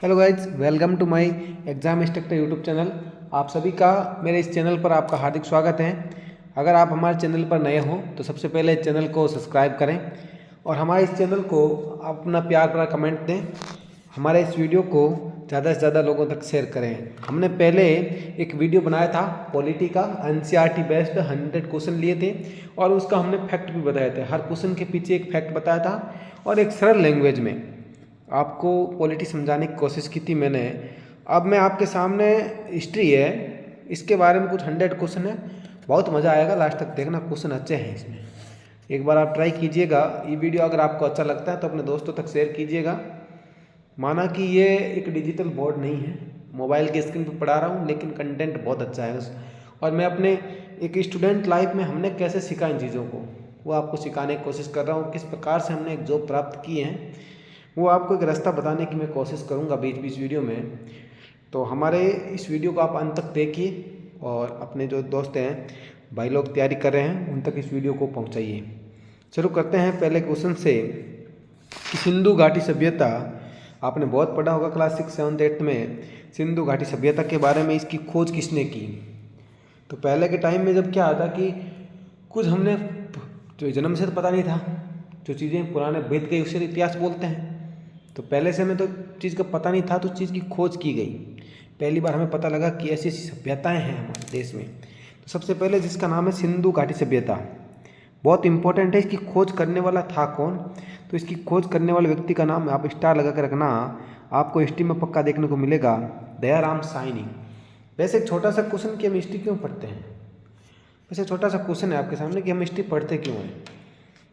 Hello guys, welcome to my exam instructor YouTube channel. आप सभी का मेरे इस चैनल पर आपका हार्दिक स्वागत है। अगर आप हमारे चैनल पर नए हो तो सबसे पहले चैनल को सब्सक्राइब करें और हमारे इस चैनल को अपना प्यार भरा कमेंट दें। हमारे इस वीडियो को ज़्यादा से ज़्यादा लोगों तक शेयर करें। हमने पहले एक वीडियो बनाया था पॉलिटी का, एनसीईआरटी बेस्ड 100 क्वेश्चन लिए थे और उसका हमने फैक्ट भी बताए थे। हर क्वेश्चन के पीछे एक फैक्ट बताया था और एक सरल लैंग्वेज में आपको पॉलिटी समझाने की कोशिश की थी मैंने। अब मैं आपके सामने हिस्ट्री है, इसके बारे में कुछ 100 क्वेश्चन है। बहुत मज़ा आएगा, लास्ट तक देखना, क्वेश्चन अच्छे हैं इसमें। एक बार आप ट्राई कीजिएगा। ये वीडियो अगर आपको अच्छा लगता है तो अपने दोस्तों तक शेयर कीजिएगा। माना कि ये एक डिजिटल बोर्ड नहीं है, मोबाइल की स्क्रीन पर पढ़ा रहा हूँ, लेकिन कंटेंट बहुत अच्छा है और मैं अपने एक स्टूडेंट लाइफ में हमने कैसे सीखा इन चीज़ों को वो आपको सिखाने की कोशिश कर रहा हूँ। किस प्रकार से हमने एक जॉब प्राप्त की है वो आपको एक रास्ता बताने की मैं कोशिश करूंगा बीच बीच वीडियो में। तो हमारे इस वीडियो को आप अंत तक देखिए और अपने जो दोस्त हैं, भाई लोग तैयारी कर रहे हैं, उन तक इस वीडियो को पहुंचाइए। शुरू करते हैं पहले क्वेश्चन से कि सिंधु घाटी सभ्यता, आपने बहुत पढ़ा होगा क्लास 6, 7, 8 में। सिंधु घाटी सभ्यता के बारे में इसकी खोज किसने की? तो पहले के टाइम में जब क्या आता कि कुछ हमने जो जन्म से तो पता नहीं था, जो चीज़ें पुराने वेद के उसे इतिहास बोलते हैं। तो पहले से हमें तो चीज़ का पता नहीं था, तो चीज़ की खोज की गई। पहली बार हमें पता लगा कि ऐसी ऐसी सभ्यताएं हैं हमारे देश में। तो सबसे पहले जिसका नाम है सिंधु घाटी सभ्यता, बहुत इंपॉर्टेंट है। इसकी खोज करने वाला था कौन? तो इसकी खोज करने वाले व्यक्ति का नाम आप स्टार लगा कर रखना, आपको हिस्ट्री में पक्का देखने को मिलेगा, दयाराम साहनी। वैसे एक छोटा सा क्वेश्चन कि हम हिस्ट्री क्यों पढ़ते हैं, वैसे छोटा सा क्वेश्चन है आपके सामने कि हम हिस्ट्री पढ़ते क्यों हैं,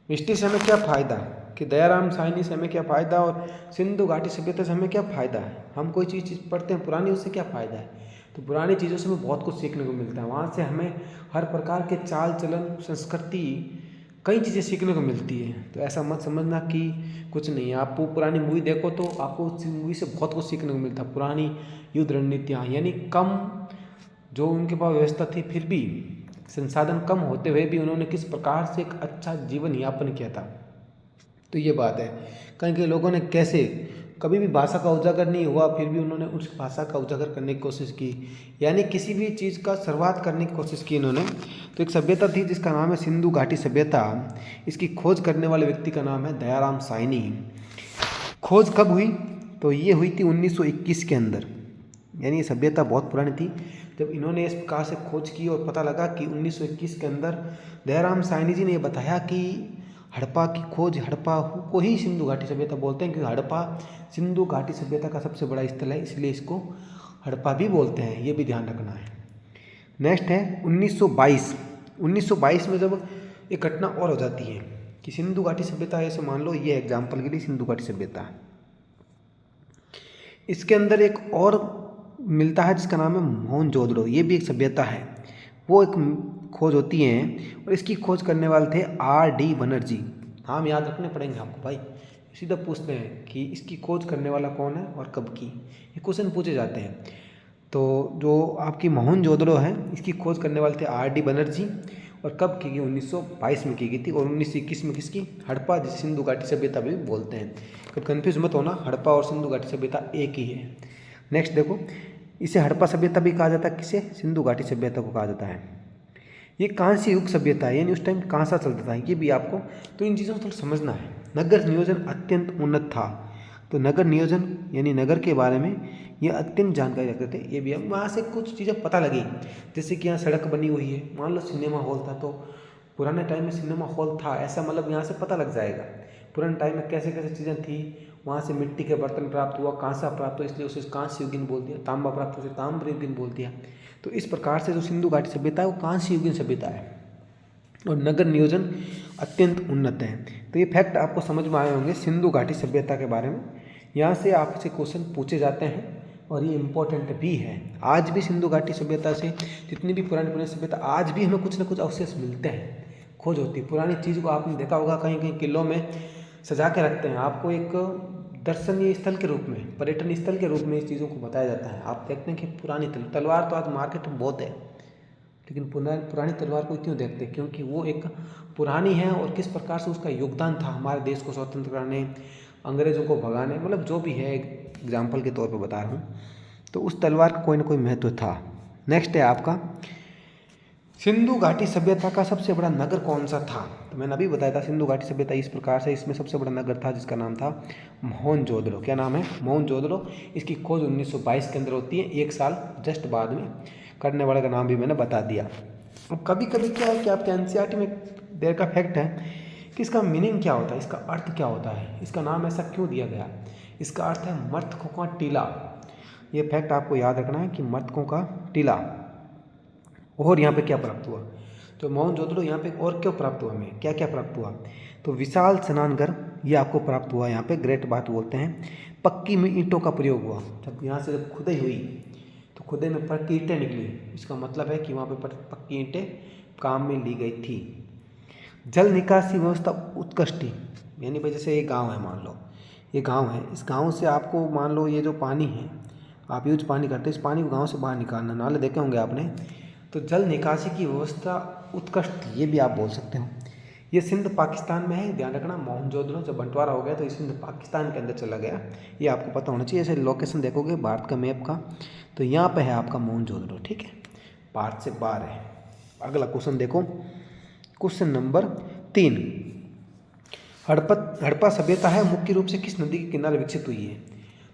हिस्ट्री से हमें क्या फ़ायदा, कि दयाराम साहनी से हमें क्या फ़ायदा और सिंधु घाटी सभ्यता से हमें क्या फ़ायदा है। हम कोई चीज़ पढ़ते हैं पुरानी, उससे क्या फ़ायदा है? तो पुरानी चीज़ों से हमें बहुत कुछ सीखने को मिलता है। वहाँ से हमें हर प्रकार के चाल चलन, संस्कृति, कई चीज़ें सीखने को मिलती है। तो ऐसा मत समझना कि कुछ नहीं है। आप पुरानी मूवी देखो तो आपको उस मूवी से बहुत कुछ सीखने को मिलता है। पुरानी युद्ध रणनीतियाँ, यानी कम जो उनके पास व्यवस्था थी, फिर भी संसाधन कम होते हुए भी उन्होंने किस प्रकार से एक अच्छा जीवन यापन किया था। तो ये बात है। कहीं कहीं लोगों ने कैसे, कभी भी भाषा का उजागर नहीं हुआ, फिर भी उन्होंने उस भाषा का उजागर करने की कोशिश की, यानी किसी भी चीज़ का शुरुआत करने की कोशिश की इन्होंने। तो एक सभ्यता थी जिसका नाम है सिंधु घाटी सभ्यता। इसकी खोज करने वाले व्यक्ति का नाम है दयाराम साहनी। खोज कब हुई? तो ये हुई थी 1921 के अंदर, यानी ये सभ्यता बहुत पुरानी थी। जब इन्होंने इस प्रकार से खोज की और पता लगा कि 1921 के अंदर दयाराम साहनी जी ने यह बताया कि हड़प्पा की खोज, हड़प्पा को ही सिंधु घाटी सभ्यता बोलते हैं, क्योंकि हड़प्पा सिंधु घाटी सभ्यता का सबसे बड़ा स्थल है, इसलिए इसको हड़प्पा भी बोलते हैं। ये भी ध्यान रखना है। नेक्स्ट है 1922। 1922 में जब एक घटना और हो जाती है कि सिंधु घाटी सभ्यता, ऐसे मान लो ये एग्जाम्पल के लिए सिंधु घाटी सभ्यता, इसके अंदर एक और मिलता है जिसका नाम है मोहनजोदड़ो। ये भी एक सभ्यता है, वो एक खोज होती है और इसकी खोज करने वाले थे R.D. बनर्जी। नाम याद रखने पड़ेंगे आपको भाई, सीधा पूछते हैं कि इसकी खोज करने वाला कौन है और कब की, ये क्वेश्चन पूछे जाते हैं। तो जो आपकी मोहनजोदड़ो है, इसकी खोज करने वाले थे R.D. बनर्जी और कब की गई? 1922 में की गई थी। और 1921 में किसकी? हड़प्पा, जिसे सिंधु घाटी सभ्यता भी बोलते हैं। कब कन्फ्यूज मत होना, हड़प्पा और सिंधु घाटी सभ्यता एक ही है। नेक्स्ट देखो, इसे हड़प्पा सभ्यता भी कहा जाता है, किसे? सिंधु घाटी सभ्यता को कहा जाता है। ये कांस्य युग सभ्यता है, यानी उस टाइम कांसा चलता था, ये भी आपको तो इन चीज़ों को थोड़ा समझना है। नगर नियोजन अत्यंत उन्नत था, तो नगर नियोजन यानी नगर के बारे में ये अत्यंत जानकारी रखते थे। ये भी हम वहाँ से कुछ चीज़ें पता लगी, जैसे कि यहाँ सड़क बनी हुई है, मान लो सिनेमा हॉल था, तो पुराने टाइम में सिनेमा हॉल था, ऐसा मतलब यहाँ से पता लग जाएगा पुराने टाइम में कैसे कैसे चीज़ें थी। वहाँ से मिट्टी के बर्तन प्राप्त हुआ, कांसा प्राप्त हुआ, इसलिए उसे कांस्य युगीन बोल दिया। तांबा प्राप्त हुआ, उसे ताम्र युगीन बोल दिया। तो इस प्रकार से जो सिंधु घाटी सभ्यता है वो कांस्य युगीन सभ्यता है और नगर नियोजन अत्यंत उन्नत है। तो ये फैक्ट आपको समझ में आए होंगे सिंधु घाटी सभ्यता के बारे में। यहाँ से आपसे क्वेश्चन पूछे जाते हैं और ये इम्पोर्टेंट भी है। आज भी सिंधु घाटी सभ्यता से जितनी भी पुरानी पुरानी सभ्यता, आज भी हमें कुछ ना कुछ अवशेष मिलते हैं, खोज होती है। पुरानी चीज़ को आपने देखा होगा, कहीं कहीं किलों में सजा के रखते हैं, आपको एक दर्शनीय स्थल के रूप में, पर्यटन स्थल के रूप में इस चीज़ों को बताया जाता है। आप देखते हैं कि पुरानी तलवार तो आज मार्केट में बहुत है, लेकिन पुरानी तलवार को क्यों देखते हैं? क्योंकि वो एक पुरानी है और किस प्रकार से उसका योगदान था हमारे देश को स्वतंत्र कराने, अंग्रेज़ों को भगाने, मतलब जो भी है एग्जाम्पल के तौर पर बता रहा हूँ। तो उस तलवार का कोई ना कोई महत्व था। नेक्स्ट है आपका सिंधु घाटी सभ्यता का सबसे बड़ा नगर कौन सा था। तो मैंने अभी बताया था सिंधु घाटी सभ्यता इस प्रकार से, इसमें सबसे बड़ा नगर था जिसका नाम था मोहनजोदड़ो। क्या नाम है? मोहनजोदड़ो। इसकी खोज 1922 के अंदर होती है, एक साल जस्ट बाद में। करने वाले का नाम भी मैंने बता दिया। अब कभी कभी क्या है कि आपके एनसीईआरटी में देर का फैक्ट है कि इसका मीनिंग क्या होता है, इसका अर्थ क्या होता है, इसका नाम ऐसा क्यों दिया गया। इसका अर्थ है मृतकों का टीला। ये फैक्ट आपको याद रखना है कि मृतकों का टीला। और यहाँ पे क्या प्राप्त हुआ, तो मोहनजोदड़ो यहाँ पे और क्यों प्राप्त हुआ, हमें क्या क्या प्राप्त हुआ। तो विशाल स्नानघर ये आपको प्राप्त हुआ। यहाँ पे ग्रेट बात बोलते हैं। पक्की में ईंटों का प्रयोग हुआ। जब यहाँ से जब खुदाई हुई तो खुदे में पक्की ईंटें निकली, इसका मतलब है कि वहाँ पे पक्की ईंटें काम में ली गई थी। जल निकासी व्यवस्था उत्कृष्ट, यानी भाई जैसे ये गाँव है, मान लो ये गाँव है, इस गाँव से आपको मान लो ये जो पानी है आप यूज पानी करते हैं, इस पानी को गाँव से बाहर निकालना, नाले देखे होंगे आपने, तो जल निकासी की व्यवस्था उत्कृष्ट थी, ये भी आप बोल सकते हो। ये सिंध पाकिस्तान में है, ध्यान रखना। मोहनजोदड़ो जब बंटवारा हो गया तो ये सिंध पाकिस्तान के अंदर चला गया, ये आपको पता होना चाहिए। जैसे लोकेशन देखोगे भारत का मैप का, तो यहाँ पे है आपका मोहनजोदड़ो, ठीक है, भारत से बाहर है। अगला क्वेश्चन देखो, क्वेश्चन नंबर 3। हड़प्पा सभ्यता है मुख्य रूप से किस नदी के किनारे विकसित हुई है।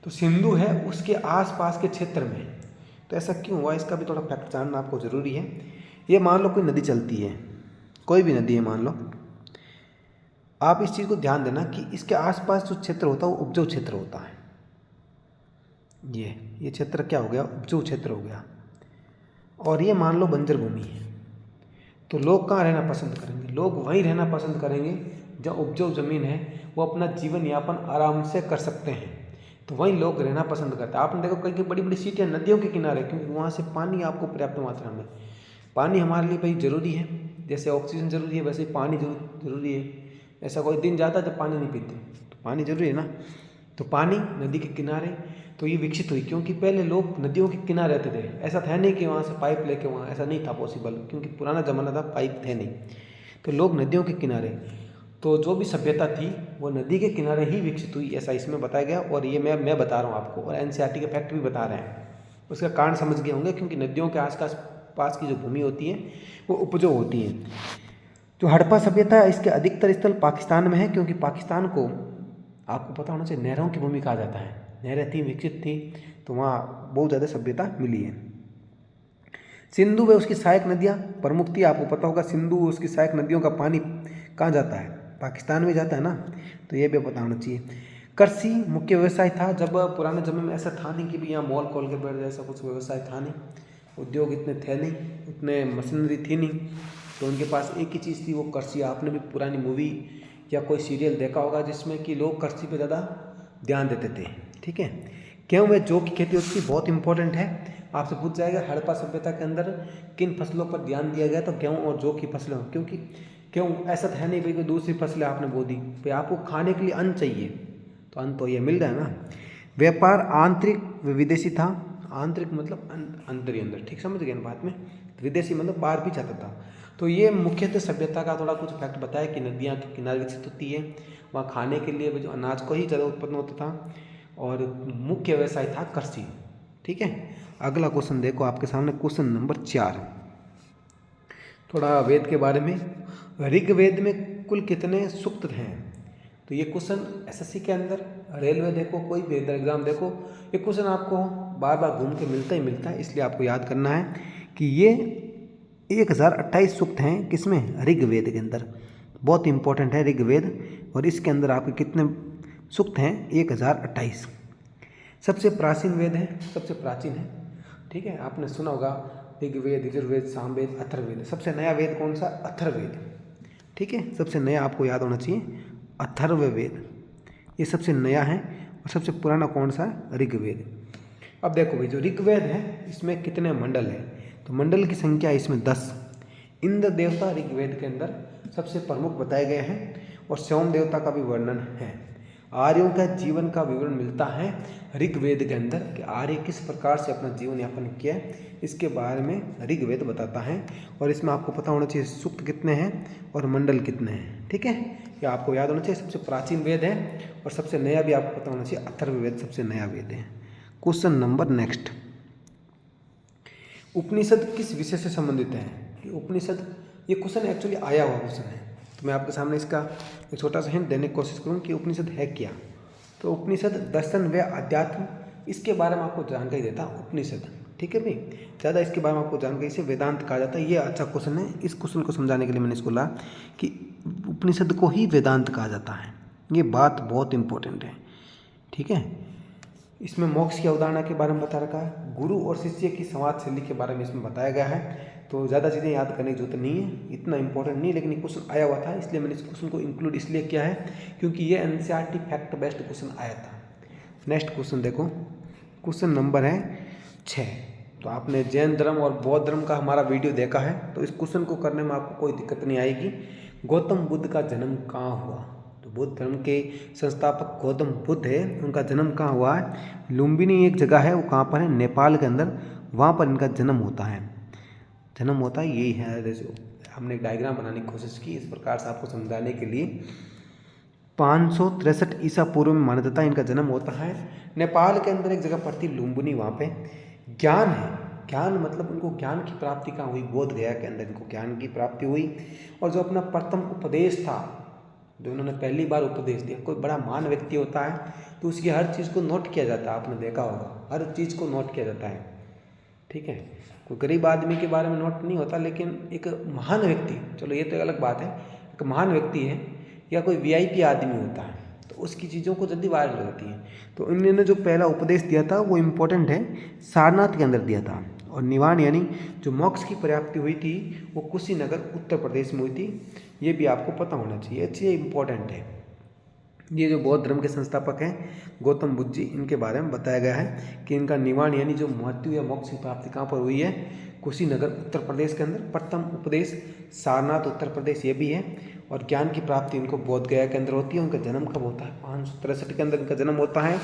तो सिंधु है उसके आसपास के क्षेत्र में। तो ऐसा क्यों हुआ, इसका भी थोड़ा फैक्ट जानना आपको ज़रूरी है। ये मान लो कोई नदी चलती है, कोई भी नदी है मान लो, आप इस चीज़ को ध्यान देना कि इसके आसपास जो क्षेत्र होता है वो उपजाऊ क्षेत्र होता है। ये क्षेत्र क्या हो गया, उपजाऊ क्षेत्र हो गया। और ये मान लो बंजर भूमि है, तो लोग कहाँ रहना पसंद करेंगे, लोग वहीं रहना पसंद करेंगे जहाँ उपजाऊ ज़मीन है, वो अपना जीवन यापन आराम से कर सकते हैं, तो वहीं लोग रहना पसंद करते हैं। आपने देखो कई बड़ी बड़ी सिटियाँ नदियों के किनारे, क्योंकि वहाँ से पानी आपको पर्याप्त मात्रा में, पानी हमारे लिए भाई ज़रूरी है, जैसे ऑक्सीजन ज़रूरी है वैसे ही पानी ज़रूरी है। ऐसा कोई दिन जाता है जब पानी नहीं पीते, तो पानी ज़रूरी है ना। तो पानी नदी के किनारे, तो ये विकसित हुई क्योंकि पहले लोग नदियों के किनारे रहते थे। ऐसा था नहीं कि वहाँ से पाइप लेके वहाँ, ऐसा नहीं था पॉसिबल, क्योंकि पुराना ज़माना था, पाइप थे नहीं, तो लोग नदियों के किनारे। तो जो भी सभ्यता थी वो नदी के किनारे ही विकसित हुई, ऐसा इसमें बताया गया। और ये मैं बता रहा हूँ आपको, और एनसीईआरटी के फैक्ट भी बता रहे हैं। उसका कारण समझ गए होंगे, क्योंकि नदियों के आसपास पास की जो भूमि होती है वो उपजाऊ होती है। जो हड़प्पा सभ्यता है इसके अधिकतर स्थल पाकिस्तान में है, क्योंकि पाकिस्तान को आपको पता होना चाहिए नहरों की भूमि कहा जाता है। नहरें थी, विकसित थी, तो वहाँ बहुत ज़्यादा सभ्यता मिली है। सिंधु व उसकी सहायक नदियाँ प्रमुख थी। आपको पता होगा सिंधु उसकी सहायक नदियों का पानी कहाँ जाता है, पाकिस्तान में जाता है ना, तो ये भी पता होना चाहिए। कृषि मुख्य व्यवसाय था। जब पुराने समय में ऐसा था नहीं कि भी यहाँ मॉल खोल के बैठ जाए, ऐसा कुछ व्यवसाय था नहीं, उद्योग इतने थे नहीं, उतने मशीनरी थी नहीं, तो उनके पास एक ही चीज़ थी, वो कृषि। आपने भी पुरानी मूवी या कोई सीरियल देखा होगा जिसमें कि लोग कृषि पे ज़्यादा ध्यान देते थे, ठीक है। गेहूँ व जौ की खेती होती थी, बहुत इंपॉर्टेंट है, आपसे पूछ जाएगा हड़प्पा सभ्यता के अंदर किन फसलों पर ध्यान दिया गया, तो गेहूँ और जौ की फसलों, क्योंकि गेहूँ ऐसा है नहीं भाई कोई दूसरी फसलें आपने बो दी, भाई आपको खाने के लिए अन्न चाहिए, तो अन्न तो ये मिल रहा है ना। व्यापार आंतरिक व विदेशी था। आंतरिक मतलब अंदर ही अंदर, ठीक समझ गए ना बात में। विदेशी मतलब बाहर भी जाता था। तो ये मुख्यतः सभ्यता का थोड़ा कुछ फैक्ट बताया कि नदियाँ के किनारे विकसित होती है, वहाँ खाने के लिए जो अनाज को ही ज़्यादा उत्पन्न होता था, और मुख्य व्यवसाय था कृषि, ठीक है। अगला क्वेश्चन देखो आपके सामने, क्वेश्चन नंबर 4, थोड़ा वेद के बारे में। ऋग्वेद में कुल कितने सूक्त हैं। तो ये क्वेश्चन एसएससी के अंदर, रेलवे देखो, कोई भी इधर एग्जाम देखो, ये क्वेश्चन आपको बार बार घूम के मिलता ही मिलता है, इसलिए आपको याद करना है कि ये 1028 सूक्त हैं, किसमें, ऋग्वेद के अंदर। बहुत इंपॉर्टेंट है ऋग्वेद, और इसके अंदर आपके कितने सूक्त हैं, 1028। सबसे प्राचीन वेद है, सबसे प्राचीन है, ठीक है। आपने सुना होगा ऋग्वेद, यजुर्वेद, सामवेद, अथर्ववेद। सबसे नया वेद कौन सा, अथर्ववेद, ठीक है। सबसे नया आपको याद होना चाहिए अथर्ववेद, ये सबसे नया है। और सबसे पुराना कौन सा है, ऋग्वेद। अब देखो भाई, जो ऋग्वेद है इसमें कितने मंडल है, तो मंडल की संख्या इसमें 10। इंद्र देवता ऋग्वेद के अंदर सबसे प्रमुख बताए गए हैं, और सोम देवता का भी वर्णन है। आर्यों का जीवन का विवरण मिलता है ऋग्वेद के अंदर कि आर्य किस प्रकार से अपना जीवन यापन किया है, इसके बारे में ऋग्वेद बताता है। और इसमें आपको पता होना चाहिए सूक्त कितने हैं और मंडल कितने हैं, ठीक है, ये आपको याद होना चाहिए। सबसे प्राचीन वेद है और सबसे नया भी आपको पता होना चाहिए, अथर्ववेद सबसे नया वेद है। क्वेश्चन नंबर नेक्स्ट, उपनिषद किस विषय से संबंधित है? उपनिषद, ये क्वेश्चन एक्चुअली आया हुआ क्वेश्चन है, तो मैं आपके सामने इसका एक छोटा सा हिंट देने की कोशिश करूँ कि उपनिषद है क्या। तो उपनिषद दर्शन व अध्यात्म, इसके बारे में आपको जानकारी देता उपनिषद, ठीक है भाई। ज़्यादा इसके बारे में आपको जानकारी, इसे वेदांत कहा जाता है। ये अच्छा क्वेश्चन है, इस क्वेश्चन को समझाने के लिए मैंने इसको ला कि उपनिषद को ही वेदांत कहा जाता है। ये बात बहुत इंपॉर्टेंट है, ठीक है। इसमें मोक्ष की अवधारणा के बारे में बता रखा है, गुरु और शिष्य की संवाद शैली के बारे में इसमें बताया गया है। तो ज़्यादा चीज़ें याद करने की जरूरत नहीं है, इतना इंपॉर्टेंट नहीं, लेकिन ये क्वेश्चन आया हुआ था, इसलिए मैंने इस क्वेश्चन को इंक्लूड इसलिए किया है क्योंकि ये एनसीईआरटी फैक्ट बेस्ड क्वेश्चन आया था। नेक्स्ट क्वेश्चन देखो, क्वेश्चन नंबर है 6। तो आपने जैन धर्म और बौद्ध धर्म का हमारा वीडियो देखा है, तो इस क्वेश्चन को करने में आपको कोई दिक्कत नहीं आएगी। गौतम बुद्ध का जन्म कहाँ हुआ? तो बुद्ध धर्म के संस्थापक गौतम बुद्ध है, उनका जन्म कहाँ हुआ है? लुम्बिनी एक जगह है, वो कहाँ पर है? नेपाल के अंदर, वहाँ पर इनका जन्म होता है। जन्म होता है यही है, जैसे हमने एक डायग्राम बनाने की कोशिश की इस प्रकार से आपको समझाने के लिए। 563 ईसा पूर्व में माना जाता है इनका जन्म होता है। नेपाल के अंदर एक जगह पड़ती लुम्बिनी, वहाँ पे ज्ञान है। ज्ञान मतलब उनको ज्ञान की प्राप्ति कहाँ हुई? बोध गया के अंदर इनको ज्ञान की प्राप्ति हुई। और जो अपना प्रथम उपदेश था, जो उन्होंने पहली बार उपदेश दिया, कोई बड़ा महान व्यक्ति होता है तो उसकी हर चीज़ को नोट किया जाता है, आपने देखा होगा, हर चीज़ को नोट किया जाता है, ठीक है। कोई गरीब आदमी के बारे में नोट नहीं होता, लेकिन एक महान व्यक्ति, चलो ये तो अलग बात है, एक महान व्यक्ति है या कोई वीआईपी आदमी होता है तो उसकी चीज़ों को जल्दी वायरल होती है। तो इन्होंने जो पहला उपदेश दिया था वो इम्पोर्टेंट है, सारनाथ के अंदर दिया था। और निवान यानी जो मोक्ष की प्राप्ति हुई थी वो कुशीनगर उत्तर प्रदेश में हुई थी, ये भी आपको पता होना चाहिए, अच्छी इम्पोर्टेंट है। ये जो बौद्ध धर्म के संस्थापक हैं गौतम बुद्ध जी, इनके बारे में बताया गया है कि इनका निवान यानी जो मृत्यु या मोक्ष की प्राप्ति कहाँ पर हुई है? कुशीनगर उत्तर प्रदेश के अंदर। प्रथम उपदेश सारनाथ उत्तर प्रदेश, ये भी है। और ज्ञान की प्राप्ति इनको बोध गया के अंदर होती है। उनका जन्म कब होता है? 563 के अंदर इनका जन्म होता है।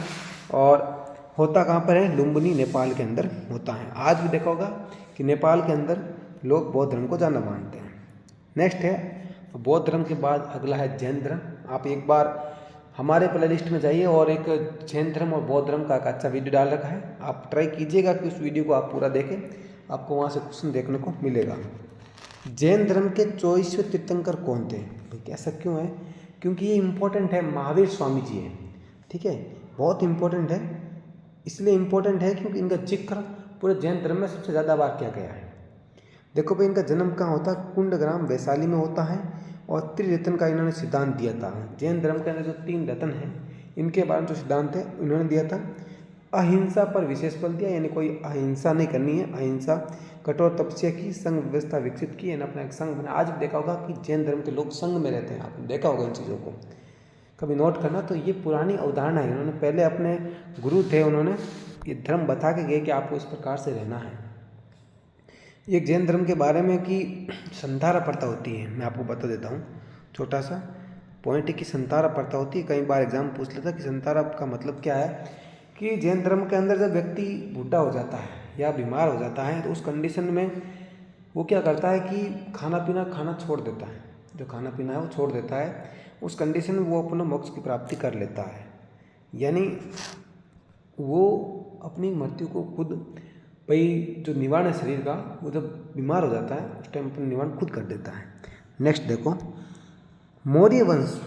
और होता कहाँ पर है? लुम्बिनी नेपाल के अंदर होता है। आज भी देखा होगा कि नेपाल के अंदर लोग बौद्ध धर्म को ज़्यादा मानते हैं। नेक्स्ट है बौद्ध धर्म के बाद अगला है जैन धर्म। आप एक बार हमारे प्लेलिस्ट में जाइए और एक जैन धर्म और बौद्ध धर्म का एक अच्छा वीडियो डाल रखा है, आप ट्राई कीजिएगा कि उस वीडियो को आप पूरा देखें, आपको वहाँ से क्वेश्चन देखने को मिलेगा। जैन धर्म के 24वें तीर्थंकर कौन थे? भाई ऐसा क्यों है? क्योंकि ये इम्पोर्टेंट है, महावीर स्वामी जी है, ठीक है, बहुत इम्पोर्टेंट है। इसलिए इम्पोर्टेंट है क्योंकि इनका जिक्र पूरे जैन धर्म में सबसे ज़्यादा बार किया गया है। देखो भाई, इनका जन्म कहाँ होता है? कुंडग्राम वैशाली में होता है। और त्रिरत्न का इन्होंने सिद्धांत दिया था। जैन धर्म के अंदर जो 3 रत्न हैं, इनके बारे में जो सिद्धांत है इन्होंने दिया था। अहिंसा पर विशेष बल दिया, यानी कोई अहिंसा नहीं करनी है, अहिंसा, कठोर तपस्या की, संघ व्यवस्था विकसित की, यानी अपना एक संघ बना। आज भी देखा होगा कि जैन धर्म के लोग संघ में रहते हैं, आपने देखा होगा इन चीज़ों को, कभी नोट करना। तो ये पुरानी अवधारणा है, इन्होंने पहले अपने गुरु थे, उन्होंने ये धर्म बता के गए कि आपको इस प्रकार से रहना है। एक जैन धर्म के बारे में कि संधारा प्रथा होती है, मैं आपको बता देता हूँ, छोटा सा पॉइंट है कि संतारा प्रथा होती है। कई बार एग्जाम पूछ लेता कि संतारा का मतलब क्या है? कि जैन धर्म के अंदर जब व्यक्ति बूढ़ा हो जाता है या बीमार हो जाता है तो उस कंडीशन में वो क्या करता है कि खाना पीना खाना छोड़ देता है, जो खाना पीना है वो छोड़ देता है। उस कंडीशन में वो अपना मोक्ष की प्राप्ति कर लेता है, यानी वो अपनी मृत्यु को खुद, भाई जो निवाण है शरीर का, वो जब बीमार हो जाता है उस टाइम अपना निवाण खुद कर देता है। नेक्स्ट देखो, मौर्य वंश।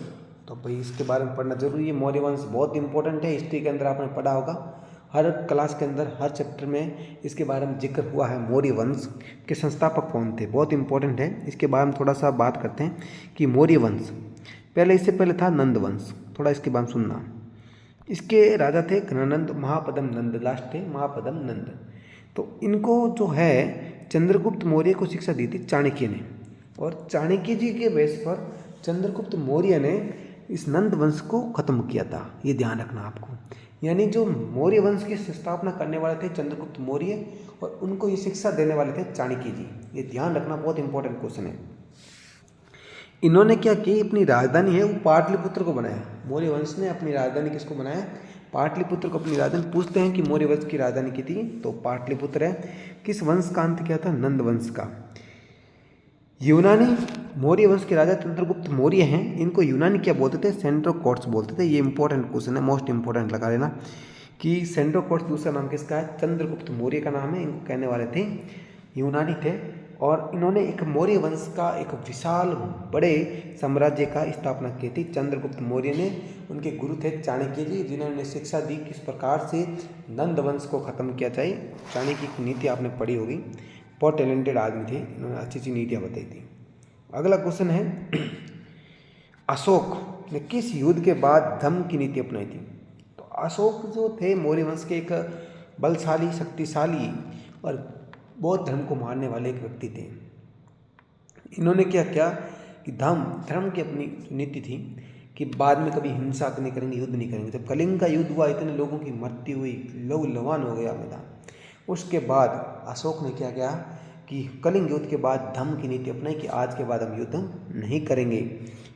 तो भाई इसके बारे में पढ़ना जरूरी है, मौर्य वंश बहुत इंपॉर्टेंट है, हिस्ट्री के अंदर आपने पढ़ा होगा, हर क्लास के अंदर हर चैप्टर में इसके बारे में जिक्र हुआ है। मौर्य वंश के संस्थापक कौन थे? बहुत इंपॉर्टेंट है, इसके बारे में थोड़ा सा बात करते हैं कि मौर्य वंश पहले, इससे पहले था नंद वंश, थोड़ा इसके बारे में सुनना। इसके राजा थे घनानंद, महापदम नंद, लास्ट थे महापदम नंद। तो इनको जो है चंद्रगुप्त मौर्य को शिक्षा दी थी चाणक्य ने, और चाणक्य जी के बेस पर चंद्रगुप्त मौर्य ने इस नंद वंश को खत्म किया था, ये ध्यान रखना आपको। यानी जो मौर्य वंश की स्थापना करने वाले थे चंद्रगुप्त मौर्य, और उनको ये शिक्षा देने वाले थे चाणक्य जी, ये ध्यान रखना, बहुत इंपॉर्टेंट क्वेश्चन है। इन्होंने क्या की, अपनी राजधानी है वो पाटलिपुत्र को बनाया। मौर्य वंश ने अपनी राजधानी किसको बनाया, पाटलिपुत्र को अपनी राजधानी। पूछते हैं कि मौर्य वंश की राजधानी की थी, तो पाटलिपुत्र है। किस वंश का अंत किया था, नंद वंश का। यूनानी मौर्य वंश के राजा चंद्रगुप्त मौर्य हैं, इनको यूनानी क्या बोलते थे, सेंट्रोकोट्स बोलते थे। ये इंपॉर्टेंट क्वेश्चन है, मोस्ट इंपॉर्टेंट लगा लेना कि सेंट्रोकोट्स दूसरा नाम किसका है, चंद्रगुप्त मौर्य का नाम है। इनको कहने वाले थे यूनानी थे, और इन्होंने एक मौर्य वंश का एक विशाल बड़े साम्राज्य का स्थापना की थी। चंद्रगुप्त मौर्य ने, उनके गुरु थे चाणक्य जी, जिन्होंने शिक्षा दी किस प्रकार से नंद वंश को खत्म किया जाए। चाणक्य की नीति आपने पढ़ी होगी, बहुत टैलेंटेड आदमी थे, इन्होंने अच्छी अच्छी नीतियाँ बताई थी। अगला क्वेश्चन है, अशोक ने किस युद्ध के बाद धम्म की नीति अपनाई थी। तो अशोक जो थे मौर्य वंश के एक बलशाली, शक्तिशाली और बौद्ध धर्म को मानने वाले एक व्यक्ति थे। इन्होंने क्या किया कि धर्म की अपनी नीति थी कि बाद में कभी हिंसा नहीं करेंगे, युद्ध नहीं करेंगे। जब कलिंग का युद्ध हुआ, इतने लोगों की मृत्यु हुई, लहू लुहान हो गया मैदान, उसके बाद अशोक ने क्या किया कि कलिंग युद्ध के बाद धम्म की नीति अपनाई कि आज के बाद हम युद्ध नहीं करेंगे।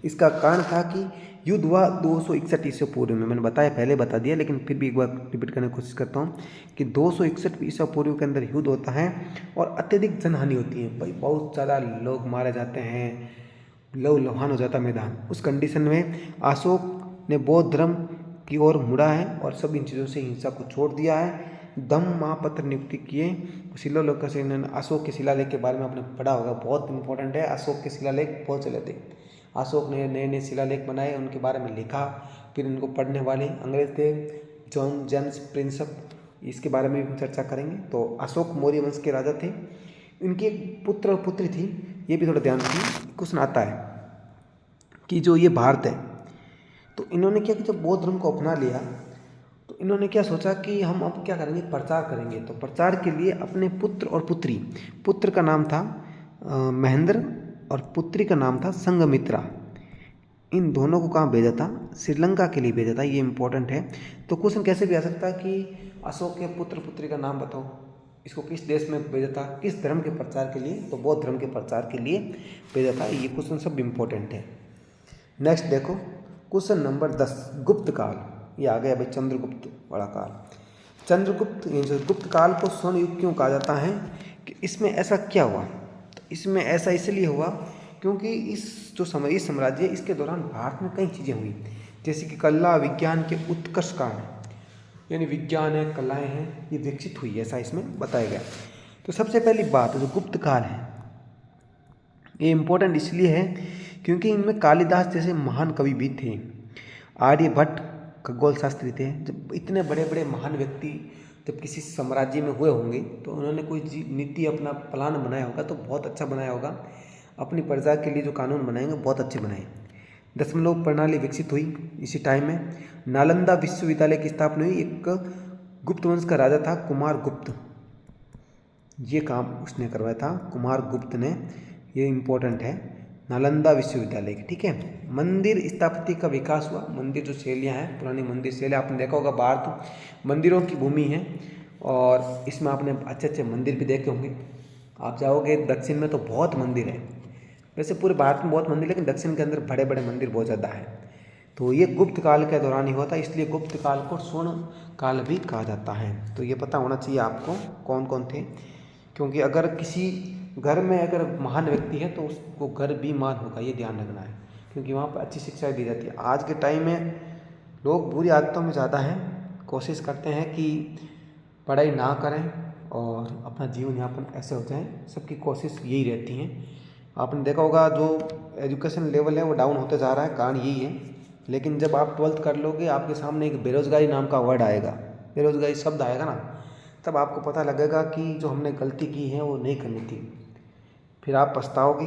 इसका कारण था कि युद्ध हुआ 261 ईसा पूर्व में। मैंने बताया, पहले बता दिया, लेकिन फिर भी एक बार रिपीट करने की कोशिश करता हूँ कि 261 ईसा पूर्व के अंदर युद्ध होता है और अत्यधिक जनहानि होती है। भाई बहुत ज़्यादा लोग मारे जाते हैं, लहू लुहान हो जाता मैदान। उस कंडीशन में अशोक ने बौद्ध धर्म की ओर मुड़ा है और सब इन चीज़ों से हिंसा को छोड़ दिया है। धम्म महापत्र नियुक्ति किए। शिलालेख से इन्होंने, अशोक के शिलालेख के बारे में आपने पढ़ा होगा, बहुत इंपॉर्टेंट है। अशोक के शिलालेख बहुत चले थे। अशोक ने नए नए शिलालेख बनाए, उनके बारे में लिखा, फिर इनको पढ़ने वाले अंग्रेज थे जॉन जेम्स प्रिंसप, इसके बारे में भी चर्चा करेंगे। तो अशोक मौर्य वंश के राजा थे, इनकी एक पुत्र और पुत्री थी, ये भी थोड़ा ध्यान रखिए। क्वेश्चन आता है कि जो ये भारत है, तो इन्होंने क्या कि जब बौद्ध धर्म को अपना लिया तो इन्होंने क्या सोचा कि हम अब क्या करेंगे, प्रचार करेंगे। तो प्रचार के लिए अपने पुत्र और पुत्री, पुत्र का नाम था महेंद्र और पुत्री का नाम था संघमित्रा, इन दोनों को कहाँ भेजा था, श्रीलंका के लिए भेजा था। ये इंपॉर्टेंट है। तो क्वेश्चन कैसे भी आ सकता है कि अशोक के पुत्र पुत्री का नाम बताओ, इसको किस देश में भेजा था, किस धर्म के प्रचार के लिए, तो बौद्ध धर्म के प्रचार के लिए भेजा था। ये क्वेश्चन सब इंपॉर्टेंट है। नेक्स्ट देखो क्वेश्चन नंबर 10, गुप्त काल। ये आ गया भाई चंद्रगुप्त वाला काल। गुप्त काल को स्वर्ण युग क्यों कहा जाता है, कि इसमें ऐसा क्या हुआ, तो इसमें ऐसा इसलिए हुआ क्योंकि इस साम्राज्य, इसके दौरान भारत में कई चीज़ें हुई, जैसे कि कला विज्ञान के उत्कर्ष काल है, यानी विज्ञान है, कलाएँ हैं, ये विकसित हुई, ऐसा इसमें बताया गया। तो सबसे पहली बात जो गुप्त काल है, ये इम्पोर्टेंट इसलिए है क्योंकि इनमें कालिदास जैसे महान कवि भी थे, आर्यभट्ट खगोल शास्त्री थे। जब इतने बड़े बड़े महान व्यक्ति जब किसी साम्राज्य में हुए होंगे तो उन्होंने कोई नीति, अपना प्लान बनाया होगा, तो बहुत अच्छा बनाया होगा। अपनी प्रजा के लिए जो कानून बनाएंगे बहुत अच्छे बनाए। दशमलव प्रणाली विकसित हुई इसी टाइम में। नालंदा विश्वविद्यालय की स्थापना हुई। एक गुप्त वंश का राजा था कुमार गुप्त, ये काम उसने करवाया था, कुमार गुप्त ने। ये इम्पोर्टेंट है, नालंदा विश्वविद्यालय की, ठीक है। मंदिर स्थापत्य का विकास हुआ। मंदिर जो शैलियाँ हैं, पुरानी मंदिर शैलियाँ, आपने देखा होगा भारत मंदिरों की भूमि है और इसमें आपने अच्छे अच्छे मंदिर भी देखे होंगे। आप जाओगे दक्षिण में तो बहुत मंदिर है, वैसे पूरे भारत में बहुत मंदिर, लेकिन दक्षिण के अंदर बड़े बड़े मंदिर बहुत ज़्यादा है। तो ये गुप्त काल के दौरान ही हुआ था, इसलिए गुप्त काल को स्वर्ण काल भी कहा जाता है। तो ये पता होना चाहिए आपको कौन कौन थे, क्योंकि अगर किसी घर में अगर महान व्यक्ति है तो उसको घर भी मान होगा, ये ध्यान रखना है, क्योंकि वहाँ पर अच्छी शिक्षा दी जाती है। आज के टाइम में लोग बुरी आदतों में ज़्यादा हैं, कोशिश करते हैं कि पढ़ाई ना करें और अपना जीवन यापन ऐसे हो जाए, सबकी कोशिश यही रहती है। आपने देखा होगा जो एजुकेशन लेवल है वो डाउन होते जा रहा है, कारण यही है। लेकिन जब आप 12th कर लोगे, आपके सामने एक बेरोज़गारी नाम का वर्ड आएगा, बेरोज़गारी शब्द आएगा ना, तब आपको पता लगेगा कि जो हमने गलती की है वो नहीं करनी थी, फिर आप पछताओगे।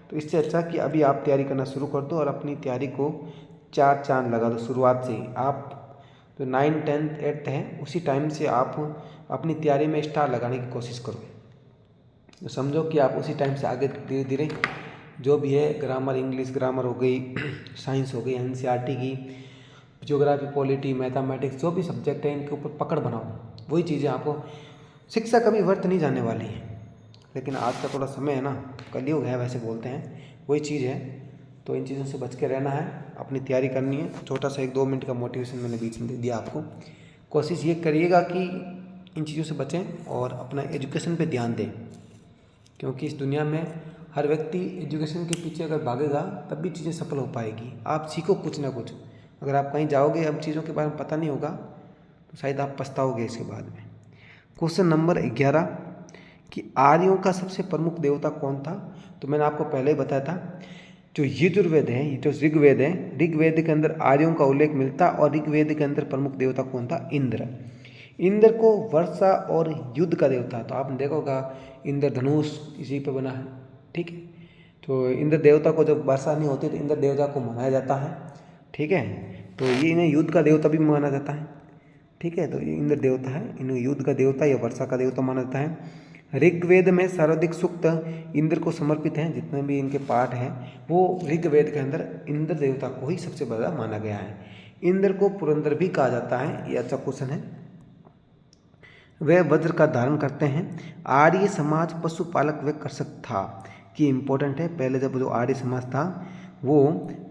तो इससे अच्छा कि अभी आप तैयारी करना शुरू कर दो और अपनी तैयारी को 4 चांद लगा दो शुरुआत से ही। आप जो 9th 10th 8th है उसी टाइम से आप अपनी तैयारी में स्टार लगाने की कोशिश करो। तो समझो कि आप उसी टाइम से आगे धीरे धीरे जो भी है, ग्रामर, इंग्लिश ग्रामर हो गई, साइंस हो गई, एनसीईआरटी की, ज्योग्राफी, पॉलिटी, मैथमेटिक्स, जो भी सब्जेक्ट है इनके ऊपर पकड़ बनाओ। वही चीज़ें आपको, शिक्षा कभी व्यर्थ नहीं जाने वाली है, लेकिन आज का थोड़ा समय है ना, कलयुग है वैसे बोलते हैं, वही चीज़ है। तो इन चीज़ों से बच के रहना है, अपनी तैयारी करनी है। छोटा सा 1-2 मिनट का मोटिवेशन मैंने बीच में दे दिया आपको। कोशिश ये करिएगा कि इन चीज़ों से बचें और अपना एजुकेशन पे ध्यान दें, क्योंकि इस दुनिया में हर व्यक्ति एजुकेशन के पीछे अगर भागेगा तब भी चीज़ें सफल हो पाएगी। आप सीखो कुछ ना कुछ। अगर आप कहीं जाओगे, अब चीज़ों के बारे में पता नहीं होगा तो शायद आप पछताओगे इसके बाद में। क्वेश्चन नंबर 11 कि आर्यों का सबसे प्रमुख देवता कौन था? तो मैंने आपको पहले ही बताया था, जो यजुर्वेद है, ये जो ऋग्वेद है, ऋग्वेद के अंदर आर्यों का उल्लेख मिलता और ऋग्वेद के अंदर प्रमुख देवता कौन था? इंद्र। इंद्र को वर्षा और युद्ध का देवता, तो आपने देखा होगा इंद्रधनुष इसी पे बना है, ठीक है। तो इंद्र देवता को जब वर्षा नहीं होती तो इंद्र देवता को मनाया जाता है, ठीक है। तो ये इन्हें युद्ध का देवता भी माना जाता है, ठीक है। तो ये इंद्र देवता है, इन्हें युद्ध का देवता या वर्षा का देवता माना जाता है। ऋग्वेद में सर्वाधिक सूक्त इंद्र को समर्पित हैं, जितने भी इनके पाठ हैं वो ऋग्वेद के अंदर इंद्र देवता को ही सबसे बड़ा माना गया है। इंद्र को पुरंदर भी कहा जाता है, ये अच्छा क्वेश्चन है। वे वज्र का धारण करते हैं। आर्य समाज पशुपालक व कृषक था, कि इम्पोर्टेंट है। पहले जब जो आर्य समाज था वो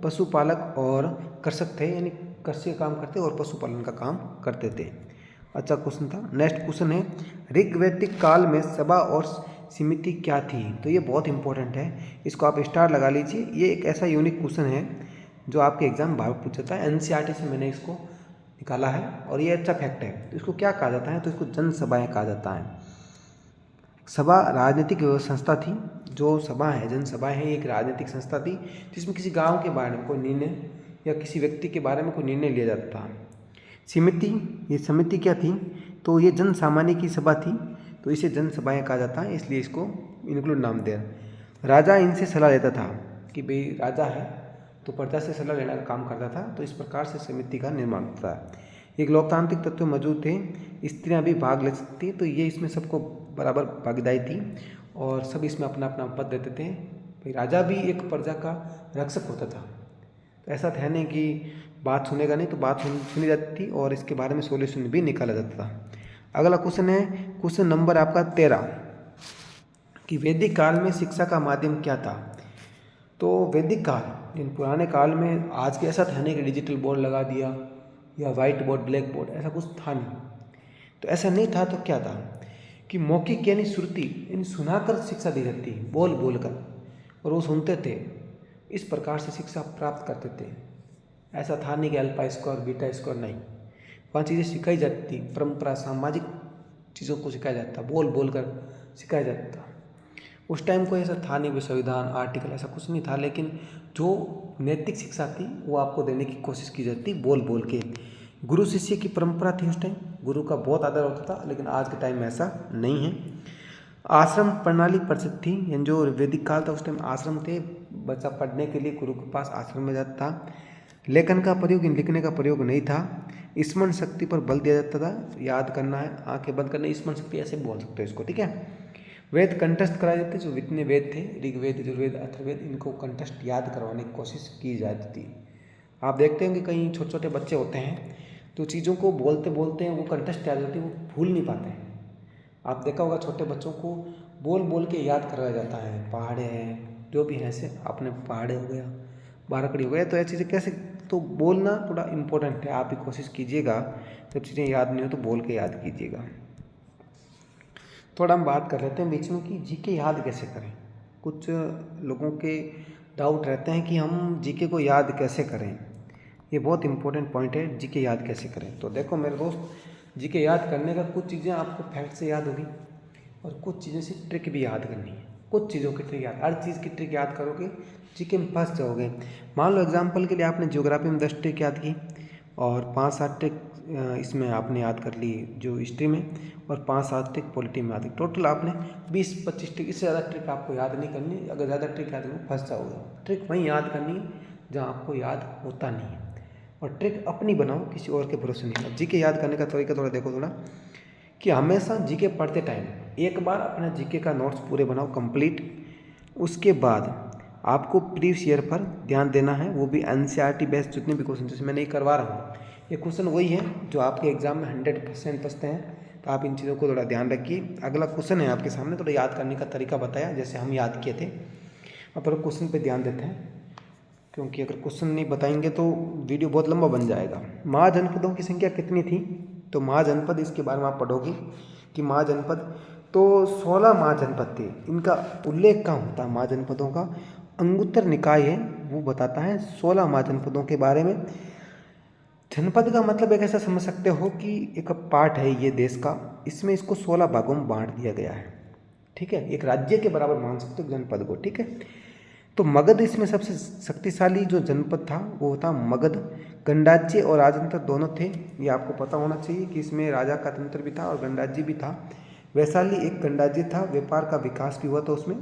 पशुपालक और कृषक थे, यानी कृषि का काम करते और पशुपालन का काम करते थे। अच्छा क्वेश्चन था। नेक्स्ट क्वेश्चन है, ऋग्वैदिक काल में सभा और समिति क्या थी? तो ये बहुत इंपॉर्टेंट है, इसको आप स्टार लगा लीजिए। ये एक ऐसा यूनिक क्वेश्चन है जो आपके एग्जाम बार पूछा जाता है। एनसीईआरटी से मैंने इसको निकाला है और ये अच्छा फैक्ट है। तो इसको क्या कहा जाता है? तो इसको जनसभाएं कहा जाता है। सभा राजनीतिक संस्था थी। जो सभा है, जनसभाएं है, एक राजनीतिक संस्था थी जिसमें किसी गाँव के बारे में कोई निर्णय या किसी व्यक्ति के बारे में कोई निर्णय लिया जाता था। समिति, ये समिति क्या थी? तो ये जन सामान्य की सभा थी, तो इसे जनसभाएं कहा जाता है, इसलिए इसको इंक्लूड नाम दिया। राजा इनसे सलाह लेता था कि भाई राजा है तो प्रजा से सलाह लेने का काम करता था, तो इस प्रकार से समिति का निर्माण होता है। एक लोकतांत्रिक तत्व मौजूद थे, स्त्रियां भी भाग ले सकती, तो ये इसमें सबको बराबर भागीदारी थी और सब इसमें अपना अपना पद देते थे। भाई राजा भी एक प्रजा का रक्षक होता था, तो ऐसा था नहीं कि बात सुनेगा नहीं, तो बात सुनी जाती थी और इसके बारे में सोल्यूशन भी निकाला जाता था। अगला क्वेश्चन है, क्वेश्चन नंबर आपका 13 कि वैदिक काल में शिक्षा का माध्यम क्या था? तो वैदिक काल, इन पुराने काल में आज के ऐसा था नहीं कि डिजिटल बोर्ड लगा दिया या वाइट बोर्ड, ब्लैक बोर्ड, ऐसा कुछ था नहीं। तो ऐसा नहीं था तो क्या था कि मौखिक यानी श्रुति, यानी सुनाकर शिक्षा दी जाती, बोल बोल कर, और वो सुनते थे, इस प्रकार से शिक्षा प्राप्त करते थे। ऐसा था नहीं कि अल्फा स्क्वायर बीटा स्क्वायर, नहीं, वहाँ चीज़ें सिखाई जाती, परंपरा सामाजिक चीज़ों को सिखाया जाता, बोल बोल कर सिखाया जाता। उस टाइम कोई ऐसा था नहीं कि संविधान आर्टिकल ऐसा कुछ नहीं था, लेकिन जो नैतिक शिक्षा थी वो आपको देने की कोशिश की जाती बोल बोल के। गुरु शिष्य की परंपरा थी उस टाइम, गुरु का बहुत आदर होता था, लेकिन आज के टाइम में ऐसा नहीं है। आश्रम प्रणाली प्रचलित थी, यानी जो वैदिक काल था उस टाइम आश्रम थे, बच्चा पढ़ने के लिए गुरु के पास आश्रम में जाता था। लेखन का प्रयोग, लिखने का प्रयोग नहीं था। स्मरण शक्ति पर बल दिया जाता था, याद करना है, आंखें बंद करना, स्मरण शक्ति ऐसे बोल सकते हो इसको, ठीक है। वेद कंठस्थ कराए जाते, जो जितने वेद थे, ऋग्वेद, यजुर्वेद, अथर्ववेद, इनको कंठस्थ याद करवाने की कोशिश की जाती थी। आप देखते होंगे कई छोटे छोटे बच्चे होते हैं तो चीज़ों को बोलते बोलते हैं वो कंठस्थ याद होती है, वो भूल नहीं पाते हैं। आप देखा होगा छोटे बच्चों को बोल बोल के याद करवाया जाता है, पहाड़े हैं, जो भी हैं, ऐसे आपने पहाड़े हो गया, बारकड़ी हो गया, तो ऐसी चीज़ें कैसे, तो बोलना थोड़ा इम्पोर्टेंट है। आप भी कोशिश कीजिएगा, जब चीज़ें याद नहीं हो तो बोल के याद कीजिएगा। थोड़ा हम बात कर लेते हैं बीच में कि जीके याद कैसे करें। कुछ लोगों के डाउट रहते हैं कि हम जीके को याद कैसे करें, ये बहुत इंपॉर्टेंट पॉइंट है, जीके याद कैसे करें। तो देखो मेरे दोस्त, जीके याद करने का कुछ चीज़ें आपको फैक्ट से याद होगी और कुछ चीज़ें से ट्रिक भी याद करनी है। कुछ चीज़ों की ट्रिक याद, हर चीज़ की ट्रिक याद करोगे जीके में फंस जाओगे। मान लो एग्जाम्पल के लिए आपने ज्योग्राफी में 10 ट्रिक याद की और 5-7 ट्रिक इसमें आपने याद कर ली जो हिस्ट्री में, और 5-7 ट्रिक पॉलिटी में याद की, टोटल आपने 20-25 ट्रिक, इससे ज़्यादा ट्रिक आपको याद नहीं करनी। अगर ज़्यादा ट्रिक याद करोगे फंस जाओगे। ट्रिक वहीं याद करनी है जहाँ आपको याद होता नहीं है, और ट्रिक अपनी बनाओ, किसी और के भरोसे नहीं। जीके याद करने का तरीका थोड़ा देखो, थोड़ा कि हमेशा जीके पढ़ते टाइम एक बार अपना जीके का नोट्स पूरे बनाओ कंप्लीट। उसके बाद आपको प्रीवियस ईयर पर ध्यान देना है, वो भी एनसीईआरटी बेस्ड जितने भी क्वेश्चन, जैसे मैं नहीं करवा रहा हूँ, ये क्वेश्चन वही है जो आपके एग्जाम में 100% बचते हैं, तो आप इन चीज़ों को थोड़ा ध्यान रखिए। अगला क्वेश्चन है आपके सामने, थोड़ा याद करने का तरीका बताया जैसे हम याद किए थे, अब क्वेश्चन पे ध्यान देते हैं। क्योंकि अगर क्वेश्चन नहीं बताएंगे तो वीडियो बहुत लंबा बन जाएगा। महाजनपदों की संख्या कितनी थी? तो महाजनपद, इसके बारे में आप पढ़ोगे कि महाजनपद तो 16 महाजनपद थे। इनका उल्लेख कहाँ होता है महाजनपदों का? अंगुत्तर निकाय है, वो बताता है 16 महाजनपदों के बारे में। जनपद का मतलब एक ऐसा समझ सकते हो कि एक पार्ट है ये देश का, इसमें इसको 16 भागों में बांट दिया गया है। ठीक है, एक राज्य के बराबर मान सकते हो जनपद को। ठीक है, तो मगध इसमें सबसे शक्तिशाली जो जनपद था वो था मगध। गणराज्य और राजतंत्र दोनों थे, ये आपको पता होना चाहिए कि इसमें राजा का तंत्र भी था और गणराज्य भी था। वैशाली एक गणराज्य था, व्यापार का विकास भी हुआ था उसमें।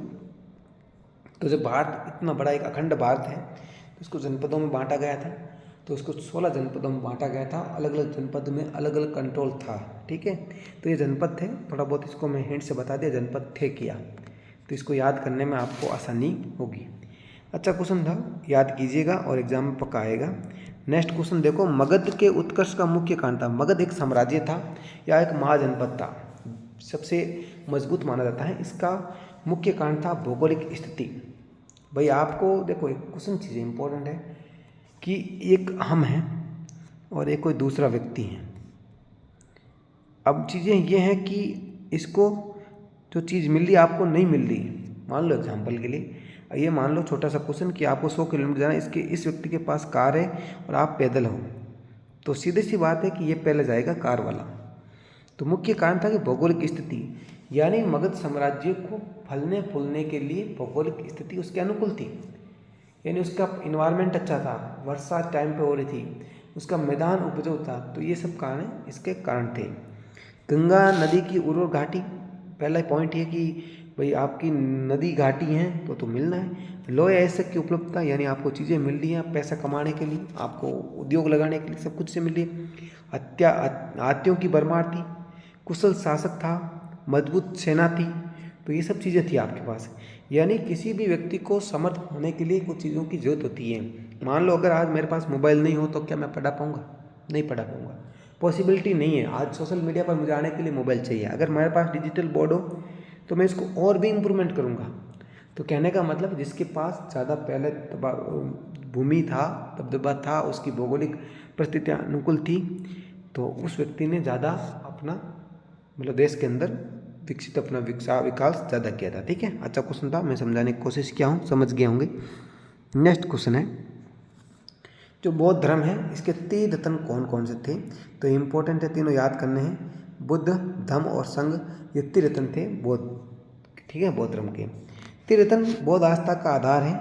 तो जब भारत इतना बड़ा एक अखंड भारत है तो इसको जनपदों में बांटा गया था, तो इसको 16 जनपदों में बांटा गया था। अलग अलग जनपद में अलग अलग कंट्रोल था। ठीक है, तो ये जनपद थे, थोड़ा बहुत इसको मैं हिंट से बता दिया जनपद थे किया, तो इसको याद करने में आपको आसानी होगी। अच्छा क्वेश्चन था, याद कीजिएगा और एग्जाम में पक्का आएगा। नेक्स्ट क्वेश्चन देखो, मगध के उत्कर्ष का मुख्य कारण था। मगध एक साम्राज्य था या एक महाजनपद था, सबसे मजबूत माना जाता है। इसका मुख्य कारण था भौगोलिक स्थिति। भाई आपको देखो एक क्वेश्चन चीज़ें इंपॉर्टेंट है कि एक हम हैं और एक कोई दूसरा व्यक्ति है। अब चीज़ें ये हैं कि इसको जो चीज़ मिल रही आपको नहीं मिल रही। मान लो एग्जाम्पल के लिए ये मान लो छोटा सा क्वेश्चन कि आपको 100 किलोमीटर जाना है, इस व्यक्ति के पास कार है और आप पैदल हो, तो सीधी सी बात है कि ये पहले जाएगा कार वाला। तो मुख्य कारण था कि भौगोलिक स्थिति, यानी मगध साम्राज्य को फलने फूलने के लिए भौगोलिक स्थिति उसके अनुकूल थी, यानी उसका इन्वायरमेंट अच्छा था, वर्षा टाइम पे हो रही थी, उसका मैदान उपजाऊ था। तो ये सब कारण इसके कारण थे। गंगा नदी की उर्वर घाटी, पहला पॉइंट ये कि भाई आपकी नदी घाटी हैं तो मिलना है। लोह अयस्क की उपलब्धता, यानी आपको चीज़ें मिल रही हैं पैसा कमाने के लिए, आपको उद्योग लगाने के लिए, सब कुछ से मिल रही है। हाथियों की भरमार थी, कुशल शासक था, मजबूत सेना थी, तो ये सब चीज़ें थी आपके पास। यानी किसी भी व्यक्ति को समर्थ होने के लिए कुछ चीज़ों की जरूरत होती है। मान लो अगर आज मेरे पास मोबाइल नहीं हो तो क्या मैं पढ़ा पाऊँगा? नहीं पढ़ा पाऊँगा, पॉसिबिलिटी नहीं है। आज सोशल मीडिया पर मुझे आने के लिए मोबाइल चाहिए। अगर मेरे पास डिजिटल बोर्ड हो तो मैं इसको और भी इम्प्रूवमेंट करूँगा। तो कहने का मतलब जिसके पास ज़्यादा पहले भूमि था, दबदबा था, उसकी भौगोलिक परिस्थितियाँ अनुकूल थी, तो उस व्यक्ति ने ज़्यादा अपना मतलब देश के अंदर विकसित अपना विकास ज़्यादा किया था। ठीक है, अच्छा क्वेश्चन था, मैं समझाने की कोशिश किया हूँ, समझ गए होंगे। नेक्स्ट क्वेश्चन है, जो बौद्ध धर्म है इसके तीर्थन कौन कौन से थे? तो इम्पोर्टेंट है, तीनों याद करने हैं। बुद्ध, धम्म और संघ, ये तीर्थन थे बौद्ध। ठीक है, बौद्ध धर्म के तीर्थन बौद्ध आस्था का आधार है।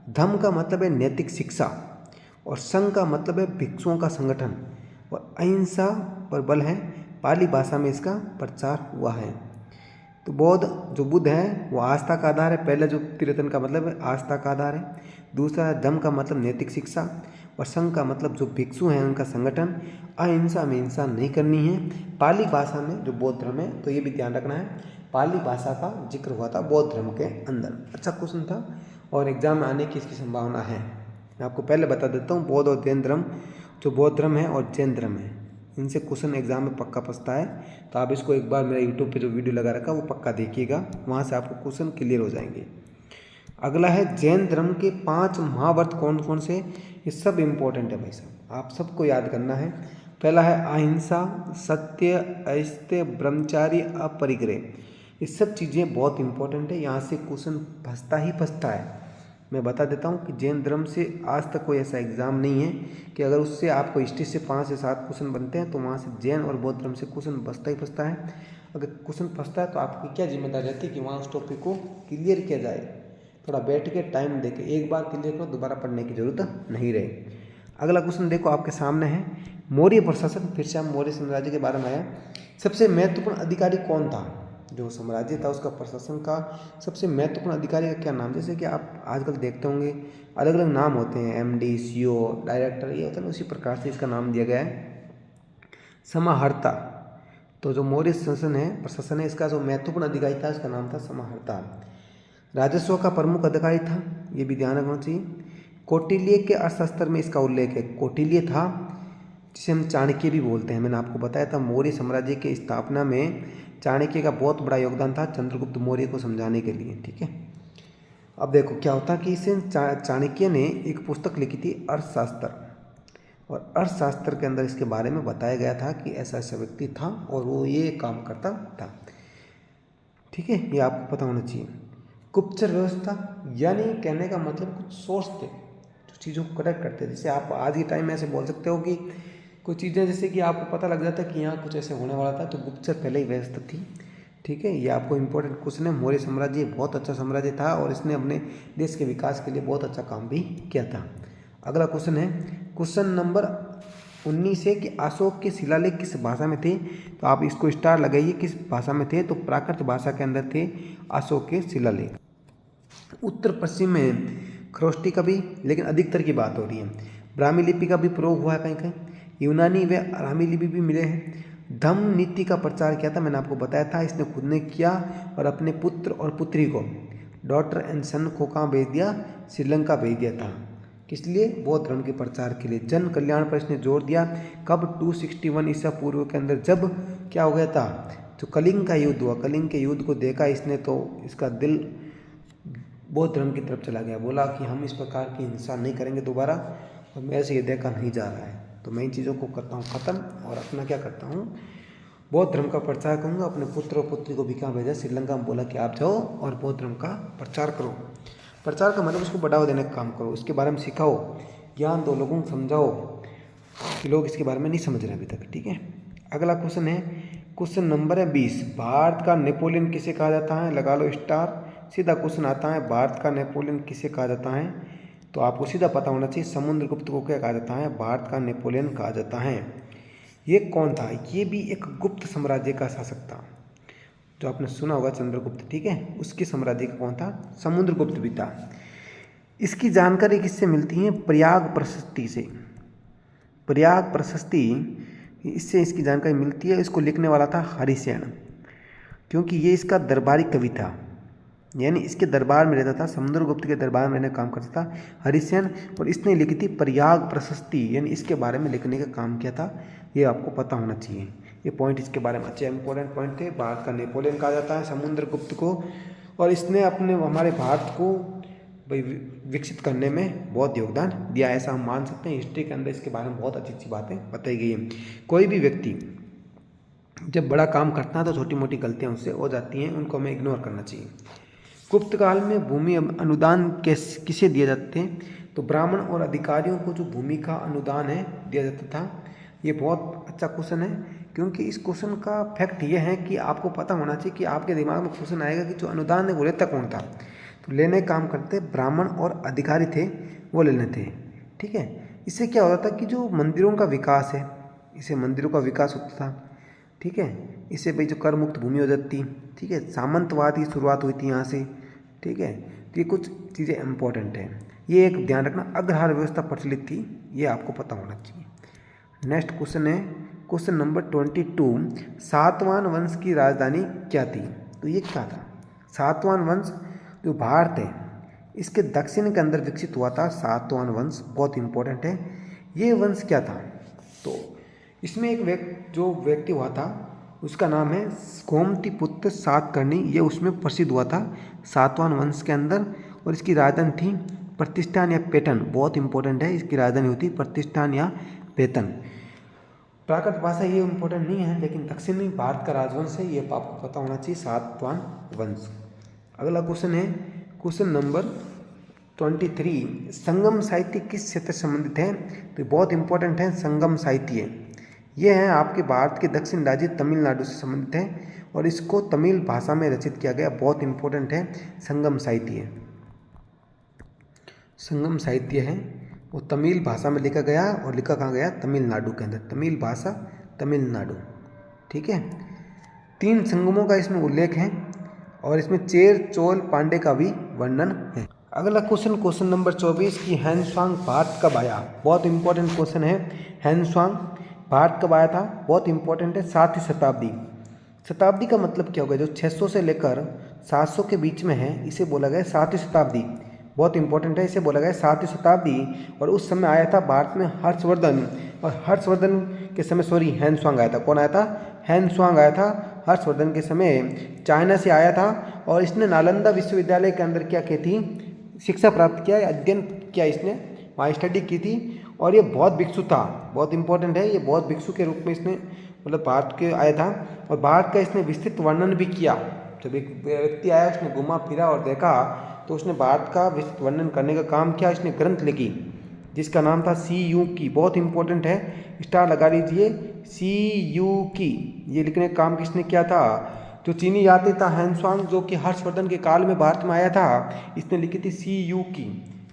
धम्म का मतलब है नैतिक शिक्षा और संघ का मतलब है भिक्षुओं का संगठन और अहिंसा पर बल है। पाली भाषा में इसका प्रचार हुआ है। तो बौद्ध जो बुद्ध है वो आस्था का आधार है। पहले जो तीर्थन का मतलब है आस्था का आधार है। दूसरा धम्म का मतलब नैतिक शिक्षा और संघ का मतलब जो भिक्षु हैं उनका संगठन। अहिंसा में हिंसा नहीं करनी है। पाली भाषा में जो बौद्ध धर्म है, तो ये भी ध्यान रखना है, पाली भाषा का जिक्र हुआ था बौद्ध धर्म के अंदर। अच्छा क्वेश्चन था और एग्जाम में आने की इसकी संभावना है। मैं आपको पहले बता देता हूँ, बौद्ध और जैन धर्म, जो बौद्ध धर्म है और जैन धर्म है, इनसे क्वेश्चन एग्जाम में पक्का फंसता है। तो आप इसको एक बार मेरा यूट्यूब पे जो वीडियो लगा रखा है वो पक्का देखिएगा, वहाँ से आपको क्वेश्चन क्लियर हो जाएंगे। अगला है जैन धर्म के 5 महाव्रत कौन कौन से? ये सब इम्पोर्टेंट है भाई साहब, आप सबको याद करना है। पहला है अहिंसा, सत्य, अस्तेय, ब्रह्मचार्य, अपरिग्रह। ये सब चीज़ें बहुत इंपॉर्टेंट है, यहाँ से क्वेश्चन फंसता ही फंसता है। मैं बता देता हूँ कि जैन धर्म से आज तक कोई ऐसा एग्ज़ाम नहीं है कि अगर उससे आपको हिस्ट्री से 5 से 7 क्वेश्चन बनते हैं तो वहाँ से जैन और बौद्ध धर्म से क्वेश्चन फंसता ही फंसता है। अगर क्वेश्चन फंसता है तो आपकी क्या जिम्मेदारी रहती है कि वहाँ उस टॉपिक को क्लियर किया जाए। थोड़ा बैठ के टाइम दे के एक बार क्लियर करो, दोबारा पढ़ने की जरूरत नहीं रहे। अगला क्वेश्चन देखो आपके सामने है, मौर्य प्रशासन, फिर से हम मौर्य साम्राज्य के बारे में आया। सबसे महत्वपूर्ण अधिकारी कौन था? जो साम्राज्य था उसका प्रशासन का सबसे महत्वपूर्ण अधिकारी का क्या नाम? जैसे कि आप आजकल देखते होंगे अलग अलग नाम होते हैं, MD, CO, डायरेक्टर, ये होता है, उसी प्रकार से इसका नाम दिया गया है समाहर्ता। तो जो मौर्य शासन है, प्रशासन है, इसका जो महत्वपूर्ण अधिकारी था उसका नाम था समाहर्ता। राजस्व का प्रमुख अधिकारी था, ये भी ध्यान रखना चाहिए। कौटिल्य के अर्थशास्त्र में इसका उल्लेख है। कौटिल्य था जिसे हम चाणक्य भी बोलते हैं। मैंने आपको बताया था मौर्य साम्राज्य की स्थापना में चाणक्य का बहुत बड़ा योगदान था चंद्रगुप्त मौर्य को समझाने के लिए। ठीक है, अब देखो क्या होता कि इसे चाणक्य ने एक पुस्तक लिखी थी अर्थशास्त्र, और अर्थशास्त्र के अंदर इसके बारे में बताया गया था कि ऐसा ऐसा व्यक्ति था और वो ये काम करता था। ठीक है, ये आपको पता होना चाहिए। गुप्तचर व्यवस्था यानी कहने का मतलब कुछ सोर्स थे जो चीज़ों को कनेक्ट करते थे। जैसे आप आज के टाइम में ऐसे बोल सकते हो कि कुछ चीज़ें जैसे कि आपको पता लग जाता है कि यहाँ कुछ ऐसे होने वाला था, तो गुप्तचर पहले ही व्यवस्था थी। ठीक है, ये आपको इंपॉर्टेंट क्वेश्चन है। मौर्य साम्राज्य बहुत अच्छा साम्राज्य था और इसने अपने देश के विकास के लिए बहुत अच्छा काम भी किया था। अगला क्वेश्चन है क्वेश्चन नंबर 19 है कि अशोक के शिलालेख किस भाषा में थे। तो आप इसको स्टार लगाइए, किस भाषा में थे। तो प्राकृत भाषा के अंदर थे अशोक के शिलालेख। उत्तर पश्चिम में खरोष्टी का भी, लेकिन अधिकतर की बात हो रही है। ब्राह्मी लिपि का भी प्रयोग हुआ है कहीं कहीं। यूनानी व अरामी लिपि भी मिले हैं। धम्म नीति का प्रचार किया था, मैंने आपको बताया था, इसने खुद ने किया और अपने पुत्र और पुत्री को, डॉटर एंड सन को कहाँ भेज दिया, श्रीलंका भेज दिया था। किस लिए, बौद्ध धर्म के प्रचार के लिए। जन कल्याण पर इसने जोर दिया। कब, 261 ईसा पूर्व के अंदर, जब क्या हो गया था, जो कलिंग का युद्ध हुआ, कलिंग के युद्ध को देखा इसने तो इसका दिल बौद्ध धर्म की तरफ चला गया। बोला कि हम इस प्रकार की हिंसा नहीं करेंगे दोबारा, और मेरे से ये देखा नहीं जा रहा है, तो मैं इन चीज़ों को करता हूँ ख़त्म और अपना क्या करता हूँ, बौद्ध धर्म का प्रचार करूँगा। अपने पुत्र और पुत्री को भी कहाँ भेजा, श्रीलंका में। बोला कि आप जाओ और बौद्ध धर्म का प्रचार करो। प्रचार का मतलब उसको बढ़ावा देने का काम करो, इसके बारे में सिखाओ, ज्ञान दो, लोगों को समझाओ कि लोग इसके बारे में नहीं समझ रहे अभी तक। ठीक है, अगला क्वेश्चन है क्वेश्चन नंबर 20। भारत का नेपोलियन किसे कहा जाता है, लगा लो स्टार। सीधा क्वेश्चन आता है, भारत का नेपोलियन किसे कहा जाता है। तो आपको सीधा पता होना चाहिए, समुद्रगुप्त को क्या कहा जाता है, भारत का नेपोलियन कहा जाता है। ये कौन था, ये भी एक गुप्त साम्राज्य का शासक था, जो आपने सुना होगा चंद्रगुप्त। ठीक है, उसके साम्राज्य का कौन था, समुद्रगुप्त भी था। इसकी जानकारी किससे मिलती है, प्रयाग प्रशस्ति से। प्रयाग प्रशस्ति, इससे इसकी जानकारी मिलती है। इसको लिखने वाला था हरिसेन, क्योंकि ये इसका दरबारी कवि था, यानी इसके दरबार में रहता था, समुद्रगुप्त के दरबार में रहने काम करता था हरिसेन, और इसने लिखी थी प्रयाग प्रशस्ति, यानी इसके बारे में लिखने का काम किया था। ये आपको पता होना चाहिए। ये पॉइंट इसके बारे में अच्छे इंपॉर्टेंट पॉइंट थे। भारत का नेपोलियन कहा जाता है समुद्रगुप्त को, और इसने अपने हमारे भारत को भाई विकसित करने में बहुत योगदान दिया, ऐसा हम मान सकते हैं। हिस्ट्री के अंदर इसके बारे में बहुत अच्छी अच्छी बातें बताई गई हैं। कोई भी व्यक्ति जब बड़ा काम करता है तो छोटी मोटी गलतियाँ उससे हो जाती हैं, उनको हमें इग्नोर करना चाहिए। गुप्त काल में भूमि अनुदान किसे दिए जाते थे, तो ब्राह्मण और अधिकारियों को जो भूमि का अनुदान है दिया जाता था। ये बहुत अच्छा क्वेश्चन है, क्योंकि इस क्वेश्चन का फैक्ट ये है कि आपको पता होना चाहिए कि आपके दिमाग में क्वेश्चन आएगा कि जो अनुदान है वो लेता कौन था। तो लेने काम करते ब्राह्मण और अधिकारी थे, वो लेने थे। ठीक है, इससे क्या होता था कि जो मंदिरों का विकास है, इससे मंदिरों का विकास होता था। ठीक है, इससे भाई जो कर मुक्त भूमि हो जाती। ठीक है, सामंतवाद की शुरुआत हुई थी यहाँ से। ठीक है, तो ये कुछ चीज़ें इंपॉर्टेंट हैं, ये एक ध्यान रखना। अग्रहार व्यवस्था प्रचलित थी, ये आपको पता होना चाहिए। नेक्स्ट क्वेश्चन है क्वेश्चन नंबर 22। सातवाहन वंश की राजधानी क्या थी, तो ये क्या था, सातवाहन वंश जो भारत है इसके दक्षिण के अंदर विकसित हुआ था। सातवाहन वंश बहुत इंपॉर्टेंट है। ये वंश क्या था, तो इसमें एक जो व्यक्ति हुआ था उसका नाम है गोमतीपुत्र सातकर्णी, ये उसमें प्रसिद्ध हुआ था सातवाहन वंश के अंदर, और इसकी राजधानी थी प्रतिष्ठान या पेटन। बहुत इंपॉर्टेंट है, इसकी राजधानी होती प्रतिष्ठान या पेतन। प्राकृत भाषा ये इंपॉर्टेंट नहीं है, लेकिन दक्षिणी भारत का राजवंश है, ये आपको पता होना चाहिए, सातवाहन वंश। अगला क्वेश्चन है क्वेश्चन नंबर 23। संगम साहित्य किस क्षेत्र से संबंधित है, तो बहुत इंपॉर्टेंट है। संगम साहित्य ये है आपके भारत के दक्षिण राज्य तमिलनाडु से संबंधित है, और इसको तमिल भाषा में रचित किया गया। बहुत इंपॉर्टेंट है संगम साहित्य। संगम साहित्य है वो तमिल भाषा में लिखा गया, और लिखा कहाँ गया, तमिलनाडु के अंदर। तमिल भाषा तमिलनाडु। ठीक है, 3 संगमों का इसमें उल्लेख है, और इसमें चेर चोल पांडे का भी वर्णन है। अगला क्वेश्चन नंबर 24 की हैंसवांग भारत कब आया। बहुत इंपॉर्टेंट क्वेश्चन है। हैंसवांग भारत कब आया था, बहुत इंपॉर्टेंट है। 7वीं शताब्दी। शताब्दी का मतलब क्या होगा, जो 600 से लेकर 700 के बीच में है, इसे बोला गया 7वीं शताब्दी। बहुत इंपॉर्टेंट है, इसे बोला गया 7वीं शताब्दी। और उस समय आया था भारत में हर्षवर्धन, और हर्षवर्धन के समय हैंसवांग आया था। कौन आया था, हैंसवांग आया था हर्षवर्धन के समय, चाइना से आया था। और इसने नालंदा विश्वविद्यालय के अंदर क्या की थी, शिक्षा प्राप्त किया, अध्ययन किया इसने, वहाँ स्टडी की थी। और ये बौद्ध भिक्षु था, बहुत इंपॉर्टेंट है, ये बौद्ध भिक्षु के रूप में इसने मतलब भारत के आया था। और भारत का इसने विस्तृत वर्णन भी किया। जब एक व्यक्ति आया, उसने घुमा फिरा और देखा, तो उसने भारत का विस्तृत वर्णन करने का काम किया। इसने ग्रंथ लिखी जिसका नाम था सी यू की, बहुत इंपॉर्टेंट है, स्टार लगा लीजिए, सी यू की। ये लिखने का काम किसने किया था? जो चीनी यात्री था ह्वेनसांग, जो कि हर्षवर्धन के काल में भारत में आया था, इसने लिखी थी सी यू की,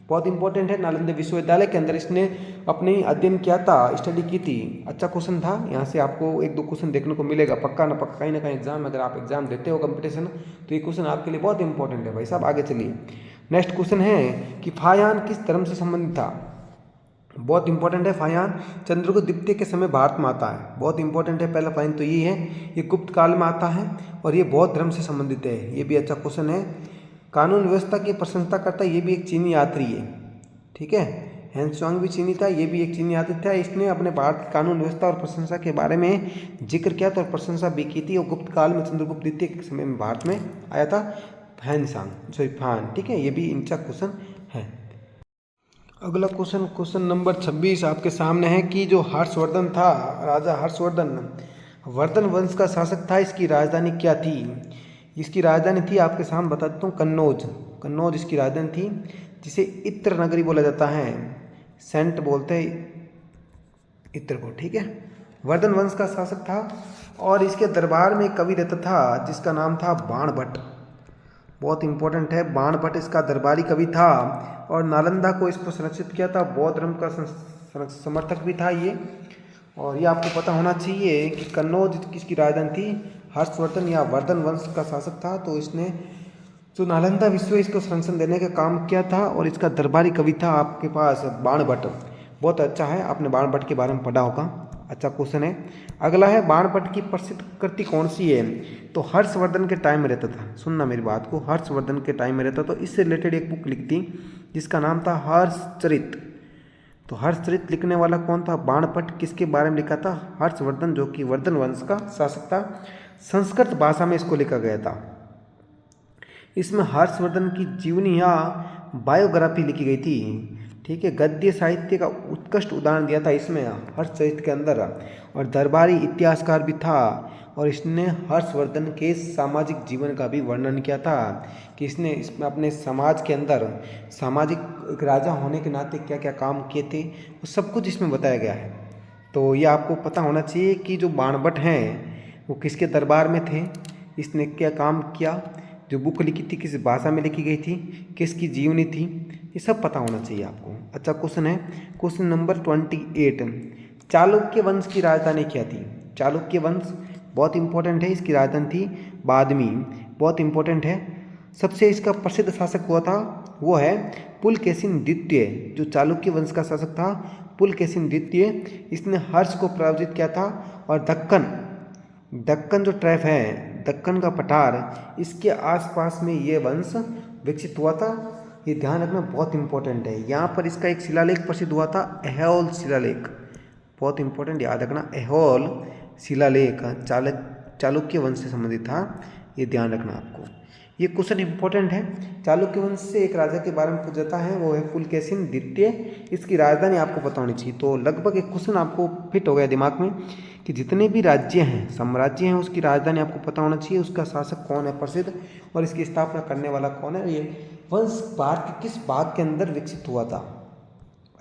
बहुत इंपॉर्टेंट है। नालंदा विश्वविद्यालय के अंदर इसने अपने अध्ययन किया था, स्टडी की थी। अच्छा क्वेश्चन था, यहाँ से आपको 1-2 क्वेश्चन देखने को मिलेगा, पक्का ना पक्का, कहीं ना कहीं एग्जाम में अगर आप एग्जाम देते हो कंपटीशन, तो ये क्वेश्चन आपके लिए बहुत इंपॉर्टेंट है भाई साहब। आगे चलिए, नेक्स्ट क्वेश्चन है कि फाहियान किस धर्म से संबंधित था? बहुत इंपॉर्टेंट है। फाहियान चंद्रगुप्त द्वितीय के समय भारत में आता है, बहुत इंपॉर्टेंट है। पहला पॉइंट तो ये है, ये गुप्त काल में आता है और ये बौद्ध धर्म से संबंधित है, ये भी अच्छा क्वेश्चन है। कानून व्यवस्था की प्रशंसा करता है, ये भी एक चीनी यात्री है, ठीक है। ह्वेनसांग भी चीनी था, ये भी एक चीनी यात्री था। इसने अपने भारत की कानून व्यवस्था और प्रशंसा के बारे में जिक्र किया था और प्रशंसा भी की थी। और गुप्त काल में चंद्रगुप्त द्वितीय के समय में भारत में आया था फाहियान, ठीक है। ये भी अच्छा क्वेश्चन है। अगला क्वेश्चन, क्वेश्चन नंबर 26 आपके सामने है कि जो हर्षवर्धन था, राजा हर्षवर्धन वर्धन वंश का शासक था, इसकी राजधानी क्या थी? इसकी राजधानी थी, आपके सामने बता देता हूँ, कन्नौज इसकी राजधानी थी, जिसे इत्र नगरी बोला जाता है, सेंट बोलते हैं इत्र को, ठीक है। वर्धन वंश का शासक था और इसके दरबार में एक कवि रहता था जिसका नाम था बाणभट्ट, बहुत इंपॉर्टेंट है। बाणभट्ट इसका दरबारी कवि था और नालंदा को इसको संरक्षित किया था, बौद्ध धर्म का समर्थक भी था ये। और ये आपको पता होना चाहिए कि कन्नौज किसकी राजधानी थी, हर्षवर्धन या वर्धन वंश का शासक था। तो इसने जो नालंदा विश्व इसको संरक्षण देने का काम किया था और इसका दरबारी कवि था आपके पास बाणभट्ट, बहुत अच्छा है, आपने बाणभट्ट के बारे में पढ़ा होगा, अच्छा क्वेश्चन है। अगला है, बाणभट्ट की प्रसिद्ध कृति कौन सी है? तो हर्षवर्धन के टाइम में रहता था, सुनना मेरी बात को, हर्षवर्धन के टाइम में रहता, तो इससे रिलेटेड एक बुक लिखती जिसका नाम था हर्षचरित। तो हर्षचरित लिखने वाला कौन था? बाणभट्ट। किसके बारे में लिखा था? हर्षवर्धन, जो कि वर्धन वंश का शासक था। संस्कृत भाषा में इसको लिखा गया था। इसमें हर्षवर्धन की जीवनी या बायोग्राफी लिखी गई थी, ठीक है। गद्य साहित्य का उत्कृष्ट उदाहरण दिया था इसमें हर्षचरित के अंदर। और दरबारी इतिहासकार भी था और इसने हर्षवर्धन के सामाजिक जीवन का भी वर्णन किया था कि इसने इसमें अपने समाज के अंदर सामाजिक एक राजा होने के नाते क्या क्या काम किए थे, वो सब कुछ इसमें बताया गया है। तो ये आपको पता होना चाहिए कि जो बाणभट्ट हैं वो किसके दरबार में थे, इसने क्या काम किया, जो बुक लिखी थी किस भाषा में लिखी गई थी, किसकी जीवनी थी, ये सब पता होना चाहिए आपको। अच्छा क्वेश्चन है, क्वेश्चन नंबर 28, चालुक्य वंश की राजधानी क्या थी? चालुक्य वंश बहुत इंपॉर्टेंट है, इसकी राजधानी थी बादमी, बहुत इंपॉर्टेंट है। सबसे इसका प्रसिद्ध शासक हुआ था वो है पुलकेशिन द्वितीय, जो चालुक्य वंश का शासक था पुलकेशिन द्वितीय। इसने हर्ष को पराजित किया था और दक्कन जो ट्रैप है, दक्कन का पठार, इसके आसपास में ये वंश विकसित हुआ था। ये ध्यान रखना बहुत इंपॉर्टेंट है। यहाँ पर इसका एक शिलालेख प्रसिद्ध हुआ था, ऐहोल शिलालेख, बहुत इंपॉर्टेंट, याद रखना, ऐहोल शिलालेख चालुक्य वंश से संबंधित था, ये ध्यान रखना आपको। ये क्वेश्चन इंपॉर्टेंट है। चालुक्य वंश से एक राजा के बारे में पूछा जाता है, वो है पुलकेशिन द्वितीय। इसकी राजधानी आपको पता होनी चाहिए। तो लगभग एक क्वेश्चन आपको फिट हो गया दिमाग में कि जितने भी राज्य हैं, साम्राज्य हैं, उसकी राजधानी आपको पता होना चाहिए, उसका शासक कौन है प्रसिद्ध और इसकी स्थापना करने वाला कौन है। ये वंश भारत के किस भाग के अंदर विकसित हुआ था?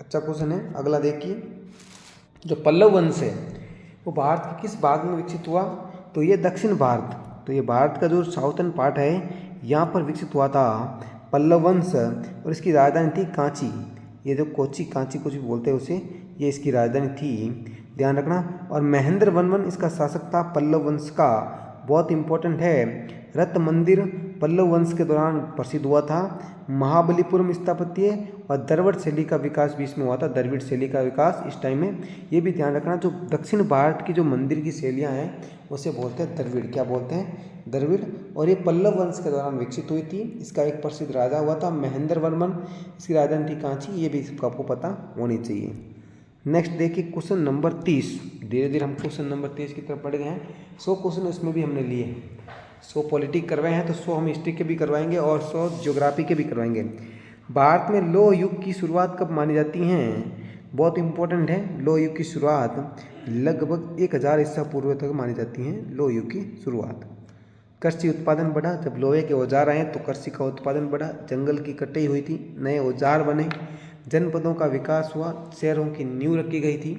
अच्छा क्वेश्चन है। अगला देखिए, जो पल्लव वंश है वो भारत के किस भाग में विकसित हुआ? तो ये दक्षिण भारत, तो ये भारत का जो साउथर्न पार्ट है यहाँ पर विकसित हुआ था पल्लव वंश। और इसकी राजधानी थी कांची, ये जो कोची कांची कुछ भी बोलते हैं उसे, ये इसकी राजधानी थी, ध्यान रखना। और महेंद्र वर्मन इसका शासक था पल्लव वंश का, बहुत इंपॉर्टेंट है। रत्न मंदिर पल्लव वंश के दौरान प्रसिद्ध हुआ था। महाबलीपुरम स्थापत्य और द्रविड़ शैली का विकास भी इसमें हुआ था, द्रविड़ शैली का विकास इस टाइम में, ये भी ध्यान रखना। जो दक्षिण भारत की जो मंदिर की शैलियाँ हैं उसे बोलते हैं द्रविड़, क्या बोलते हैं? द्रविड़। और ये पल्लव वंश के दौरान विकसित हुई थी। इसका एक प्रसिद्ध राजा हुआ था महेंद्र वर्मन, इसकी राजधानी थी कांची, ये भी आपको पता होनी चाहिए। नेक्स्ट देखिए क्वेश्चन नंबर 30, धीरे धीरे हम क्वेश्चन नंबर 30 की तरफ बढ़ गए हैं। 100 क्वेश्चन इसमें भी हमने लिए हैं, 100 पॉलिटिक करवाए हैं, तो 100 हम हिस्ट्री के भी करवाएंगे और 100 ज्योग्राफी के भी करवाएंगे। भारत में लौह युग की शुरुआत कब मानी जाती है? बहुत इंपॉर्टेंट है। लौह युग की शुरुआत लगभग 1000 ईसा पूर्व तक मानी जाती है। लौह युग की शुरुआत। कृषि उत्पादन बढ़ा, जब लोहे के औजार आए तो कृषि का उत्पादन बढ़ा, जंगल की कटाई हुई थी, नए औजार बने, जनपदों का विकास हुआ, शहरों की नींव रखी गई थी।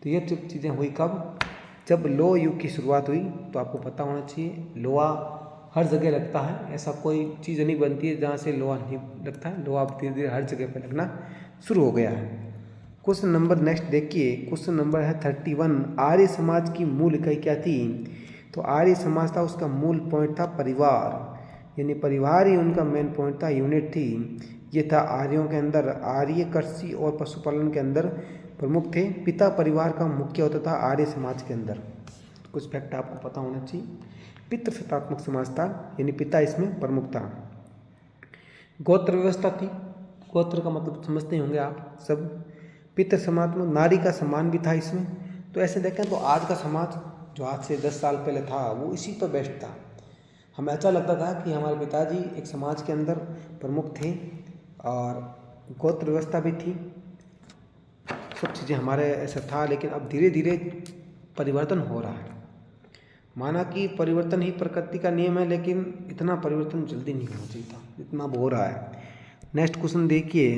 तो ये सब चीज़ें हुई कब? जब लौह युग की शुरुआत हुई। तो आपको पता होना चाहिए लोहा हर जगह लगता है, ऐसा कोई चीज़ नहीं बनती है जहाँ से लोहा नहीं लगता है। लोहा धीरे धीरे हर जगह पर लगना शुरू हो गया है। क्वेश्चन नंबर नेक्स्ट देखिए, क्वेश्चन नंबर है 31। आर्य समाज की मूल इकाई क्या थी? तो आर्य समाज था, उसका मूल पॉइंट था परिवार, यानी परिवार ही उनका मेन पॉइंट था, यूनिट थी। ये था आर्यों के अंदर। आर्य कृषि और पशुपालन के अंदर प्रमुख थे। पिता परिवार का मुख्य होता था आर्य समाज के अंदर। कुछ फैक्ट आपको पता होना चाहिए। पितृसत्तात्मक समाज था, यानी पिता इसमें प्रमुख था। गोत्र व्यवस्था थी। गोत्र का मतलब समझते होंगे आप सब। पितृ समाज में नारी का सम्मान भी था इसमें। तो ऐसे देखें तो आज का समाज जो आज से 10 साल पहले था वो इसी पर बेस्ट था। हमें अच्छा लगता था कि हमारे पिताजी एक समाज के अंदर प्रमुख थे और गोत्र व्यवस्था भी थी, सब चीज़ें हमारे ऐसा था। लेकिन अब धीरे धीरे परिवर्तन हो रहा है। माना कि परिवर्तन ही प्रकृति का नियम है, लेकिन इतना परिवर्तन जल्दी नहीं होना चाहिए था इतना हो रहा है। नेक्स्ट क्वेश्चन देखिए,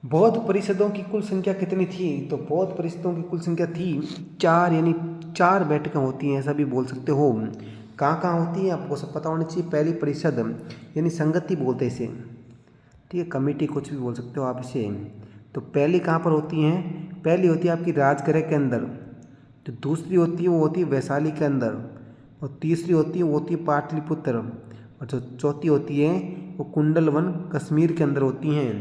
बौद्ध परिषदों की कुल संख्या कितनी थी? तो बौद्ध परिषदों की कुल संख्या थी 4, यानी 4 बैठकें होती हैं, ऐसा भी बोल सकते हो। कहाँ कहाँ होती है आपको सब पता होना चाहिए। पहली परिषद यानी संगति बोलते हैं इसे, ठीक है, कमेटी कुछ भी बोल सकते हो आप इसे। तो पहली कहाँ पर होती हैं? पहली होती है आपकी राजगृह के अंदर। तो दूसरी होती है वो होती है वैशाली के अंदर। और तीसरी होती है वो होती है पाटलिपुत्र। और जो चौथी होती है वो कुंडलवन कश्मीर के अंदर होती हैं।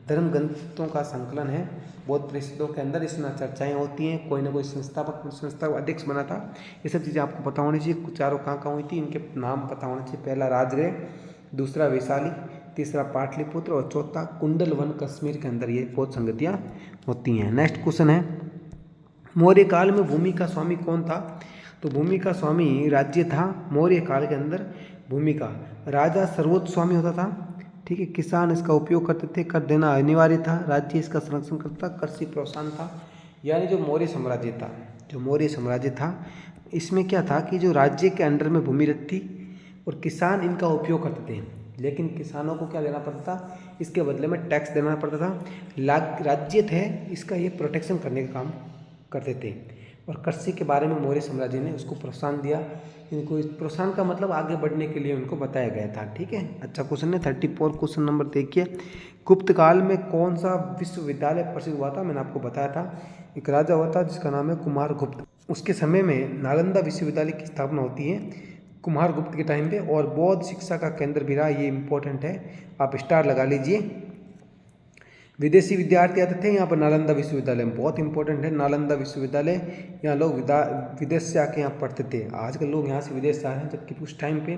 धर्म ग्रंथों का संकलन है बौद्ध परिषदों के अंदर। इसमें चर्चाएं होती हैं, कोई ना कोई संस्था अध्यक्ष बना था। ये सब चीज़ें आपको पता होनी चाहिए। चारों कहाँ कहाँ हुई थी इनके नाम पता होना चाहिए। पहला राजगृह, दूसरा वैशाली, तीसरा पाटलिपुत्र और चौथा कुंडलवन कश्मीर के अंदर ये बौद्ध संगतियाँ होती हैं। नेक्स्ट क्वेश्चन है, मौर्य काल में भूमि का स्वामी कौन था? तो भूमि का स्वामी राज्य था मौर्य काल के अंदर। भूमि का राजा सर्वोच्च स्वामी होता था, ठीक है। किसान इसका उपयोग करते थे, कर देना अनिवार्य था। राज्य इसका संरक्षण करता, कृषि प्रोत्साहन था। यानी जो मौर्य साम्राज्य था, जो मौर्य साम्राज्य था इसमें क्या था कि जो राज्य के अंडर में भूमि रहती और किसान इनका उपयोग करते थे, लेकिन किसानों को क्या देना पड़ता था? इसके बदले में टैक्स देना पड़ता था। राज्य थे इसका ये प्रोटेक्शन करने का काम करते थे। और कृषि के बारे में मौर्य साम्राज्य ने उसको प्रोत्साहन दिया। इनको इस प्रोत्साहन का मतलब आगे बढ़ने के लिए उनको बताया गया था, ठीक है। अच्छा क्वेश्चन है 34। क्वेश्चन नंबर देखिए, गुप्त काल में कौन सा विश्वविद्यालय प्रसिद्ध हुआ था? मैंने आपको बताया था एक राजा हुआ था जिसका नाम है कुमारगुप्त। उसके समय में नालंदा विश्वविद्यालय की स्थापना होती है कुमारगुप्त के टाइम पे, और बौद्ध शिक्षा का केंद्र भी रहा। ये इंपॉर्टेंट है, आप स्टार लगा लीजिए। विदेशी विद्यार्थी आते थे यहाँ पर नालंदा विश्वविद्यालय में, बहुत इंपॉर्टेंट है नालंदा विश्वविद्यालय। यहाँ लोग विदेश से आके यहाँ पढ़ते थे। आजकल लोग यहाँ से विदेश से आ रहे हैं, जबकि उस टाइम पे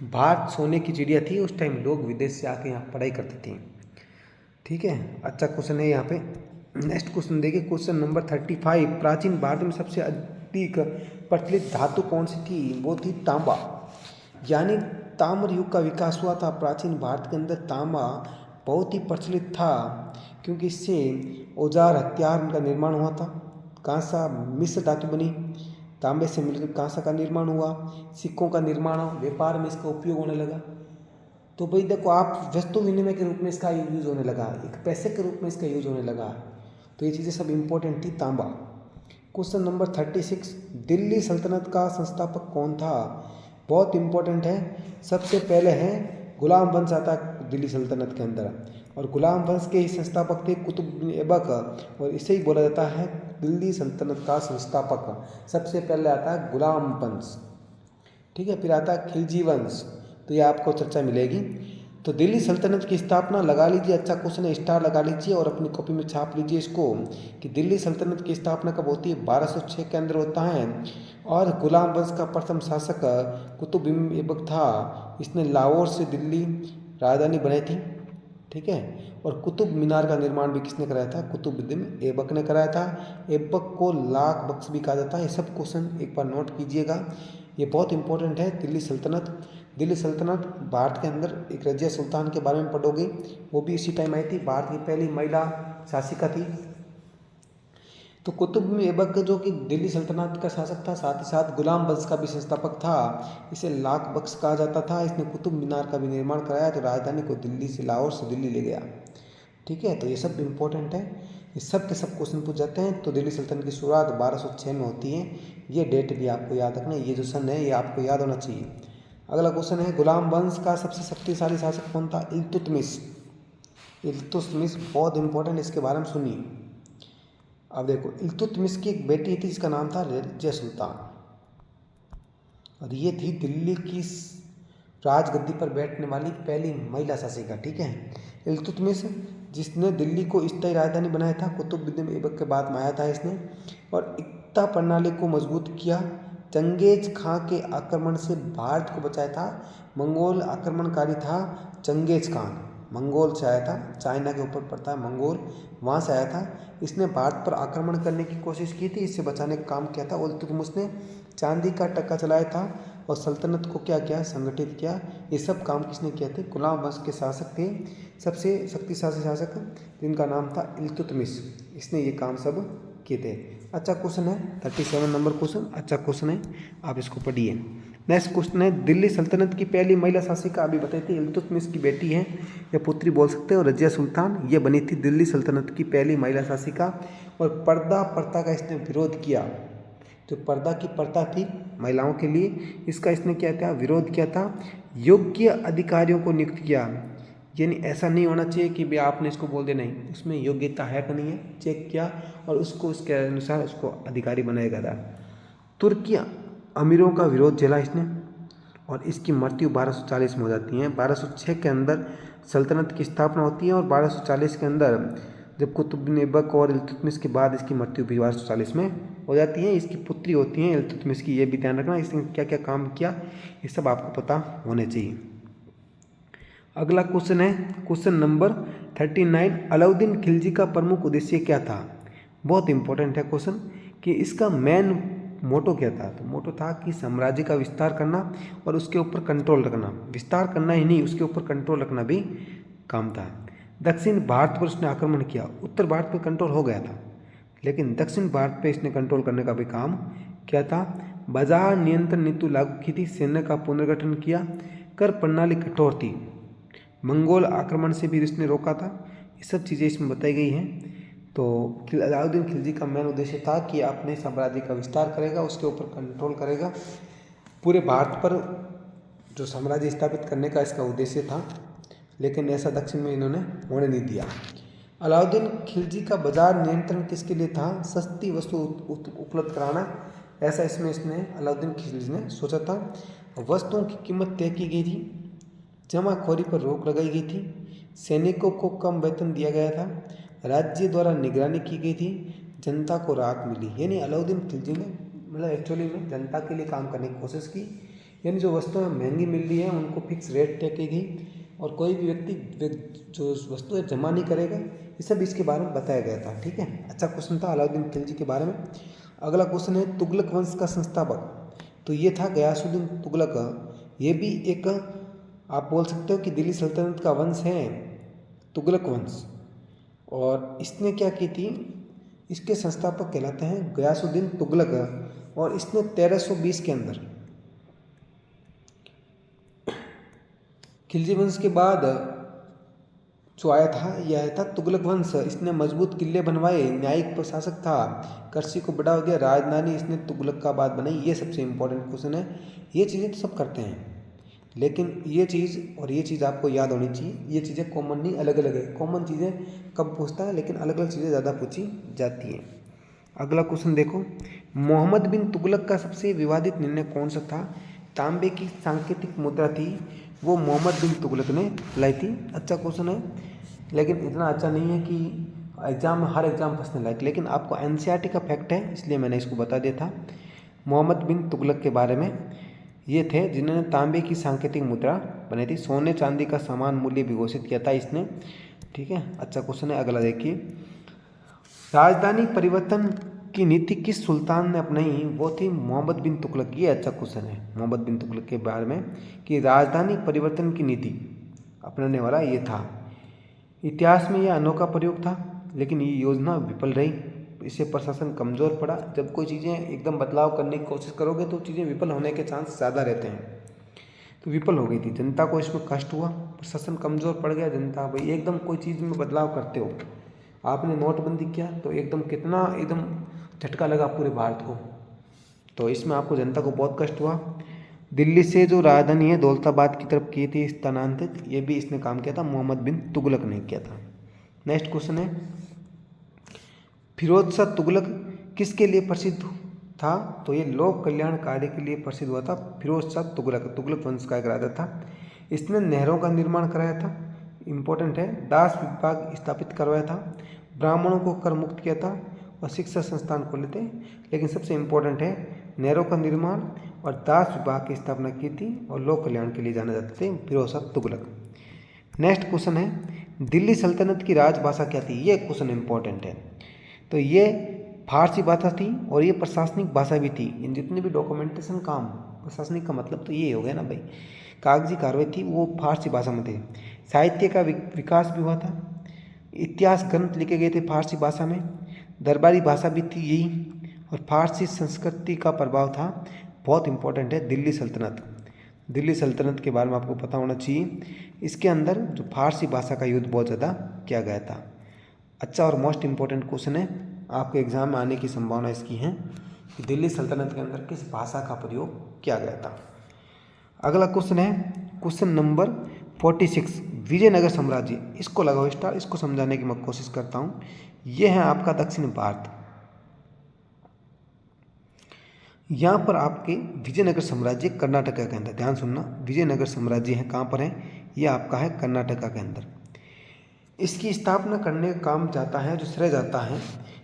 भारत सोने की चिड़िया थी। उस टाइम लोग विदेश से आके यहाँ पढ़ाई करते थे, ठीक है। अच्छा क्वेश्चन है यहाँ पे। नेक्स्ट क्वेश्चन देखिए, क्वेश्चन नंबर 35। प्राचीन भारत में सबसे अधिक प्रचलित धातु कौन सी थी? वो थी तांबा, यानी ताम्र युग का विकास हुआ था प्राचीन भारत के अंदर। तांबा बहुत ही प्रचलित था क्योंकि इससे औजार हथियार का निर्माण हुआ था। कांसा मिश्र धातु बनी, तांबे से मिलकर कांसा का निर्माण हुआ। सिक्कों का निर्माण, व्यापार में इसका उपयोग होने लगा। तो भाई देखो आप, वस्तु विनिमय के रूप में इसका यूज होने लगा, एक पैसे के रूप में इसका यूज होने लगा। तो ये चीज़ें सब इंपॉर्टेंट थी। तांबा। Question number 36। दिल्ली सल्तनत का संस्थापक कौन था? बहुत इंपॉर्टेंट है। सबसे पहले है गुलाम वंश आता है दिल्ली सल्तनत के अंदर, और गुलाम वंश के ही संस्थापक थे कुतुब बिन ऐबक, और इसे ही बोला जाता है दिल्ली सल्तनत का संस्थापक। सबसे पहले आता है गुलाम वंश, ठीक है। फिर आता है खिलजी वंश। तो ये आपको चर्चा मिलेगी। तो दिल्ली सल्तनत की स्थापना लगा लीजिए, अच्छा क्वेश्चन है, स्टार लगा लीजिए और अपनी कॉपी में छाप लीजिए इसको कि दिल्ली सल्तनत की स्थापना कब होती है? 1206 के अंदर होता है। और गुलाम वंश का प्रथम शासक कुतुब बिन ऐबक था। इसने लाहौर से दिल्ली राजधानी बनाई थी, ठीक है। और कुतुब मीनार का निर्माण भी किसने कराया था? कुतुब बिन ऐबक ने कराया था। ऐबक को लाख बख्श भी कहा जाता है। ये सब क्वेश्चन एक बार नोट कीजिएगा, ये बहुत इंपॉर्टेंट है। दिल्ली सल्तनत दिल्ली सल्तनत भारत के अंदर एक रजिया सुल्तान के बारे में पढ़ोगे, वो भी इसी टाइम आई थी, भारत की पहली महिला शासिका थी। तो कुतुब बिन ऐबक जो कि दिल्ली सल्तनत का शासक था, साथ ही साथ गुलाम वंश का भी संस्थापक था। इसे लाख बख्श कहा जाता था। इसने कुतुब मीनार का भी निर्माण कराया, तो राजधानी को दिल्ली से लाहौर से दिल्ली ले गया। ठीक है, तो ये सब इम्पोर्टेंट है, ये सब के सब क्वेश्चन पूछ जाते हैं। तो दिल्ली सल्तनत की शुरुआत 1206 में होती है, ये डेट भी आपको याद रखना, ये जो सन है ये आपको याद होना चाहिए। अगला क्वेश्चन है, गुलाम वंश का सबसे शक्तिशाली शासक कौन था? इल्तुतमिश। इल्तुतमिश बहुत इंपॉर्टेंट, इसके बारे में सुनिए। अब देखो, इल्तुतमिश की एक बेटी थी, इसका नाम था रजिया सुल्तान, और ये थी दिल्ली की राजगद्दी पर बैठने वाली पहली महिला शासिका। ठीक है, इल्तुतमिश जिसने दिल्ली को स्थायी राजधानी बनाया था, कुतुब बिन ऐबक के बाद में आया था इसने, और एकता प्रणाली को मजबूत किया। चंगेज खां के आक्रमण से भारत को बचाया था। मंगोल आक्रमणकारी था चंगेज खान, मंगोल से आया था, चाइना के ऊपर पड़ता है मंगोल, वहाँ से आया था। इसने भारत पर आक्रमण करने की कोशिश की थी, इससे बचाने का काम किया था। इल्तुतमिश ने चांदी का टक्का चलाया था और सल्तनत को क्या किया? संगठित किया। ये सब काम किसने किया थे? गुलाम वंश के शासक थे, सबसे शक्तिशाली शासक जिनका नाम था इल्तुतमिश, इसने ये काम सब किए थे। अच्छा क्वेश्चन है, 37 नंबर क्वेश्चन, अच्छा क्वेश्चन है, आप इसको पढ़िए। नेक्स्ट क्वेश्चन है, दिल्ली सल्तनत की पहली महिला शासिका अभी बताई थी, इल्तुतमिश की बेटी है या पुत्री बोल सकते हो, रजिया सुल्तान, ये बनी थी दिल्ली सल्तनत की पहली महिला शासिका। और पर्दा प्रथा का इसने विरोध किया, जो पर्दा की प्रथा थी महिलाओं के लिए, इसका इसने क्या था? विरोध किया था। योग्य अधिकारियों को नियुक्त किया, यानी ऐसा नहीं होना चाहिए कि भाई आपने इसको बोल दे, नहीं, उसमें योग्यता है कि नहीं है चेक किया और उसको उसके अनुसार उसको अधिकारी बनाया गया था। तुर्की अमीरों का विरोध झेला इसने, और इसकी मृत्यु 1240 में हो जाती है। 1206 के अंदर सल्तनत की स्थापना होती है, और 1240 के अंदर जब कुतुब बिन ऐबक और इल्तुतमिश के बाद इसकी मृत्यु भी 1240 में हो जाती है। इसकी पुत्री होती है इल्तुतमिश की, ये भी ध्यान रखना, इसने क्या क्या काम किया ये सब आपको पता होने चाहिए। अगला क्वेश्चन है क्वेश्चन नंबर 39, अलाउद्दीन खिलजी का प्रमुख उद्देश्य क्या था? बहुत इंपॉर्टेंट है क्वेश्चन, कि इसका मेन मोटो क्या था? तो मोटो था कि साम्राज्य का विस्तार करना और उसके ऊपर कंट्रोल रखना, विस्तार करना ही नहीं, उसके ऊपर कंट्रोल रखना भी काम था। दक्षिण भारत पर उसने आक्रमण किया, उत्तर भारत पर कंट्रोल हो गया था, लेकिन दक्षिण भारत पे इसने कंट्रोल करने का भी काम किया था। बाजार नियंत्रण नीति लागू की थी, सैन्य का पुनर्गठन किया, कर प्रणाली कठोर थी, मंगोल आक्रमण से भी इसने रोका था। ये सब चीज़ें इसमें बताई गई हैं। तो अलाउद्दीन खिलजी का मेन उद्देश्य था कि अपने साम्राज्य का विस्तार करेगा, उसके ऊपर कंट्रोल करेगा, पूरे भारत पर जो साम्राज्य स्थापित करने का इसका उद्देश्य था, लेकिन ऐसा दक्षिण में इन्होंने होने नहीं दिया। अलाउद्दीन खिलजी का बाजार नियंत्रण किसके लिए था? सस्ती वस्तु उपलब्ध कराना, ऐसा इसमें इसने अलाउद्दीन खिलजी ने सोचा था। वस्तुओं की कीमत तय की गई थी, जमाखोरी पर रोक लगाई गई थी, सैनिकों को कम वेतन दिया गया था, राज्य द्वारा निगरानी की गई थी, जनता को राहत मिली। यानी अलाउद्दीन खिलजी ने मतलब एक्चुअली में जनता के लिए काम करने की कोशिश की, यानी जो वस्तुएं महंगी मिल रही हैं उनको फिक्स रेट तय की गई, और कोई भी व्यक्ति जो वस्तुएं जमा नहीं करेगा, ये सब इसके बारे में बताया गया था। ठीक है, अच्छा क्वेश्चन था अलाउद्दीन खिलजी के बारे में। अगला क्वेश्चन है, तुगलक वंश का संस्थापक, तो ये था गयासुद्दीन तुगलक। ये भी एक आप बोल सकते हो कि दिल्ली सल्तनत का वंश है तुगलक वंश, और इसने क्या की थी? इसके संस्थापक कहलाते हैं गयासुद्दीन तुगलक, और इसने 1320 के अंदर खिलजी वंश के बाद जो आया था यह आया था तुगलक वंश। इसने मजबूत किले बनवाए, न्यायिक प्रशासक था, कृषि को बढ़ावा दिया, राजधानी इसने तुगलकाबाद बनाई। ये सबसे इंपॉर्टेंट क्वेश्चन है। ये चीज़ें तो सब करते हैं, लेकिन ये चीज़ और ये चीज़ आपको याद होनी चाहिए। ये चीज़ें कॉमन नहीं, अलग अलग है। कॉमन चीज़ें कम पूछता है, लेकिन अलग अलग चीज़ें ज़्यादा पूछी जाती हैं। अगला क्वेश्चन देखो, मोहम्मद बिन तुगलक का सबसे विवादित निर्णय कौन सा था? तांबे की सांकेतिक मुद्रा थी, वो मोहम्मद बिन तुगलक ने लाई थी। अच्छा क्वेश्चन है, लेकिन इतना अच्छा नहीं है कि एग्जाम में हर एग्जाम फंसने लायक, लेकिन आपको एनसीईआरटी का फैक्ट है इसलिए मैंने इसको बता दिया था। मोहम्मद बिन तुगलक के बारे में ये थे जिन्होंने तांबे की सांकेतिक मुद्रा बनाई थी, सोने चांदी का समान मूल्य भी घोषित किया था इसने। ठीक है, अच्छा क्वेश्चन है। अगला देखिए, राजधानी परिवर्तन की नीति किस सुल्तान ने अपनाई, वो थी मोहम्मद बिन तुगलक। ये अच्छा क्वेश्चन है मोहम्मद बिन तुगलक के बारे में कि राजधानी परिवर्तन की नीति अपनाने वाला ये था। इतिहास में यह अनोखा प्रयोग था, लेकिन ये योजना विफल रही। इससे प्रशासन कमज़ोर पड़ा। जब कोई चीज़ें एकदम बदलाव करने की कोशिश करोगे तो चीज़ें विफल होने के चांस ज़्यादा रहते हैं। तो विफल हो गई थी, जनता को इसमें कष्ट हुआ, प्रशासन कमज़ोर पड़ गया। जनता भाई एकदम कोई चीज़ में बदलाव करते हो, आपने नोटबंदी किया तो एकदम कितना एकदम झटका लगा पूरे भारत को, तो इसमें आपको जनता को बहुत कष्ट हुआ। दिल्ली से जो राजधानी है दौलताबाद की तरफ की थी स्थानांतरित, ये भी इसने काम किया था, मोहम्मद बिन तुगलक ने किया था। नेक्स्ट क्वेश्चन है, फिरोज शाह तुगलक किसके लिए प्रसिद्ध था, तो ये लोक कल्याण कार्य के लिए प्रसिद्ध हुआ था। फिरोज शाह तुगलक, तुगलक वंश का एक राजा था। इसने नहरों का निर्माण कराया था, इम्पोर्टेंट है। दास विभाग स्थापित करवाया था, ब्राह्मणों को कर मुक्त किया था और शिक्षा संस्थान खोले थे। लेकिन सबसे इम्पोर्टेंट है, नहरों का निर्माण और दास विभाग की स्थापना की थी और लोक कल्याण के लिए जाने जाते थे फिरोज शाह तुगलक। नेक्स्ट क्वेश्चन है, दिल्ली सल्तनत की राजभाषा क्या थी, ये क्वेश्चन इम्पोर्टेंट है। तो ये फारसी भाषा थी और ये प्रशासनिक भाषा भी थी। इन जितने भी डॉक्यूमेंटेशन काम, प्रशासनिक का मतलब तो ये हो गया ना भाई, कागजी कार्रवाई थी, वो फारसी भाषा में थे। साहित्य का विकास भी हुआ था, इतिहास ग्रंथ लिखे गए थे फारसी भाषा में, दरबारी भाषा भी थी यही, और फारसी संस्कृति का प्रभाव था। बहुत इंपॉर्टेंट है दिल्ली सल्तनत। दिल्ली सल्तनत के बारे में आपको पता होना चाहिए। इसके अंदर जो फारसी भाषा का युद्ध बहुत ज़्यादा किया गया था। अच्छा और मोस्ट इम्पोर्टेंट क्वेश्चन है, आपके एग्जाम में आने की संभावना इसकी है कि दिल्ली सल्तनत के अंदर किस भाषा का प्रयोग किया गया था। अगला क्वेश्चन है क्वेश्चन नंबर 46, विजयनगर साम्राज्य। इसको लगाओ स्टार, इसको समझाने की मैं कोशिश करता हूँ। यह है आपका दक्षिण भारत। यहाँ पर आपके विजयनगर साम्राज्य कर्नाटका के अंदर, ध्यान सुनना, विजयनगर साम्राज्य है कहाँ पर है, यह आपका है कर्नाटका के अंदर। इसकी स्थापना करने का काम जाता है, जो श्रेय जाता है,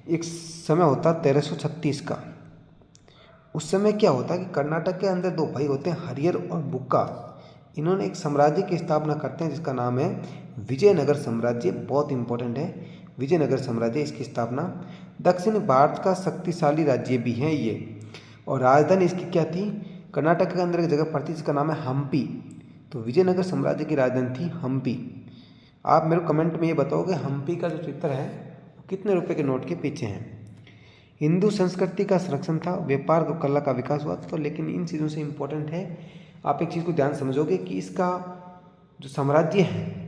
एक समय होता 1336 का। उस समय क्या होता है कि कर्नाटक के अंदर दो भाई होते हैं, हरियर और बुक्का। इन्होंने एक साम्राज्य की स्थापना करते हैं जिसका नाम है विजयनगर साम्राज्य। बहुत इंपॉर्टेंट है विजयनगर साम्राज्य, इसकी स्थापना। दक्षिण भारत का शक्तिशाली राज्य भी है ये, और राजधानी इसकी क्या थी, कर्नाटक के अंदर एक जगह पड़ती जिसका नाम है हम्पी। तो विजयनगर साम्राज्य की राजधानी थी हम्पी। आप मेरे कमेंट में ये बताओगे हम्पी का जो चित्र है कितने रुपए के नोट के पीछे है। हिंदू संस्कृति का संरक्षण था, व्यापार और कला का विकास हुआ। तो लेकिन इन चीज़ों से इम्पोर्टेंट है, आप एक चीज़ को ध्यान समझोगे कि इसका जो साम्राज्य है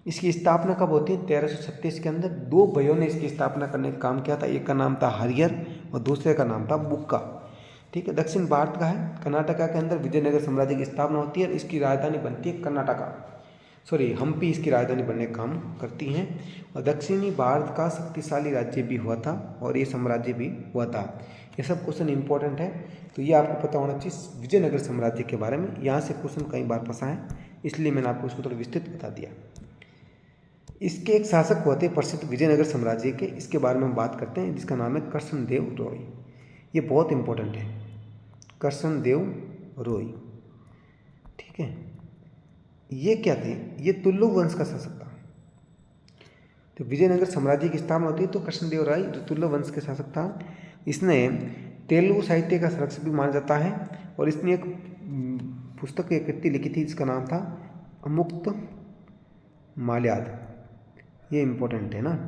इसकी स्थापना कब होती है, 1336 के अंदर। दो भाइयों ने इसकी स्थापना करने का काम किया था, एक का नाम था हरियर और दूसरे का नाम था बुक्का। ठीक है, दक्षिण भारत का है, कर्नाटका के अंदर विजयनगर साम्राज्य की स्थापना होती है और इसकी राजधानी बनती है हम्पी इसकी राजधानी बनने का काम करती हैं। और दक्षिणी भारत का शक्तिशाली राज्य भी हुआ था और ये साम्राज्य भी हुआ था। ये सब क्वेश्चन इंपॉर्टेंट है, तो ये आपको पता होना चाहिए विजयनगर साम्राज्य के बारे में। यहाँ से क्वेश्चन कई बार फंसा है, इसलिए मैंने आपको इसको थोड़ा विस्तृत बता दिया। इसके एक शासक हुए थे प्रसिद्ध विजयनगर साम्राज्य के, इसके बारे में हम बात करते हैं, जिसका नाम है कृष्णदेव रॉय। ये बहुत इंपॉर्टेंट है, कृष्णदेव रॉय। ठीक है, ये क्या थे, ये तुल्लु वंश का शासक था। तो विजयनगर साम्राज्य की स्थापना होती है तो कृष्णदेव राय जो तुल्लु वंश के शासक था, इसने तेलुगु साहित्य का संरक्षक भी माना जाता है। और इसने एक पुस्तक, एक कृति लिखी थी जिसका नाम था अमुक्त माल्याद। ये इम्पोर्टेंट है ना,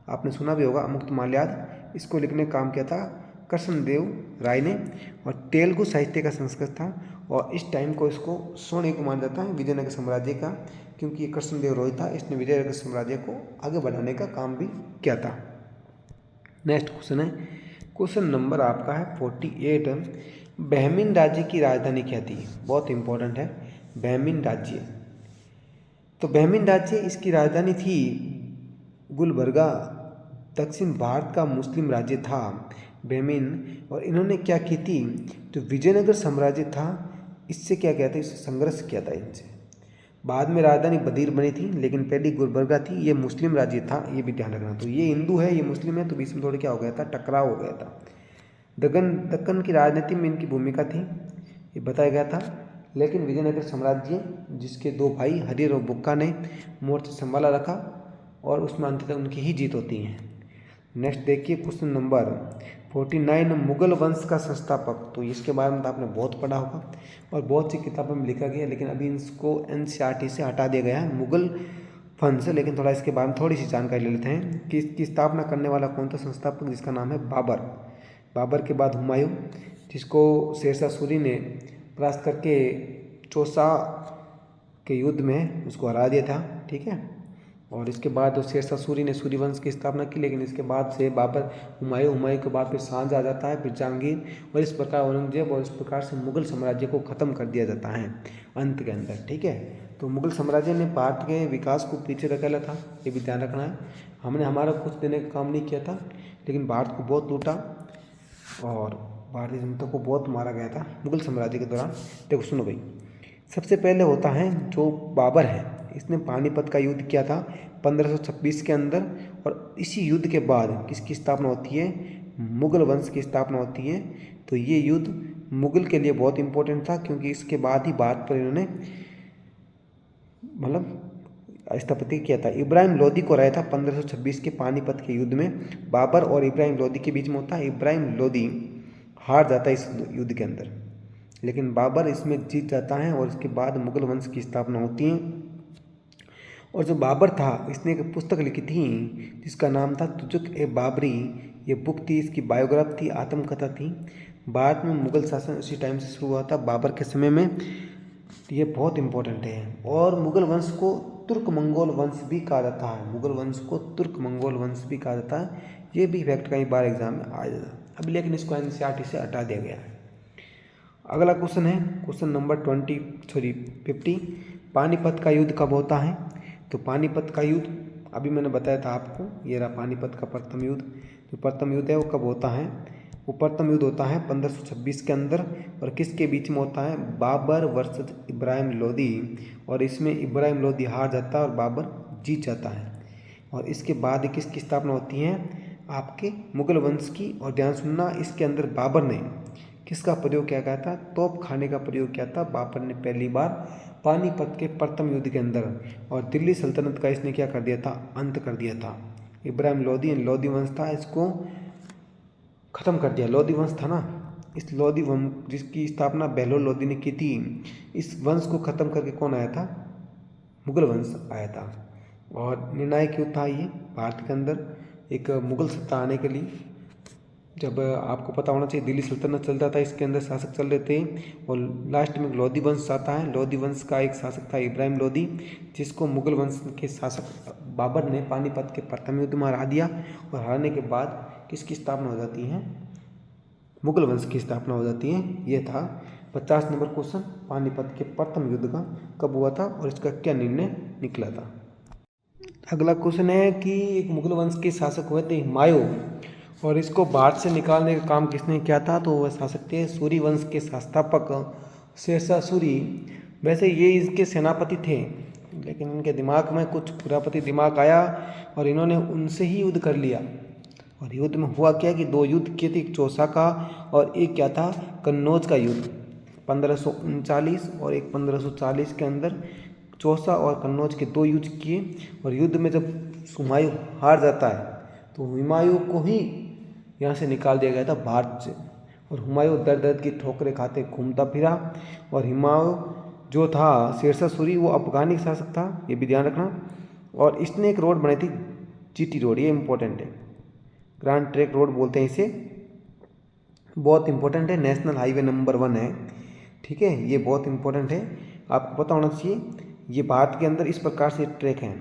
आपने सुना भी होगा अमुक्त माल्याद। इसको लिखने का काम किया था कृष्णदेव राय ने, और तेलुगु साहित्य का संस्कृत था। और इस टाइम को इसको स्वर्ण युग माना जाता है विजयनगर साम्राज्य का, क्योंकि ये कृष्णदेव रॉय था, इसने विजयनगर साम्राज्य को आगे बढ़ाने का काम भी किया था। नेक्स्ट क्वेश्चन है क्वेश्चन नंबर आपका है 48, बहमीन राज्य की राजधानी क्या थी। बहुत इंपॉर्टेंट है बहमीन राज्य। तो बहमीन राज्य इसकी राजधानी थी गुलबर्गा। दक्षिण भारत का मुस्लिम राज्य था बहमीन। और इन्होंने क्या की थी, जो विजयनगर साम्राज्य था इससे क्या किया था, इससे संघर्ष किया था इनसे। बाद में राजधानी बदीर बनी थी, लेकिन पहली गुलबर्गा थी। ये मुस्लिम राज्य था, ये भी ध्यान रखना। तो ये हिंदू है, ये मुस्लिम है, तो बीच में थोड़ा क्या हो गया था, टकराव हो गया था। दक्कन की राजनीति में इनकी भूमिका थी, ये बताया गया था। लेकिन विजयनगर साम्राज्य, जिसके दो भाई हरियर और बुक्का ने मोर्चा संभाला रखा, और उसमें अंततः उनकी ही जीत होती है। नेक्स्ट देखिए क्वेश्चन नंबर 49, मुगल वंश का संस्थापक। तो इसके बारे में तो आपने बहुत पढ़ा होगा और बहुत सी किताबों में लिखा गया है, लेकिन अभी इसको NCERT से हटा दिया गया है मुगल वंश। लेकिन थोड़ा इसके बारे में थोड़ी सी जानकारी ले लेते हैं कि इसकी स्थापना करने वाला कौन था संस्थापक, जिसका नाम है बाबर। बाबर के बाद हुमायूं, जिसको शेरशाह सूरी ने परास्त करके चौसा के युद्ध में उसको हरा दिया था, ठीक है। और इसके बाद शेरशाह सूरी ने सूर्यवंश की स्थापना की, लेकिन इसके बाद से बाबर, हुमायूं के बाद फिर शाहजहाँ आ जाता है, फिर जहांगीर, और इस प्रकार औरंगजेब, और इस प्रकार से मुगल साम्राज्य को ख़त्म कर दिया जाता है अंत के अंदर, ठीक है। तो मुगल साम्राज्य ने भारत के विकास को पीछे धकेला था, ये भी ध्यान रखना है। हमने हमारा कुछ देने का काम नहीं किया था, लेकिन भारत को बहुत लूटा और भारतीय जनता को बहुत मारा गया था मुगल साम्राज्य के दौरान। देखो सुनो भाई, सबसे पहले होता है जो बाबर है, इसने पानीपत का युद्ध किया था 1526 के अंदर, और इसी युद्ध के बाद किसकी स्थापना होती है, मुगल वंश की स्थापना होती है। तो ये युद्ध मुगल के लिए बहुत इंपॉर्टेंट था, क्योंकि इसके बाद ही भारत पर इन्होंने स्थापत्य किया था। इब्राहिम लोदी को हराया था 1526 के पानीपत के युद्ध में। बाबर और इब्राहिम लोदी के बीच में होता है, इब्राहिम लोदी हार जाता है इस युद्ध के अंदर, लेकिन बाबर इसमें जीत जाता है और इसके बाद मुगल वंश की स्थापना होती है। और जो बाबर था, इसने एक पुस्तक लिखी थी जिसका नाम था तुजुक-ए-बाबरी। ये बुक थी, इसकी बायोग्राफ थी, आत्मकथा थी। भारत में मुगल शासन उसी टाइम से शुरू हुआ था, बाबर के समय में। ये बहुत इंपॉर्टेंट है। और मुगल वंश को तुर्क मंगोल वंश भी कहा जाता है, मुगल वंश को तुर्क मंगोल वंश भी कहा जाता है। ये भी फैक्ट कई बार एग्जाम में आ जाता है अभी, लेकिन इसको NCERT से हटा दिया गया है। अगला क्वेश्चन है क्वेश्चन नंबर 50, पानीपत का युद्ध कब होता है। तो पानीपत का युद्ध अभी मैंने बताया था आपको, ये रहा पानीपत का प्रथम युद्ध। जो प्रथम युद्ध है वो कब होता है, वो प्रथम युद्ध होता है 1526 के अंदर, और किसके बीच में होता है, बाबर वर्सेस इब्राहिम लोदी। और इसमें इब्राहिम लोदी हार जाता है और बाबर जीत जाता है। और इसके बाद किसकी स्थापना होती है, आपके मुगल वंश की। और ध्यान सुनना, इसके अंदर बाबर ने किसका प्रयोग किया गया था, तोप खाने का प्रयोग किया था बाबर ने पहली बार पानीपत के प्रथम युद्ध के अंदर। और दिल्ली सल्तनत का इसने क्या कर दिया था, अंत कर दिया था। इब्राहिम लोदी वंश था, इसको ख़त्म कर दिया। लोदी वंश था ना, इस लोदी वंश जिसकी स्थापना बहलोल लोदी ने की थी, इस वंश को ख़त्म करके कौन आया था, मुगल वंश आया था। और निर्णायक युद्ध था ये भारत के अंदर एक मुगल सत्ता आने के लिए। जब आपको पता होना चाहिए दिल्ली सल्तनत चलता था, इसके अंदर शासक चल रहे थे, और लास्ट में लोदी वंश आता है। लोदी वंश का एक शासक था इब्राहिम लोदी, जिसको मुगल वंश के शासक बाबर ने पानीपत के प्रथम युद्ध में हरा दिया। और हराने के बाद किसकी स्थापना हो जाती है, मुगल वंश की स्थापना हो जाती है। ये था 50 नंबर क्वेश्चन, पानीपत के प्रथम युद्ध का कब हुआ था और इसका क्या निर्णय निकला था। अगला क्वेश्चन है कि एक मुगल वंश के शासक हुए थे हुमायूं, और इसको भारत से निकालने का काम किसने किया था, तो वह शासक थे सूरी वंश के संस्थापक शेरशाह सूरी। वैसे ये इसके सेनापति थे, लेकिन इनके दिमाग में कुछ खुरापती दिमाग आया और इन्होंने उनसे ही युद्ध कर लिया। और युद्ध में हुआ क्या कि दो युद्ध किए थे, एक चौसा का और एक क्या था, कन्नौज का युद्ध 1539, और एक 1540 के अंदर चौसा और कन्नौज के दो युद्ध किए। और युद्ध में जब हुमायूं हार जाता है तो हुमायूं को ही यहाँ से निकाल दिया गया था भारत से। और हुमायूं दर्द दर्द की ठोकरें खाते घूमता फिरा। और हुमायूं जो था शेरशाह सूरी, वो अफगानी शासक था, ये भी ध्यान रखना। और इसने एक रोड बनाई थी, GT रोड, ये इंपॉर्टेंट है, ग्रैंड ट्रंक रोड बोलते हैं इसे, बहुत इंपॉर्टेंट है, नेशनल हाईवे नंबर 1 है, ठीक है। ये बहुत इंपॉर्टेंट है, आपको पता होना चाहिए। ये भारत के अंदर इस प्रकार से ट्रैक हैं,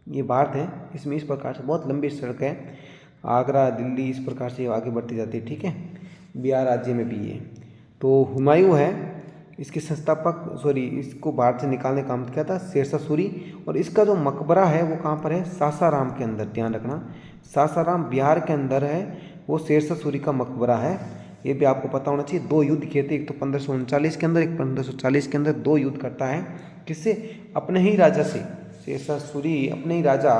ये भारत है, इसमें इस प्रकार से बहुत लंबी सड़क है, आगरा दिल्ली इस प्रकार से आगे बढ़ती जाती है, ठीक है। बिहार राज्य में भी ये। तो हुमायूं है इसके संस्थापक, इसको भारत से निकालने का काम किया था शेरशाह सूरी। और इसका जो मकबरा है वो कहाँ पर है, सासाराम के अंदर, ध्यान रखना, सासाराम बिहार के अंदर है, वो शेरशाह सूरी का मकबरा है। ये भी आपको पता होना चाहिए। दो युद्ध किए थे, एक तो 1539 के अंदर, एक 1540 के अंदर, दो युद्ध करता है, किससे, अपने ही राजा से। शेरशाह सूरी अपने ही राजा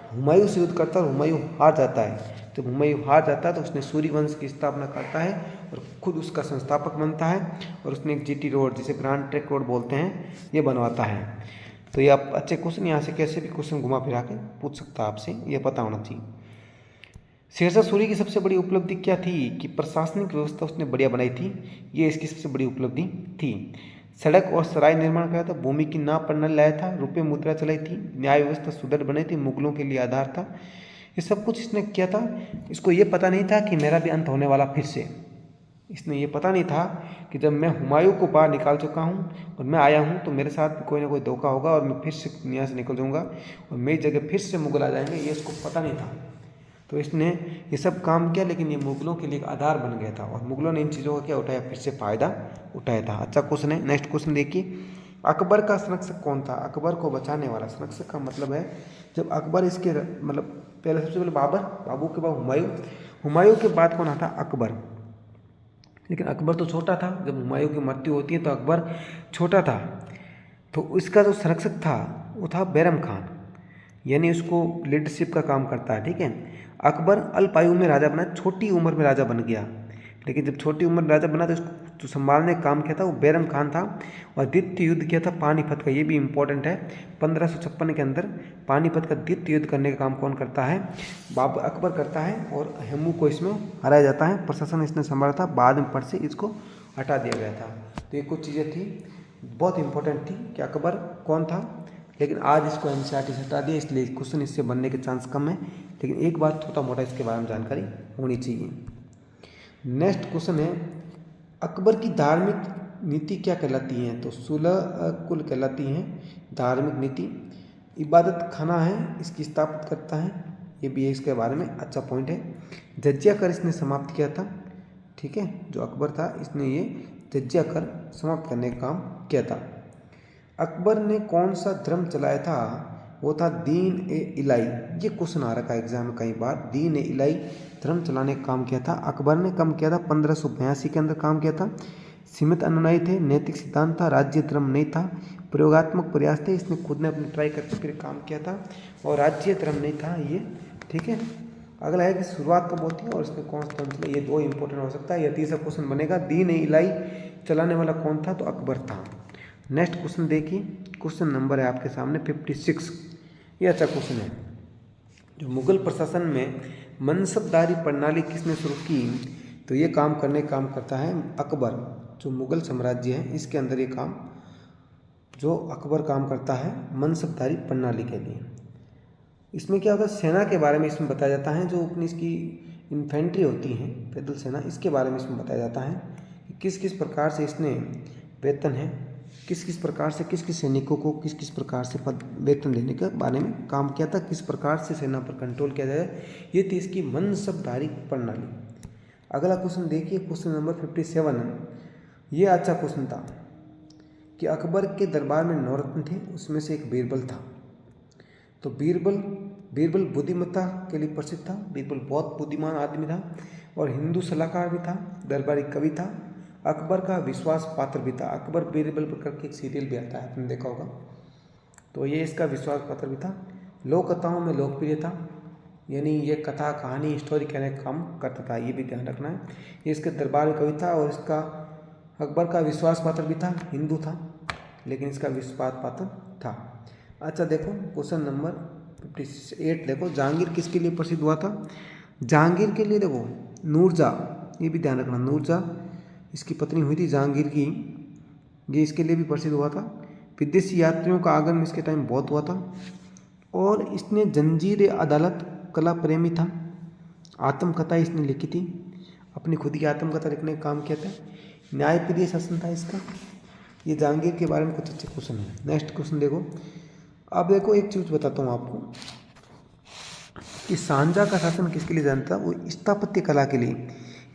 हुमायूं से युद्ध करता है और हुमायूं हार जाता है। जब हुमायूं हार जाता है तो उसने सूरी वंश की स्थापना करता है और खुद उसका संस्थापक बनता है। और उसने एक GT रोड, जिसे ग्रैंड ट्रंक रोड बोलते हैं, ये बनवाता है। तो ये आप अच्छे क्वेश्चन यहाँ से कैसे भी क्वेश्चन घुमा फिरा के पूछ सकता है आपसे, ये पता होना चाहिए। शेरशाह सूरी की सबसे बड़ी उपलब्धि क्या थी कि प्रशासनिक व्यवस्था उसने बढ़िया बनाई थी, ये इसकी सबसे बड़ी उपलब्धि थी। सड़क और सराय निर्माण कराया था, भूमि की नाप प्रणाली लाया था, रुपये मुद्रा चलाई थी, न्याय व्यवस्था सुदृढ़ बनी थी, मुगलों के लिए आधार था। ये सब कुछ इसने किया था। इसको ये पता नहीं था कि मेरा भी अंत होने वाला फिर से। इसने ये पता नहीं था कि जब मैं हुमायूं को बाहर निकाल चुका हूँ और मैं आया हूँ तो मेरे साथ भी कोई ना कोई धोखा होगा और मैं फिर से यहाँ से निकल जाऊँगा और मेरी जगह फिर से मुगल आ जाएंगे, ये इसको पता नहीं था। तो इसने ये सब काम किया, लेकिन ये मुगलों के लिए एक आधार बन गया था और मुगलों ने इन चीज़ों का क्या उठाया, फिर से फ़ायदा उठाया था। अच्छा क्वेश्चन है। नेक्स्ट क्वेश्चन देखिए, अकबर का संरक्षक कौन था? अकबर को बचाने वाला। संरक्षक का मतलब है जब अकबर इसके मतलब पहले सबसे पहले बाबर, बाबू के बाद हुमायूं, हुमायूं के बाद कौन आता? अकबर। लेकिन अकबर तो छोटा था, जब हुमायूं की मृत्यु होती है तो अकबर छोटा था। तो इसका जो संरक्षक था वो था बैरम खान, यानी उसको लीडरशिप का काम करता है। ठीक है, अकबर अल्पायु में राजा बना, छोटी उम्र में राजा बन गया, लेकिन जब छोटी उम्र में राजा बना तो इसको जो संभालने का काम किया था वो बैरम खान था। और द्वितीय युद्ध किया था पानीपत का, ये भी इंपॉर्टेंट है। 1556 के अंदर पानीपत का द्वितीय युद्ध करने का काम कौन करता है? बाबर अकबर करता है और हेमू को इसमें हराया जाता है। प्रशासन इसने संभाला था, बाद में पद से इसको हटा दिया गया था। तो ये कुछ चीज़ें थी बहुत इंपॉर्टेंट थी कि अकबर कौन था, लेकिन आज इसको एनसीईआरटी से हटा दिया, इसलिए क्वेश्चन इससे बनने के चांस कम है। लेकिन एक बार छोटा मोटा इसके बारे में जानकारी होनी चाहिए। नेक्स्ट क्वेश्चन है, अकबर की धार्मिक नीति क्या कहलाती है? तो 16 कुल कहलाती हैं धार्मिक नीति। इबादत खाना है इसकी स्थापित करता है, ये भी है इसके बारे में अच्छा पॉइंट है। जजिया कर इसने समाप्त किया था। ठीक है, जो अकबर था इसने ये जजिया कर समाप्त करने का काम किया था। अकबर ने कौन सा धर्म चलाया था? वो था दीन ए इलाही। ये क्वेश्चन आ रखा है एग्जाम में कई बार। दीन ए इलाही धर्म चलाने का काम किया था अकबर ने। कम किया था 1582 के अंदर काम किया था। सीमित अनुयायी थे, नैतिक सिद्धांत था, राज्य धर्म नहीं था, प्रयोगात्मक प्रयास थे, इसने खुद ने अपनी ट्राई करके फिर काम किया था और राज्य धर्म नहीं था ये। ठीक है, अगला है कि शुरुआत कब होती है और इसमें कौन सा चला, ये दो इंपॉर्टेंट हो सकता है। या तीसरा क्वेश्चन बनेगा दीन ए इलाही चलाने वाला कौन था? तो अकबर था। नेक्स्ट क्वेश्चन देखिए, क्वेश्चन नंबर है आपके सामने 56। ये अच्छा क्वेश्चन है। जो मुगल प्रशासन में मनसबदारी प्रणाली किसने शुरू की? तो ये काम करता है अकबर। जो मुगल साम्राज्य है इसके अंदर ये काम जो अकबर काम करता है मनसबदारी प्रणाली के लिए। इसमें क्या होता है, सेना के बारे में इसमें बताया जाता है, जो अपनी इसकी इन्फेंट्री होती है पैदल सेना, इसके बारे में इसमें बताया जाता है कि किस किस प्रकार से इसने वेतन है, किस किस प्रकार से किस किस सैनिकों को किस किस प्रकार से पद वेतन देने के बारे में काम किया था, किस प्रकार से सेना पर कंट्रोल किया जाए। ये थी इसकी मनसबदारी प्रणाली। अगला क्वेश्चन देखिए, क्वेश्चन नंबर 57। ये अच्छा क्वेश्चन था कि अकबर के दरबार में 9 रत्न थे, उसमें से एक बीरबल था। तो बीरबल बुद्धिमत्ता के लिए प्रसिद्ध था। बीरबल बहुत बुद्धिमान आदमी था और हिंदू सलाहकार भी था, दरबारी कवि था, अकबर का विश्वास पात्र भी था। अकबर बीरबल पर करके एक सीरियल भी आता है, आपने देखा होगा। तो ये इसका विश्वास पात्र भी था। लोक कथाओं में लोकप्रिय था, यानी ये कथा कहानी स्टोरी कहने का काम करता था, ये भी ध्यान रखना है। ये इसके दरबार में कवि था और इसका अकबर का विश्वास पात्र भी था, हिंदू था लेकिन इसका विश्वास पात्र था। अच्छा देखो क्वेश्चन नंबर 58 देखो, जहांगीर किसके लिए प्रसिद्ध हुआ था? जहांगीर के लिए देखो नूरजहाँ, ये भी ध्यान रखना, नूरजहाँ इसकी पत्नी हुई थी जहांगीर की, ये इसके लिए भी प्रसिद्ध हुआ था। विदेशी यात्रियों का आगमन इसके टाइम बहुत हुआ था और इसने जंजीर अदालत कला प्रेमी था। आत्मकथा इसने लिखी थी, अपनी खुद की आत्मकथा लिखने का काम किया था। न्यायप्रिय शासन था इसका। ये जहांगीर के बारे में कुछ अच्छे क्वेश्चन है। नेक्स्ट क्वेश्चन देखो, अब देखो एक चीज़ बताता हूँ आपको कि सांझा का शासन किसके लिए जानता? वो स्थापत्य कला के लिए,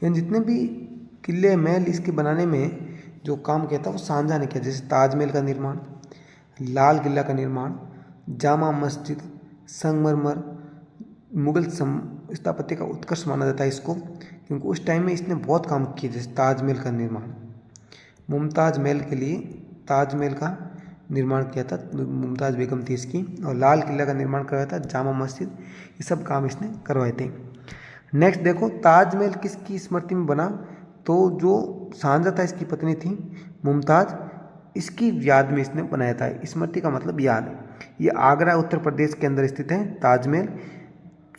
यानी जितने भी किले महल इसके बनाने में जो काम किया था वो सांझा ने किया। जैसे ताजमहल का निर्माण, लाल किला का निर्माण, जामा मस्जिद, संगमरमर, मुगल स्थापत्य का उत्कर्ष माना जाता है इसको, क्योंकि उस टाइम में इसने बहुत काम किए। जैसे ताजमहल का निर्माण, मुमताज़ महल के लिए ताजमहल का निर्माण किया था, मुमताज़ बेगम थी इसकी, और लाल किला का निर्माण करवाया था, जामा मस्जिद, ये सब काम इसने करवाए थे। नेक्स्ट देखो, ताजमहल किसकी स्मृति में बना? तो जो सांझा था इसकी पत्नी थी मुमताज़, इसकी याद में इसने बनाया था। स्मृति का मतलब याद। ये आगरा उत्तर प्रदेश के अंदर स्थित है। ताजमहल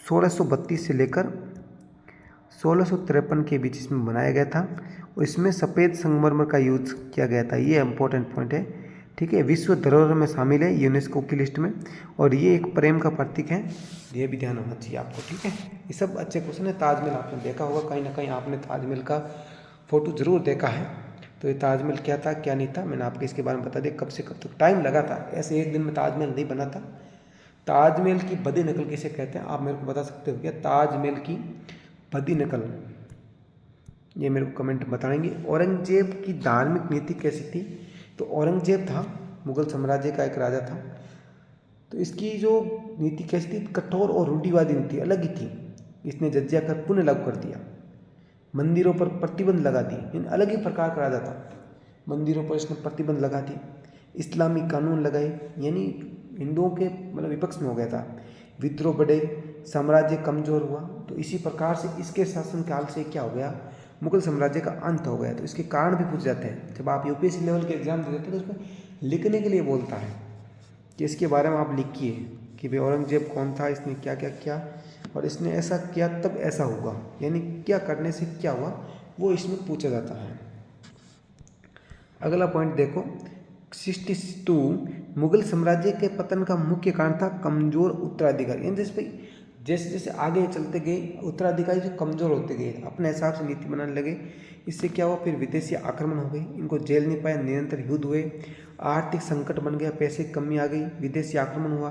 1632 से लेकर 1653 के बीच इसमें बनाया गया था और इसमें सफ़ेद संगमरमर का यूज किया गया था। ये इंपॉर्टेंट पॉइंट है, ठीक है। विश्व धरोहर में शामिल है यूनेस्को की लिस्ट में और ये एक प्रेम का प्रतीक है, ये भी ध्यान होना चाहिए आपको, ठीक है। ये सब अच्छे क्वेश्चन है। ताजमहल आपने देखा होगा, कहीं ना कहीं आपने ताजमहल का फोटो जरूर देखा है। तो ये ताजमहल क्या था क्या नहीं था मैंने आपको इसके बारे में बता दिया। कब से कब तक टाइम लगा था, ऐसे एक दिन में ताजमहल नहीं बना था। ताजमहल की बदी नकल किसे कहते हैं आप मेरे को बता सकते हो क्या? ताजमहल की बदी नकल, ये मेरे को कमेंट बताएंगे। औरंगजेब की धार्मिक नीति कैसी थी? तो औरंगजेब था मुगल साम्राज्य का एक राजा था। तो इसकी जो नीति कैसी थी? कठोर और रूढ़िवादी नीति, अलग ही थी। इसने जजिया कर पुनः लागू कर दिया, मंदिरों पर प्रतिबंध लगा दी, इन अलग ही प्रकार का राजा था। मंदिरों पर इसने प्रतिबंध लगा दी, इस्लामी कानून लगाए, यानी हिंदुओं के मतलब विपक्ष में हो गया था। विद्रोह बढ़े, साम्राज्य कमजोर हुआ। तो इसी प्रकार से इसके शासनकाल से क्या हो गया? मुगल साम्राज्य का अंत हो गया। तो इसके कारण भी पूछ जाते हैं जब आप यूपीएससी लेवल के एग्जाम देते हैं तो उसमें लिखने के लिए बोलता है कि इसके बारे में आप लिखिए कि भाई औरंगजेब कौन था, इसने क्या क्या किया और इसने ऐसा किया तब ऐसा हुआ, यानी क्या करने से क्या हुआ वो इसमें पूछा जाता है। अगला पॉइंट देखो 62, मुगल साम्राज्य के पतन का मुख्य कारण था कमजोर उत्तराधिकारी। यानी जैसे जैसे आगे चलते गए उत्तराधिकारी जो कमजोर होते गए, अपने हिसाब से नीति बनाने लगे, इससे क्या हुआ? फिर विदेशी आक्रमण हो गए, इनको जेल नहीं पाए, निरंतर युद्ध हुए, आर्थिक संकट बन गया, पैसे की कमी आ गई, विदेशी आक्रमण हुआ,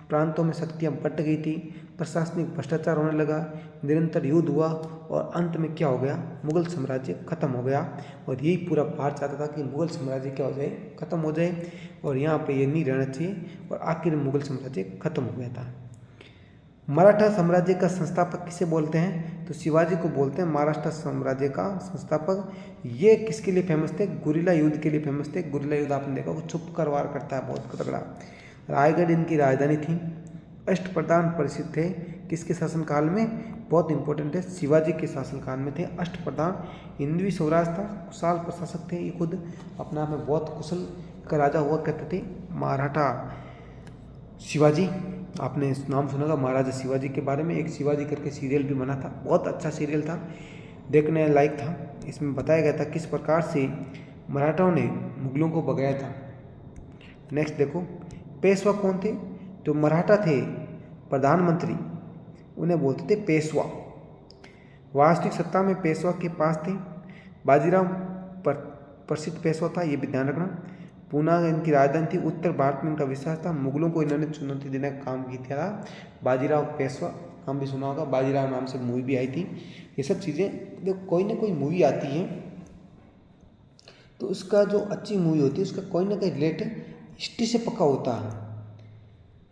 प्रांतों में शक्तियाँ बट गई थी, प्रशासनिक भ्रष्टाचार होने लगा, निरंतर युद्ध हुआ और अंत में क्या हो गया? मुगल साम्राज्य खत्म हो गया। और यही पूरा भारत चाहता था कि मुगल साम्राज्य क्या हो जाए? खत्म हो जाए और यहाँ पे ये नहीं रहना चाहिए और आखिर मुगल साम्राज्य खत्म हो गया था। मराठा साम्राज्य का संस्थापक किसे बोलते हैं? तो शिवाजी को बोलते हैं मराठा साम्राज्य का संस्थापक। ये किसके लिए फेमस थे? गुरिल्ला युद्ध के लिए फेमस थे। गुरिल्ला युद्ध आपने देखा वो छुप कर वार करता है, बहुत तगड़ा। रायगढ़ इनकी राजधानी थी। अष्टप्रधान परिषद थे किसके शासनकाल में? बहुत इंपॉर्टेंट है, शिवाजी के शासनकाल में थे अष्टप्रधान। हिंदवी स्वराज था, कुशल प्रशासक थे, ये खुद अपने आप में बहुत कुशल का राजा हुआ करते थे मराठा शिवाजी। आपने नाम सुना होगा महाराजा शिवाजी के बारे में, एक शिवाजी करके सीरियल भी बना था, बहुत अच्छा सीरियल था, देखने लायक था। इसमें बताया गया था किस प्रकार से मराठाओं ने मुगलों को भगाया था। नेक्स्ट देखो पेशवा कौन थे? जो मराठा थे प्रधानमंत्री उन्हें बोलते थे पेशवा। वास्तविक सत्ता में पेशवा के पास थे। बाजीराव प्रसिद्ध पेशवा था, ये भी ध्यान रखना। पूना इनकी राजधानी थी। उत्तर भारत में इनका विश्वास था। मुगलों को इन्होंने चुनौती देने का काम किया था। बाजीराव पेशवा नाम भी सुना होगा, बाजीराव नाम से मूवी भी आई थी। ये सब चीज़ें देखो, कोई ना कोई मूवी आती है तो उसका जो अच्छी मूवी होती है उसका कोई ना कोई रिलेट हिस्ट्री से पक्का होता है,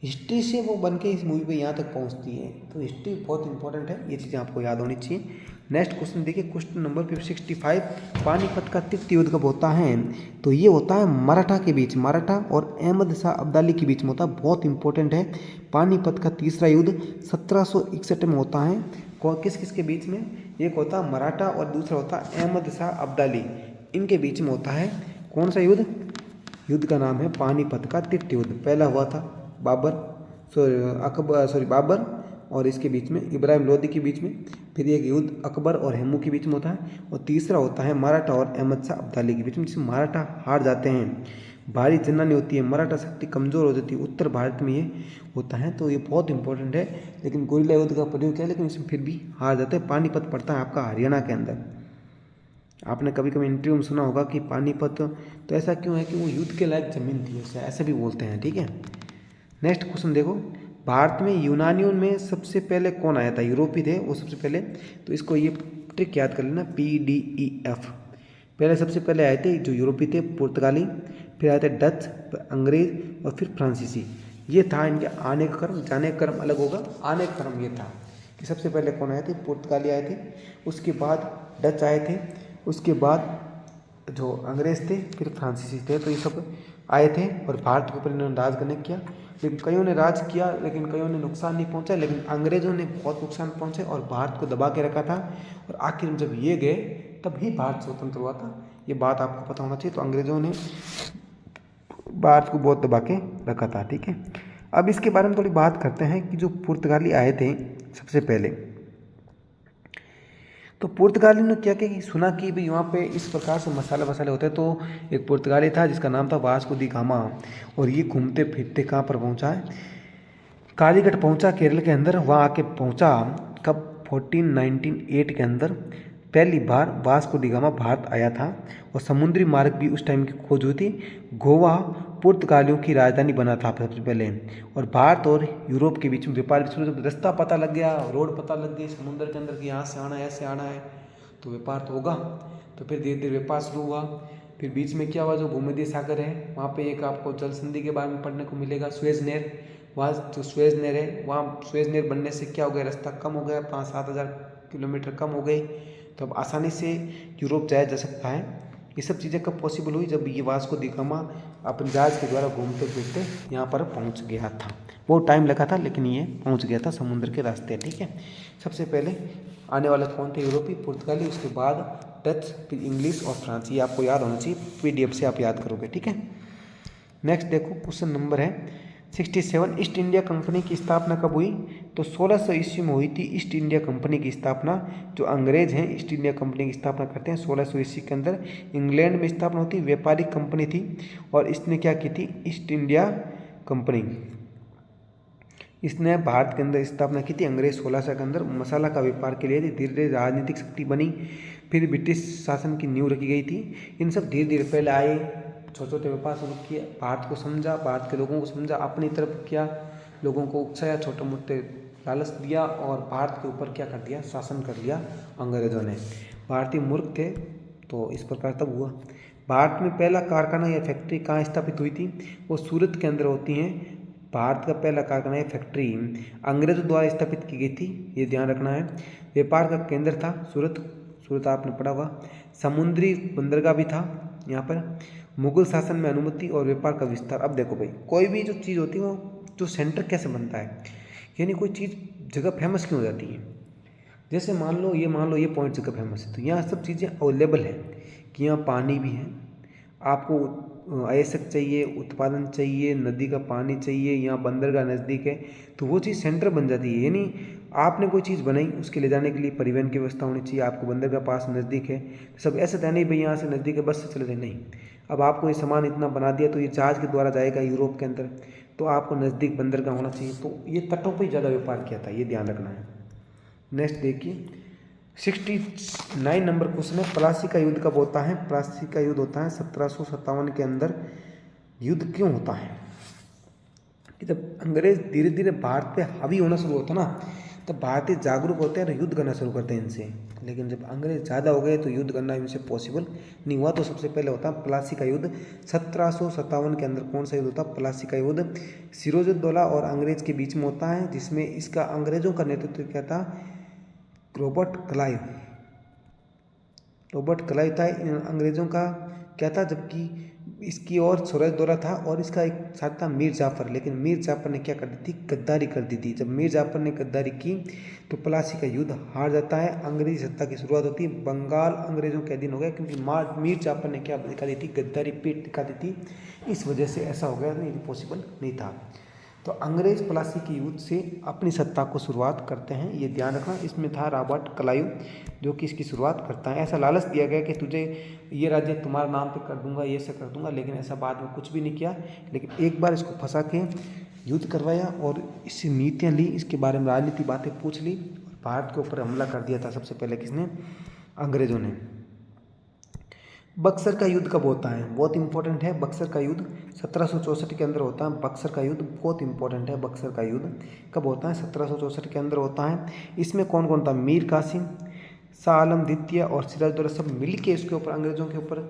हिस्ट्री से वो बन के इस मूवी पे यहाँ तक पहुँचती है। तो हिस्ट्री बहुत इंपॉर्टेंट है, ये चीज़ें आपको याद होनी चाहिए। नेक्स्ट क्वेश्चन देखिए, क्वेश्चन नंबर 65, पानीपत का तृतीय युद्ध कब होता है? तो ये होता है मराठा के बीच, मराठा और अहमद शाह अब्दाली के बीच में होता है, बहुत इंपॉर्टेंट है। पानीपत का तीसरा युद्ध 1761 में होता है। किस किस के बीच में? एक होता है मराठा और दूसरा होता है अहमद शाह अब्दाली, इनके बीच में होता है। कौन सा युद्ध? युद्ध का नाम है पानीपत का तृतीय युद्ध। पहला हुआ था बाबर और इसके बीच में इब्राहिम लोदी के बीच में, फिर एक युद्ध अकबर और हेमू के बीच में होता है, और तीसरा होता है मराठा और अहमद शाह अब्दाली के बीच में, जिसमें मराठा हार जाते हैं। भारी जनहानि होती है, मराठा शक्ति कमज़ोर हो जाती है, उत्तर भारत में ये होता है। तो ये बहुत इंपॉर्टेंट है, लेकिन गुरिल्ला युद्ध का प्रयोग किया लेकिन इसमें फिर भी हार जाते हैं। पानीपत पड़ता है आपका हरियाणा के अंदर। आपने कभी कभी इंटरव्यू में सुना होगा कि पानीपत तो ऐसा क्यों है कि वो युद्ध के लायक ज़मीन थी, उसे ऐसा भी बोलते हैं, ठीक है। नेक्स्ट क्वेश्चन देखो, भारत में यूनानियों में सबसे पहले कौन आया था? यूरोपी थे वो सबसे पहले। तो इसको ये ट्रिक याद कर लेना, PDEF। पहले सबसे पहले आए थे जो यूरोपी थे पुर्तगाली, फिर आए थे डच, अंग्रेज और फिर फ्रांसीसी। ये था इनके आने का क्रम, जाने का क्रम अलग होगा। आने का क्रम ये था कि सबसे पहले कौन आए थे? पुर्तगाली आए थे, उसके बाद डच आए थे, उसके बाद जो अंग्रेज थे, फिर फ्रांसीसी थे। तो ये सब आए थे और भारत के ऊपर इन्होंने राज करने किया, लेकिन कईयों ने राज किया लेकिन कईयों ने नुकसान नहीं पहुंचा, लेकिन अंग्रेज़ों ने बहुत नुकसान पहुंचे और भारत को दबा के रखा था। और आखिर में जब ये गए तब ही भारत स्वतंत्र हुआ था, ये बात आपको पता होना चाहिए। तो अंग्रेज़ों ने भारत को बहुत दबा के रखा था, ठीक है। अब इसके बारे में थोड़ी बात करते हैं कि जो पुर्तगाली आए थे सबसे पहले, तो पुर्तगाली ने क्या किया कि सुना कि भाई वहाँ पे इस प्रकार से मसाले वसाले होते हैं। तो एक पुर्तगाली था जिसका नाम था वास्को दी गामा, और ये घूमते फिरते कहाँ पर पहुँचा है, कालीकट पहुँचा केरल के अंदर। वहाँ आके पहुँचा कब, 1498 के अंदर पहली बार वास्को डी गामा भारत आया था, और समुद्री मार्ग भी उस टाइम की खोज हुई थी। गोवा पुर्तगालियों की राजधानी बना था सबसे पहले, और भारत और यूरोप के बीच में व्यापार भी शुरू। जब रास्ता पता लग गया, रोड पता लग गई समुद्र के अंदर कि यहाँ से आना है, ऐसे आना है, तो व्यापार तो होगा। तो फिर धीरे धीरे व्यापार शुरू हुआ। फिर बीच में क्या हुआ, जो भूमध्य सागर है वहाँ पे एक आपको जल संधि के बारे में पढ़ने को मिलेगा, सुएज नहर। वहाँ जो सुएज नहर है, वहाँ सुएज नहर बनने से क्या हो गया, रास्ता कम हो गया, 5-7 हज़ार किलोमीटर कम हो गई, तो अब आसानी से यूरोप जाया जा सकता है। ये सब चीज़ें कब पॉसिबल हुई, जब ये वास्को दी गामा अपने जहाज के द्वारा घूमते फिरते यहाँ पर पहुँच गया था। बहुत टाइम लगा था लेकिन ये पहुँच गया था समुद्र के रास्ते। ठीक है, सबसे पहले आने वाले कौन थे, यूरोपी, पुर्तगाली, उसके बाद डच, फिर इंग्लिश और फ्रांस। ये आपको याद होना चाहिए, PDF से आप याद करोगे। ठीक है, नेक्स्ट देखो, क्वेश्चन नंबर है 67। ईस्ट इंडिया कंपनी की स्थापना कब हुई, तो 1600 ईस्वी में हुई थी ईस्ट इंडिया कंपनी की स्थापना। जो अंग्रेज हैं ईस्ट इंडिया कंपनी की स्थापना करते हैं 1600 ईस्वी के अंदर। इंग्लैंड में स्थापना होती, व्यापारिक कंपनी थी, और इसने क्या की थी, ईस्ट इंडिया कंपनी, इसने भारत के अंदर स्थापना की थी। अंग्रेज 1600 के अंदर मसाला का व्यापार के लिए थी। धीरे धीरे राजनीतिक शक्ति बनी, फिर ब्रिटिश शासन की नींव रखी गई थी। इन सब धीरे धीरे पहले आए, छोटे छोटे व्यापार शुरू किए, भारत को समझा, भारत के लोगों को समझा, अपनी तरफ किया, लोगों को उकसाया, छोटे मोटे लालच दिया, और भारत के ऊपर क्या कर दिया, शासन कर लिया अंग्रेजों ने। भारतीय मूर्ख थे, तो इस प्रकार तब हुआ। भारत में पहला कारखाना या फैक्ट्री कहाँ स्थापित हुई थी, वो सूरत के अंदर होती हैं। भारत का पहला कारखाना या फैक्ट्री अंग्रेजों द्वारा स्थापित की गई थी, ये ध्यान रखना है। व्यापार का केंद्र था सूरत, सूरत आपने पढ़ा हुआ। समुद्री बंदरगाह भी था यहाँ पर। मुगल शासन में अनुमति और व्यापार का विस्तार। अब देखो भाई, कोई भी जो चीज़ होती है वो जो सेंटर कैसे बनता है, यानी कोई चीज़ जगह फेमस क्यों हो जाती है। जैसे मान लो ये पॉइंट जगह फेमस है, तो यहाँ सब चीज़ें अवेलेबल है कि यहाँ पानी भी है, आपको आवश्यक चाहिए, उत्पादन चाहिए, नदी का पानी चाहिए, यहाँ बंदरगाह नज़दीक है, तो वो चीज़ सेंटर बन जाती है। यानी आपने कोई चीज़ बनाई, उसके ले जाने के लिए परिवहन की व्यवस्था होनी चाहिए, आपको बंदरगाह पास नज़दीक है। सब ऐसा था नहीं भाई यहाँ से नज़दीक है बस से चले जाए, नहीं। अब आपको ये सामान इतना बना दिया तो ये जहाज़ के द्वारा जाएगा यूरोप के अंदर, तो आपको नज़दीक बंदरगाह होना चाहिए। तो ये तटों पर ही ज़्यादा व्यापार किया था, ये ध्यान रखना है। नेक्स्ट देखिए 69 नंबर क्वेश्चन है, प्लासी का युद्ध कब होता है। प्लासी का युद्ध होता है 1757 के अंदर। युद्ध क्यों होता है कि जब अंग्रेज धीरे धीरे भारत पे हावी होना शुरू होता ना, तब भारतीय जागरूक होते हैं और युद्ध करना शुरू करते हैं इनसे। लेकिन जब अंग्रेज ज़्यादा हो गए तो युद्ध करना इनसे पॉसिबल नहीं हुआ। तो सबसे पहले होता है प्लासी का युद्ध 1757 के अंदर। कौन सा युद्ध होता है, प्लासी का युद्ध सिराजुद्दौला और अंग्रेज के बीच में होता है, जिसमें इसका अंग्रेजों का नेतृत्व क्या था, रॉबर्ट क्लाइव था अंग्रेज़ों का क्या था, जबकि इसकी और सिराजुद्दौला था और इसका एक साथ था मीर जाफ़र। लेकिन मीर जाफ़र ने क्या कर दी थी, गद्दारी कर दी थी। जब मीर जाफ़र ने गद्दारी की तो प्लासी का युद्ध हार जाता है, अंग्रेजी सत्ता की शुरुआत होती है। बंगाल अंग्रेज़ों के अधीन हो गया क्योंकि मीर जाफ़र ने क्या दिखा दी थी, गद्दारी पीठ दिखा दी थी। इस वजह से ऐसा हो गया, नहीं पॉसिबल नहीं था। तो अंग्रेज प्लासी के युद्ध से अपनी सत्ता को शुरुआत करते हैं, ये ध्यान रखना। इसमें था रॉबर्ट क्लाइव जो कि इसकी शुरुआत करता है। ऐसा लालच दिया गया कि तुझे ये राज्य तुम्हारे नाम पे कर दूंगा, ये सब कर दूंगा, लेकिन ऐसा बाद में कुछ भी नहीं किया। लेकिन एक बार इसको फंसा के युद्ध करवाया और इससे नीतियाँ ली, इसके बारे में राजनीति बातें पूछ ली और भारत के ऊपर हमला कर दिया था। सबसे पहले किसने, अंग्रेजों ने। बक्सर का युद्ध कब होता है, बहुत इंपॉर्टेंट है। बक्सर का युद्ध 1764 के अंदर होता है। बक्सर का युद्ध बहुत इंपॉर्टेंट है। बक्सर का युद्ध कब होता है, 1764 के अंदर होता है। इसमें कौन कौन था, मीर कासिम, शाह आलम द्वितीय और सिराजुद्दौला सब मिल के इसके ऊपर अंग्रेज़ों के ऊपर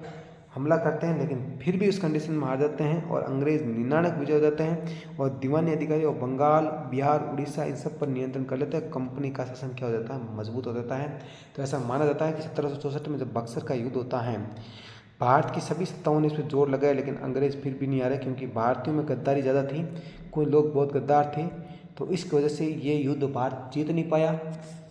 हमला करते हैं, लेकिन फिर भी उस कंडीशन में हार जाते हैं और अंग्रेज निर्णायक विजय हो जाते हैं और दीवानी अधिकारी और बंगाल, बिहार, उड़ीसा इन सब पर नियंत्रण कर लेते हैं। कंपनी का शासन क्या हो जाता है, मजबूत हो जाता है। तो ऐसा माना जाता है कि 1764 में जब बक्सर का युद्ध होता है, भारत की सभी सत्ताओं ने इस पर जोर लगाया, लेकिन अंग्रेज फिर भी नहीं आ रहे क्योंकि भारतीयों में गद्दारी ज़्यादा थी, कोई लोग बहुत गद्दार थे। तो इसकी वजह से ये युद्ध भारत जीत नहीं पाया।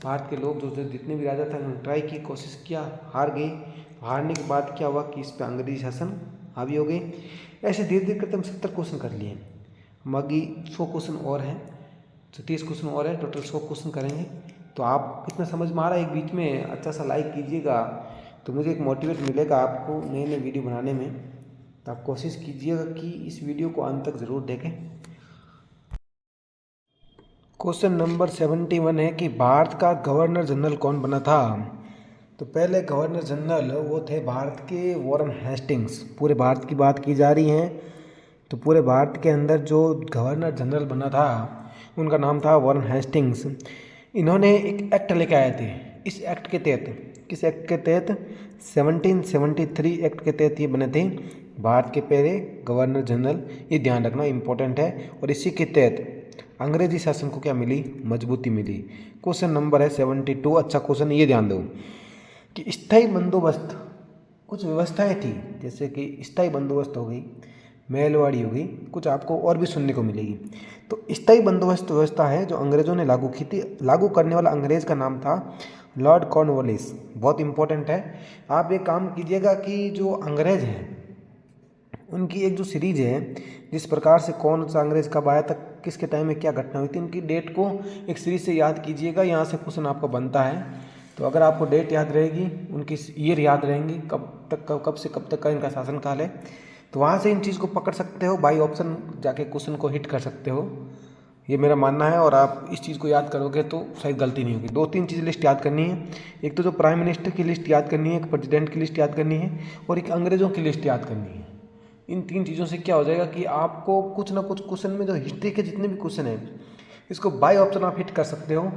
भारत के लोग जो जितने भी राजा थे उन्होंने ट्राई की, कोशिश किया, हार गए। हारने के बाद क्या हुआ कि इस पर अंग्रेजी शासन हावी हो गए। ऐसे धीरे धीरे करते हम 70 क्वेश्चन कर लिए। हम आगे 100 क्वेश्चन और हैं, 30 क्वेश्चन और है, टोटल 100 क्वेश्चन करेंगे। तो आप इतना समझ में आ रहा है एक बीच में अच्छा सा लाइक कीजिएगा, तो मुझे एक मोटिवेट मिलेगा आपको नए नए वीडियो बनाने में। तो आप कोशिश कीजिएगा कि इस वीडियो को अंत तक ज़रूर देखें। क्वेश्चन नंबर 71 है कि भारत का गवर्नर जनरल कौन बना था। तो पहले गवर्नर जनरल वो थे भारत के वॉरेन हेस्टिंग्स। पूरे भारत की बात की जा रही है, तो पूरे भारत के अंदर जो गवर्नर जनरल बना था उनका नाम था वॉरेन हेस्टिंग्स। इन्होंने एक एक्ट लेके आए थे। इस एक्ट के तहत, किस एक्ट के तहत, 1773 एक्ट के तहत ये बने थे भारत के पहले गवर्नर जनरल। ये ध्यान रखना इम्पोर्टेंट है। और इसी के तहत अंग्रेजी शासन को क्या मिली, मजबूती मिली। क्वेश्चन नंबर है 72। अच्छा क्वेश्चन, ये ध्यान दो कि स्थायी बंदोबस्त, कुछ व्यवस्थाएं थी जैसे कि स्थायी बंदोबस्त हो गई, महलवाड़ी हो गई, कुछ आपको और भी सुनने को मिलेगी। तो स्थायी बंदोबस्त व्यवस्था है जो अंग्रेजों ने लागू की थी। लागू करने वाला अंग्रेज का नाम था लॉर्ड कॉर्नवालिस। बहुत इंपॉर्टेंट है। आप एक काम कीजिएगा कि जो अंग्रेज हैं उनकी एक जो सीरीज है, जिस प्रकार से कौन सा अंग्रेज कब आया तक, किसके टाइम में क्या घटना हुई थी, उनकी डेट को एक सीरीज से याद कीजिएगा। यहाँ से क्वेश्चन आपका बनता है। तो अगर आपको डेट याद रहेगी, उनकी ईयर याद रहेंगी, कब से कब तक का इनका शासनकाल है, तो वहाँ से इन चीज़ को पकड़ सकते हो। बाई ऑप्शन जाके क्वेश्चन को हिट कर सकते हो, ये मेरा मानना है। और आप इस चीज़ को याद करोगे तो शायद गलती नहीं होगी। 2-3 चीज़ लिस्ट याद करनी है। एक तो जो प्राइम मिनिस्टर की लिस्ट याद करनी है, एक प्रेसिडेंट की लिस्ट याद करनी है, और एक अंग्रेज़ों की लिस्ट याद करनी है। इन 3 चीज़ों से क्या हो जाएगा कि आपको कुछ ना कुछ क्वेश्चन में, जो हिस्ट्री के जितने भी क्वेश्चन हैं, इसको बाई ऑप्शन आप हिट कर सकते हो।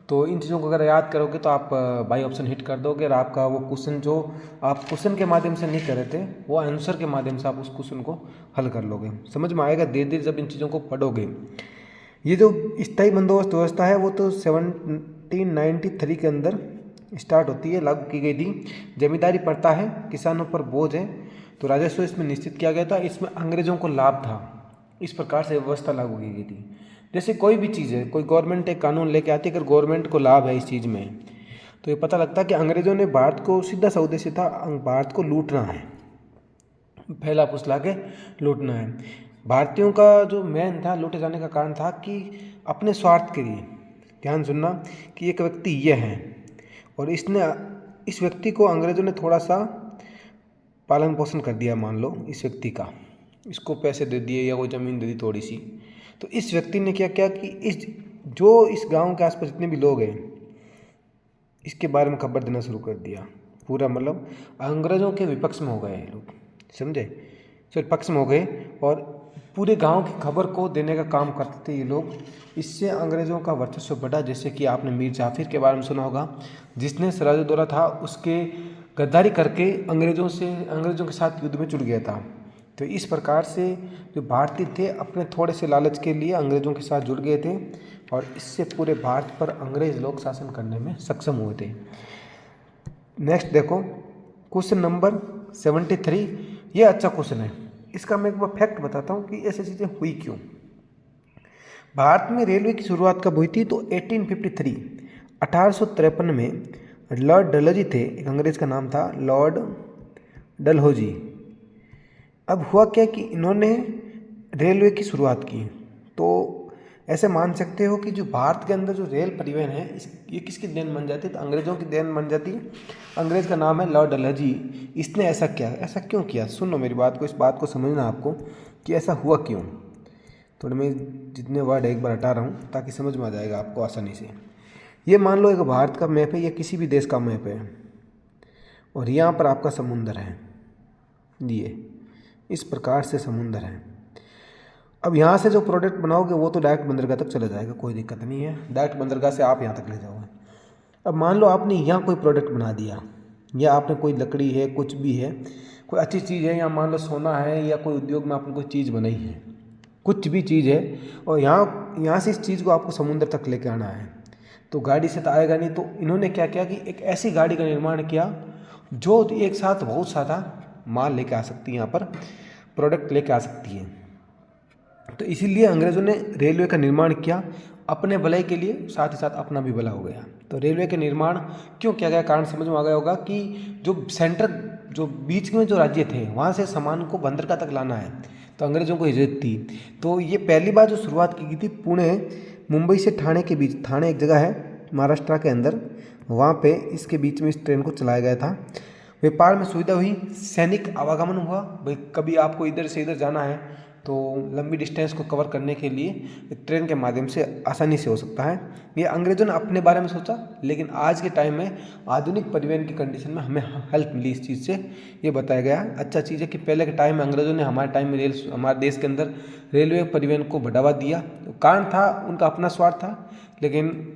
तो इन चीज़ों को अगर याद करोगे तो आप बाई ऑप्शन हिट कर दोगे, और आपका वो क्वेश्चन जो आप क्वेश्चन के माध्यम से नहीं कर रहे थे, वो आंसर के माध्यम से आप उस क्वेश्चन को हल कर लोगे। समझ में आएगा धीरे धीरे जब इन चीज़ों को पढ़ोगे। ये जो स्थायी बंदोबस्त व्यवस्था है वो तो 1793 के अंदर स्टार्ट होती है, लागू की गई थी। जमींदारी प्रथा है, किसानों पर बोझ है, तो राजस्व इसमें निश्चित किया गया था। इसमें अंग्रेजों को लाभ था। इस प्रकार से व्यवस्था लागू की गई थी। जैसे कोई भी चीज़ है, कोई गवर्नमेंट एक कानून लेके आती है, अगर गवर्नमेंट को लाभ है इस चीज़ में, तो ये पता लगता है कि अंग्रेजों ने भारत को, सीधा सा उद्देश्य था भारत को लूटना है, फैला फुसला के लूटना है। भारतीयों का जो मेन था लूटे जाने का कारण था कि अपने स्वार्थ के लिए, ध्यान सुनना, कि एक व्यक्ति ये है और इसने, इस व्यक्ति को अंग्रेजों ने थोड़ा सा पालन पोषण कर दिया, मान लो इस व्यक्ति का, इसको पैसे दे दिए या कोई ज़मीन दे दी थोड़ी सी। तो इस व्यक्ति ने क्या किया कि इस गांव के आसपास जितने भी लोग हैं, इसके बारे में खबर देना शुरू कर दिया। पूरा मतलब अंग्रेज़ों के विपक्ष में हो गए लोग, समझे, फिर पक्ष में हो गए और पूरे गांव की खबर को देने का काम करते थे ये लोग। इससे अंग्रेज़ों का वर्चस्व बढ़ा। जैसे कि आपने मीर जाफिर के बारे में सुना होगा, जिसने सिराजुद्दौला था उसके गद्दारी करके अंग्रेज़ों के साथ युद्ध में जुड़ गया था। तो इस प्रकार से जो भारतीय थे अपने थोड़े से लालच के लिए अंग्रेज़ों के साथ जुड़ गए थे, और इससे पूरे भारत पर अंग्रेज़ लोग शासन करने में सक्षम हुए थे। नेक्स्ट देखो क्वेश्चन नंबर 73। ये अच्छा क्वेश्चन है। इसका मैं एक बार फैक्ट बताता हूँ कि ऐसी चीज़ें हुई क्यों। भारत में रेलवे की शुरुआत कब हुई थी, तो 1853 में लॉर्ड डलहौजी थे, एक अंग्रेज़ का नाम था लॉर्ड डलहौजी। अब हुआ क्या कि इन्होंने रेलवे की शुरुआत की। तो ऐसे मान सकते हो कि जो भारत के अंदर जो रेल परिवहन है, ये किसकी देन बन जाती है, तो अंग्रेज़ों की देन बन जाती है। अंग्रेज़ का नाम है लॉर्ड डलहौजी। इसने ऐसा किया, ऐसा क्यों किया, सुनो मेरी बात को, इस बात को समझना आपको कि ऐसा हुआ क्यों। थोड़े मैं जितने वर्ड एक बार हटा रहा हूँ ताकि समझ में आ जाएगा आपको आसानी से। ये मान लो एक भारत का मैप है या किसी भी देश का मैप है, और यहाँ पर आपका समुंदर है, ये इस प्रकार से समुंदर है। अब यहाँ से जो प्रोडक्ट बनाओगे वो तो डायरेक्ट बंदरगाह तक चला जाएगा, कोई दिक्कत नहीं है, डायरेक्ट बंदरगाह से आप यहाँ तक ले जाओगे। अब मान लो आपने यहाँ कोई प्रोडक्ट बना दिया, या आपने कोई लकड़ी है, कुछ भी है, कोई अच्छी चीज़ है, या मान लो सोना है, या कोई उद्योग में आपने कोई चीज़ बनाई है, कुछ भी चीज़ है, और यहाँ से इस चीज़ को आपको समुद्र तक लेके आना है, तो गाड़ी से तो आएगा नहीं। तो इन्होंने क्या किया कि एक ऐसी गाड़ी का निर्माण किया जो एक साथ बहुत सारा माल लेके आ सकती है, यहाँ पर प्रोडक्ट लेके आ सकती है। तो इसीलिए अंग्रेज़ों ने रेलवे का निर्माण किया अपने भलाई के लिए, साथ ही साथ अपना भी भला हो गया। तो रेलवे के निर्माण क्यों किया गया, कारण समझ में आ गया होगा कि जो बीच में जो राज्य थे वहाँ से सामान को बंदरगाह तक लाना है, तो अंग्रेज़ों को हिजरत थी। तो ये पहली बार जो शुरुआत की गई थी पुणे मुंबई से ठाणे के बीच, ठाणे एक जगह है महाराष्ट्र के अंदर, वहाँ पे इसके बीच में इस ट्रेन को चलाया गया था। व्यापार में सुविधा हुई, सैनिक आवागमन हुआ, भाई कभी आपको इधर से इधर जाना है तो लंबी डिस्टेंस को कवर करने के लिए एक ट्रेन के माध्यम से आसानी से हो सकता है। ये अंग्रेज़ों ने अपने बारे में सोचा, लेकिन आज के टाइम में आधुनिक परिवहन की कंडीशन में हमें हेल्प मिली इस चीज़ से, ये बताया गया। अच्छा चीज़ है कि पहले के टाइम में अंग्रेज़ों ने हमारे टाइम में हमारे देश के अंदर रेलवे परिवहन को बढ़ावा दिया। कारण था उनका अपना स्वार्थ था, लेकिन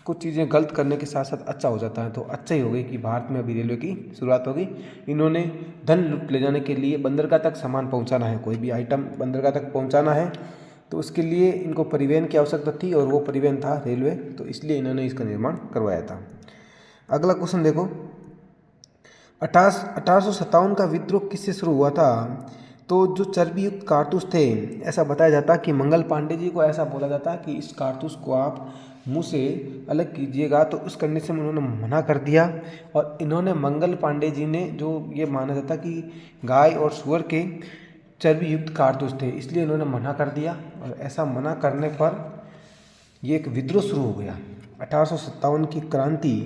कुछ चीज़ें गलत करने के साथ साथ अच्छा हो जाता है, तो अच्छा ही हो गई कि भारत में अभी रेलवे की शुरुआत होगी। इन्होंने धन लुट ले जाने के लिए बंदरगाह तक सामान पहुंचाना है, कोई भी आइटम बंदरगाह तक पहुंचाना है, तो उसके लिए इनको परिवहन की आवश्यकता थी और वो परिवहन था रेलवे, तो इसलिए इन्होंने इसका निर्माण करवाया था। अगला क्वेश्चन देखो, 1857 का विद्रोह किससे शुरू हुआ था? तो जो चर्बी युक्त कारतूस थे, ऐसा बताया जाता कि मंगल पांडे जी को ऐसा बोला जाता कि इस कारतूस को आप मुंह से अलग कीजिएगा, तो उस कंडीशन में उन्होंने मना कर दिया। और इन्होंने मंगल पांडे जी ने, जो ये माना जाता कि गाय और सूअर के चर्बी युक्त कारतूस थे, इसलिए इन्होंने मना कर दिया। और ऐसा मना करने पर ये एक विद्रोह शुरू हो गया। 1857 की क्रांति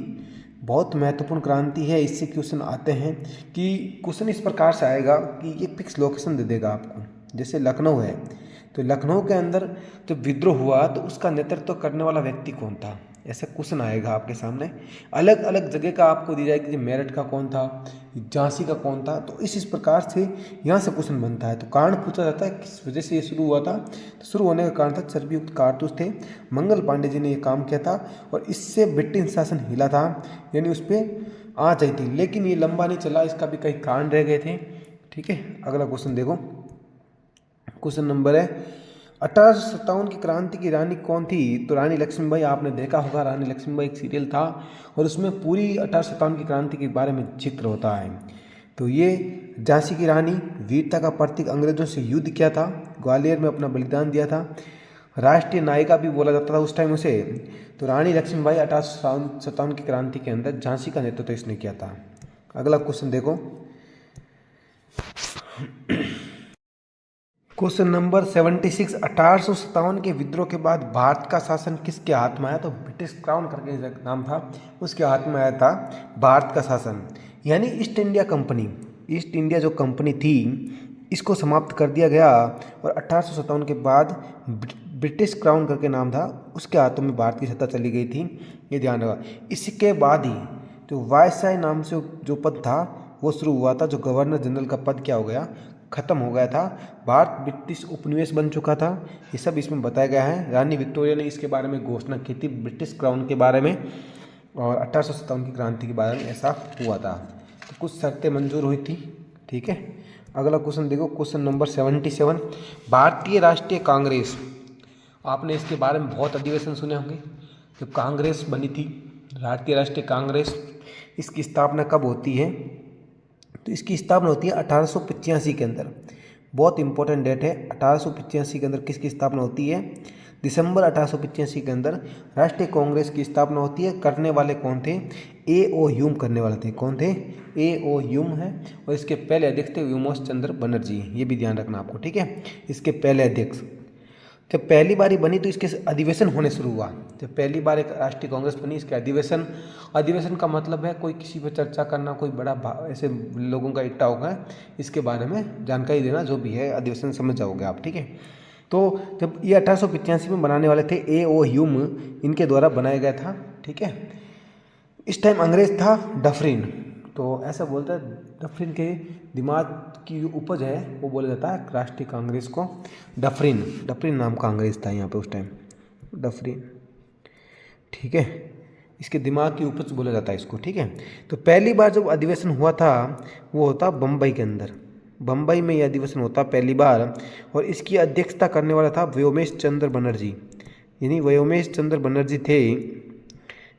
बहुत महत्वपूर्ण क्रांति है। इससे क्वेश्चन आते हैं कि क्वेश्चन इस प्रकार से आएगा कि ये फिक्स लोकेशन दे देगा आपको, जैसे लखनऊ है, तो लखनऊ के अंदर जब विद्रोह हुआ तो उसका नेतृत्व करने वाला व्यक्ति कौन था, ऐसा क्वेश्चन आएगा आपके सामने। अलग अलग जगह का आपको दी जाएगी कि मेरठ का कौन था, झांसी का कौन था, तो इस प्रकार से यहाँ से क्वेश्चन बनता है। तो कारण पूछा जाता है किस वजह से ये शुरू हुआ था, तो शुरू होने का कारण था चर्बी युक्त कारतूस थे, मंगल पांडे जी ने ये काम किया था और इससे ब्रिटिश शासन हिला था, यानी उस पर आँच आई थी। लेकिन ये लंबा नहीं चला, इसका भी कई कारण रह गए थे। ठीक है, अगला क्वेश्चन देखो, क्वेश्चन नंबर है 1857 की क्रांति की रानी कौन थी? तो रानी लक्ष्मीबाई। आपने देखा होगा रानी लक्ष्मीबाई एक सीरियल था और उसमें पूरी 1857 की क्रांति के बारे में जिक्र होता है। तो ये झांसी की रानी, वीरता का प्रतीक, अंग्रेजों से युद्ध किया था, ग्वालियर में अपना बलिदान दिया था, राष्ट्रीय नायिका भी बोला जाता था उस टाइम उसे। तो रानी लक्ष्मीबाई 1857 की क्रांति के अंदर झांसी का नेतृत्व इसने किया था। अगला क्वेश्चन देखो, क्वेश्चन नंबर 76, 1857 के विद्रोह के बाद भारत का शासन किसके हाथ में आया? तो ब्रिटिश क्राउन करके नाम था, उसके हाथ में आया था भारत का शासन, यानी east India company. East India जो कंपनी थी इसको समाप्त कर दिया गया और 1857 के बाद ब्रिटिश क्राउन करके नाम था, उसके हाथों में भारत की सत्ता चली गई थी, ये ध्यान रखा। इसके बाद ही जो वायसराय नाम से जो पद था वो शुरू हुआ था, जो गवर्नर जनरल का पद क्या हो गया, खत्म हो गया था। भारत ब्रिटिश उपनिवेश बन चुका था, ये सब इसमें बताया गया है। रानी विक्टोरिया ने इसके बारे में घोषणा की थी ब्रिटिश क्राउन के बारे में, और 1857 की क्रांति के बारे में ऐसा हुआ था। तो कुछ शर्तें मंजूर हुई थी। ठीक है, अगला क्वेश्चन देखो, क्वेश्चन नंबर 77, भारतीय राष्ट्रीय कांग्रेस। आपने इसके बारे में बहुत अधिवेशन सुने होंगे। जब कांग्रेस बनी थी, भारतीय राष्ट्रीय कांग्रेस, इसकी स्थापना कब होती है? तो इसकी स्थापना होती है 1885 के अंदर। बहुत इंपॉर्टेंट डेट है, 1885 के अंदर किसकी स्थापना होती है? दिसंबर 1885 के अंदर राष्ट्रीय कांग्रेस की स्थापना होती है। करने वाले कौन थे? A.O. ह्यूम करने वाले थे। कौन थे? A.O. ह्यूम है। और इसके पहले अध्यक्ष थे व्योमकेश चंद्र बनर्जी, ये भी ध्यान रखना आपको। ठीक है, इसके पहले अध्यक्ष। जब पहली बारी बनी तो इसके अधिवेशन होने शुरू हुआ। जब पहली बार एक राष्ट्रीय कांग्रेस बनी, इसके अधिवेशन का मतलब है कोई किसी पर चर्चा करना, कोई बड़ा ऐसे लोगों का इकट्ठा होगा, इसके बारे में जानकारी देना, जो भी है अधिवेशन समझ जाओगे आप। ठीक है, तो जब ये 1885 में बनाने वाले थे, A.O. ह्यूम इनके द्वारा बनाया गया था। ठीक है, इस टाइम अंग्रेज था डफरिन, तो ऐसा बोलता है डफरिन के दिमाग की उपज है वो बोला जाता है राष्ट्रीय कांग्रेस को डफरिन नाम का अंग्रेज था यहाँ पे उस टाइम, डफरिन। ठीक है, इसके दिमाग की उपज बोला जाता है इसको। ठीक है, तो पहली बार जब अधिवेशन हुआ था वो होता बम्बई के अंदर, बम्बई में यह अधिवेशन होता पहली बार, और इसकी अध्यक्षता करने वाला था व्योमकेश चंद्र बनर्जी, यानी व्योमकेश चंद्र बनर्जी थे।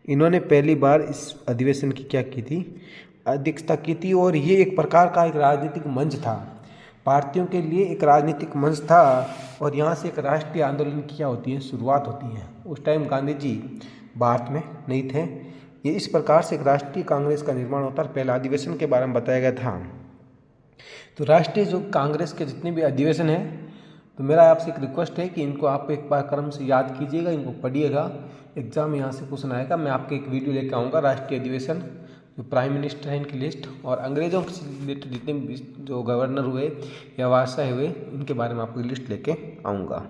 इन्होंने पहली बार इस अधिवेशन की क्या की थी? अध्यक्षता की थी। और ये एक प्रकार का एक राजनीतिक मंच था, भारतीयों के लिए एक राजनीतिक मंच था, और यहाँ से एक राष्ट्रीय आंदोलन की क्या होती है, शुरुआत होती है। उस टाइम गांधी जी भारत में नहीं थे। ये इस प्रकार से एक राष्ट्रीय कांग्रेस का निर्माण होता है। पहला अधिवेशन के बारे में बताया गया था। तो राष्ट्रीय जो कांग्रेस के जितने भी अधिवेशन हैं तो मेरा आपसे एक रिक्वेस्ट है कि इनको आप एक बार क्रम से याद कीजिएगा, इनको पढ़िएगा। एग्जाम यहाँ से क्वेश्चन आएगा। मैं आपके एक वीडियो लेकर आऊँगा राष्ट्रीय अधिवेशन, जो प्राइम मिनिस्टर हैं इनकी लिस्ट, और अंग्रेजों से रिलेटेड जितने भी जो गवर्नर हुए या वायसराय हुए, इनके बारे में आपको लिस्ट लेके आऊँगा।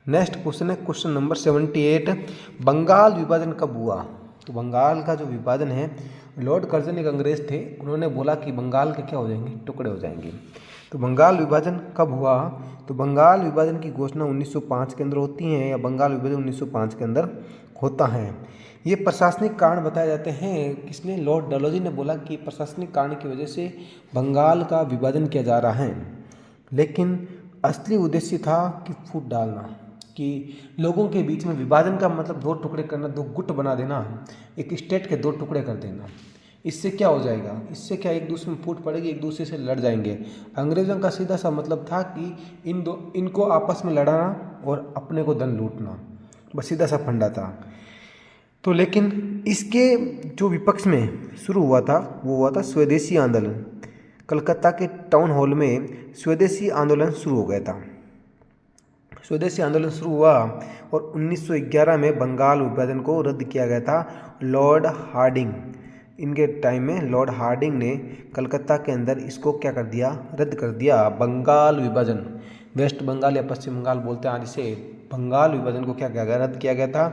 नेक्स्ट क्वेश्चन है क्वेश्चन नंबर 78, बंगाल विभाजन कब हुआ? तो बंगाल का जो विभाजन है, लॉर्ड कर्जन एक अंग्रेज थे, उन्होंने बोला कि बंगाल के क्या हो जाएंगे, टुकड़े हो जाएंगे। तो बंगाल विभाजन कब हुआ? तो बंगाल विभाजन की घोषणा 1905 के अंदर होती है, या बंगाल विभाजन 1905 के अंदर होता है। ये प्रशासनिक कारण बताए जाते हैं। किसने? लॉर्ड डलहौजी ने बोला कि प्रशासनिक कारण की वजह से बंगाल का विभाजन किया जा रहा है, लेकिन असली उद्देश्य था कि फूट डालना, कि लोगों के बीच में विभाजन का मतलब दो टुकड़े करना, दो गुट बना देना, एक स्टेट के दो टुकड़े कर देना। इससे क्या हो जाएगा? इससे क्या एक दूसरे में फूट पड़ेगी, एक दूसरे से लड़ जाएंगे। अंग्रेज़ों का सीधा सा मतलब था कि इनको आपस में लड़ाना और अपने को धन लूटना, बस सीधा सा फंडा था। तो लेकिन इसके जो विपक्ष में शुरू हुआ था वो हुआ था स्वदेशी आंदोलन। कलकत्ता के टाउन हॉल में स्वदेशी आंदोलन शुरू हो गया था। स्वदेशी आंदोलन शुरू हुआ और 1911 में बंगाल विभाजन को रद्द किया गया था। लॉर्ड हार्डिंग, इनके टाइम में लॉर्ड हार्डिंग ने कलकत्ता के अंदर इसको क्या कर दिया? रद्द कर दिया। बंगाल विभाजन, वेस्ट बंगाल या पश्चिम बंगाल बोलते हैं आज इसे, बंगाल विभाजन को क्या किया गया? रद्द किया गया था।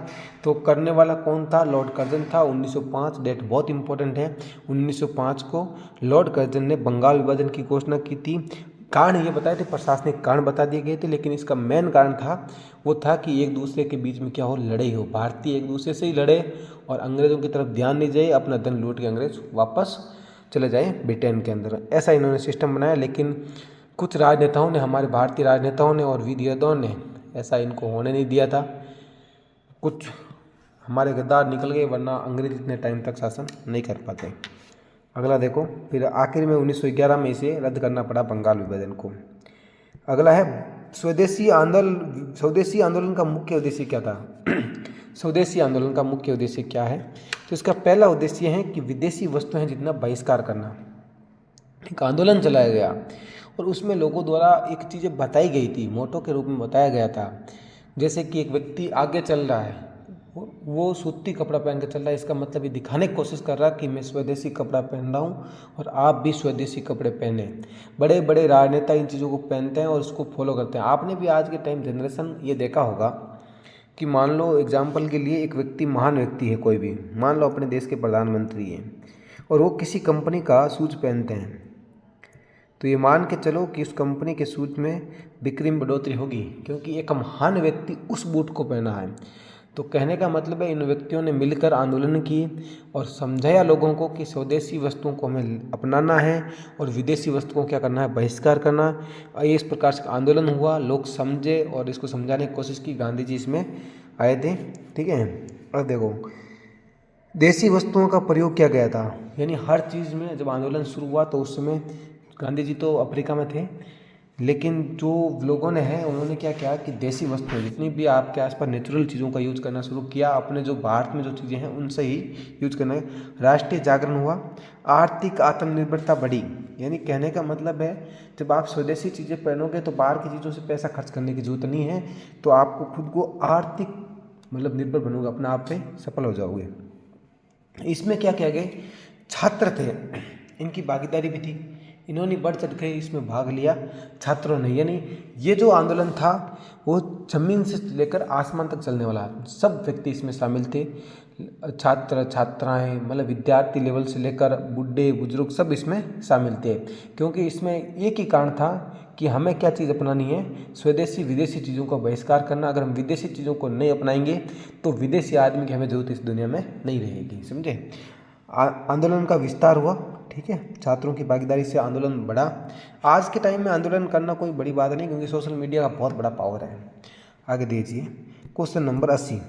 तो करने वाला कौन था? लॉर्ड कर्जन था। 1905 डेट बहुत इंपॉर्टेंट है। 1905 को लॉर्ड कर्जन ने बंगाल विभाजन की घोषणा की थी। कारण ये बताए थे, प्रशासनिक कारण बता दिए गए थे, लेकिन इसका मेन कारण था वो था कि एक दूसरे के बीच में क्या हो? लड़ाई हो, भारतीय एक दूसरे से ही लड़े और अंग्रेज़ों की तरफ ध्यान नहीं जाए, अपना धन लूट के अंग्रेज वापस चले जाए ब्रिटेन के अंदर। ऐसा इन्होंने सिस्टम बनाया, लेकिन कुछ राजनेताओं ने, हमारे भारतीय राजनेताओं ने और वीर योद्धाओं ने ऐसा इनको होने नहीं दिया था। कुछ हमारे गद्दार निकल गए, वरना अंग्रेज इतने टाइम तक शासन नहीं कर पाते। अगला देखो, फिर आखिर में 1911 में इसे रद्द करना पड़ा बंगाल विभाजन को। अगला है स्वदेशी आंदोलन। स्वदेशी आंदोलन का मुख्य उद्देश्य क्या था? स्वदेशी आंदोलन का मुख्य उद्देश्य क्या है? तो इसका पहला उद्देश्य है कि विदेशी वस्तुएं जितना बहिष्कार करना। एक आंदोलन चलाया गया और उसमें लोगों द्वारा एक चीज़ें बताई गई थी, मोटो के रूप में बताया गया था। जैसे कि एक व्यक्ति आगे चल रहा है, वो सूती कपड़ा पहन के चल रहा है, इसका मतलब ये दिखाने की कोशिश कर रहा है कि मैं स्वदेशी कपड़ा पहन रहा हूँ और आप भी स्वदेशी कपड़े पहने। बड़े बड़े राजनेता इन चीज़ों को पहनते हैं और उसको फॉलो करते हैं। आपने भी आज के टाइम जनरेशन ये देखा होगा कि मान लो एग्जाम्पल के लिए एक व्यक्ति, महान व्यक्ति है कोई भी, मान लो अपने देश के प्रधानमंत्री हैं, और वो किसी कंपनी का शूज पहनते हैं, तो ये मान के चलो कि उस कंपनी के शूज में बिक्री में बढ़ोतरी होगी, क्योंकि एक महान व्यक्ति उस बूट को पहना है। तो कहने का मतलब है इन व्यक्तियों ने मिलकर आंदोलन किए और समझाया लोगों को कि स्वदेशी वस्तुओं को हमें अपनाना है और विदेशी वस्तुओं को क्या करना है? बहिष्कार करना। और ये इस प्रकार से आंदोलन हुआ, लोग समझे और इसको समझाने की कोशिश की। गांधी जी इसमें आए थे, ठीक है। अब देखो, देसी वस्तुओं का प्रयोग किया गया था, यानी हर चीज़ में जब आंदोलन शुरू हुआ तो उस समय गांधी जी तो अफ्रीका में थे, लेकिन जो लोगों ने है उन्होंने क्या किया कि देसी वस्तुएं जितनी भी आपके आसपास नेचुरल चीज़ों का यूज करना शुरू किया। अपने जो भारत में जो चीज़ें हैं उनसे ही यूज करना है। राष्ट्रीय जागरण हुआ, आर्थिक आत्मनिर्भरता बढ़ी। यानी कहने का मतलब है जब आप स्वदेशी चीज़ें पहनोगे तो बाहर की चीज़ों से पैसा खर्च करने की जरूरत नहीं है, तो आपको खुद को आर्थिक मतलब निर्भर बनोगे, अपने आप पे सफल हो जाओगे। इसमें क्या किया गया? छात्र थे, इनकी भागीदारी भी थी, इन्होंने बढ़ चढ़ के इसमें भाग लिया छात्रों ने। यानी ये जो आंदोलन था वो जमीन से लेकर आसमान तक चलने वाला, सब व्यक्ति इसमें शामिल थे। छात्र छात्राएं, मतलब विद्यार्थी लेवल से लेकर बूढ़े बुजुर्ग सब इसमें शामिल थे, क्योंकि इसमें एक ही कारण था कि हमें क्या चीज़ अपनानी है? स्वदेशी विदेशी चीज़ों का बहिष्कार करना। अगर हम विदेशी चीज़ों को नहीं अपनाएंगे तो विदेशी आदमी की हमें जरूरत इस दुनिया में नहीं रहेगी, समझे। आंदोलन का विस्तार हुआ, ठीक है, छात्रों की भागीदारी से आंदोलन बढ़ा। आज के टाइम में आंदोलन करना कोई बड़ी बात नहीं, क्योंकि सोशल मीडिया का बहुत बड़ा पावर है। आगे दीजिए क्वेश्चन नंबर 80,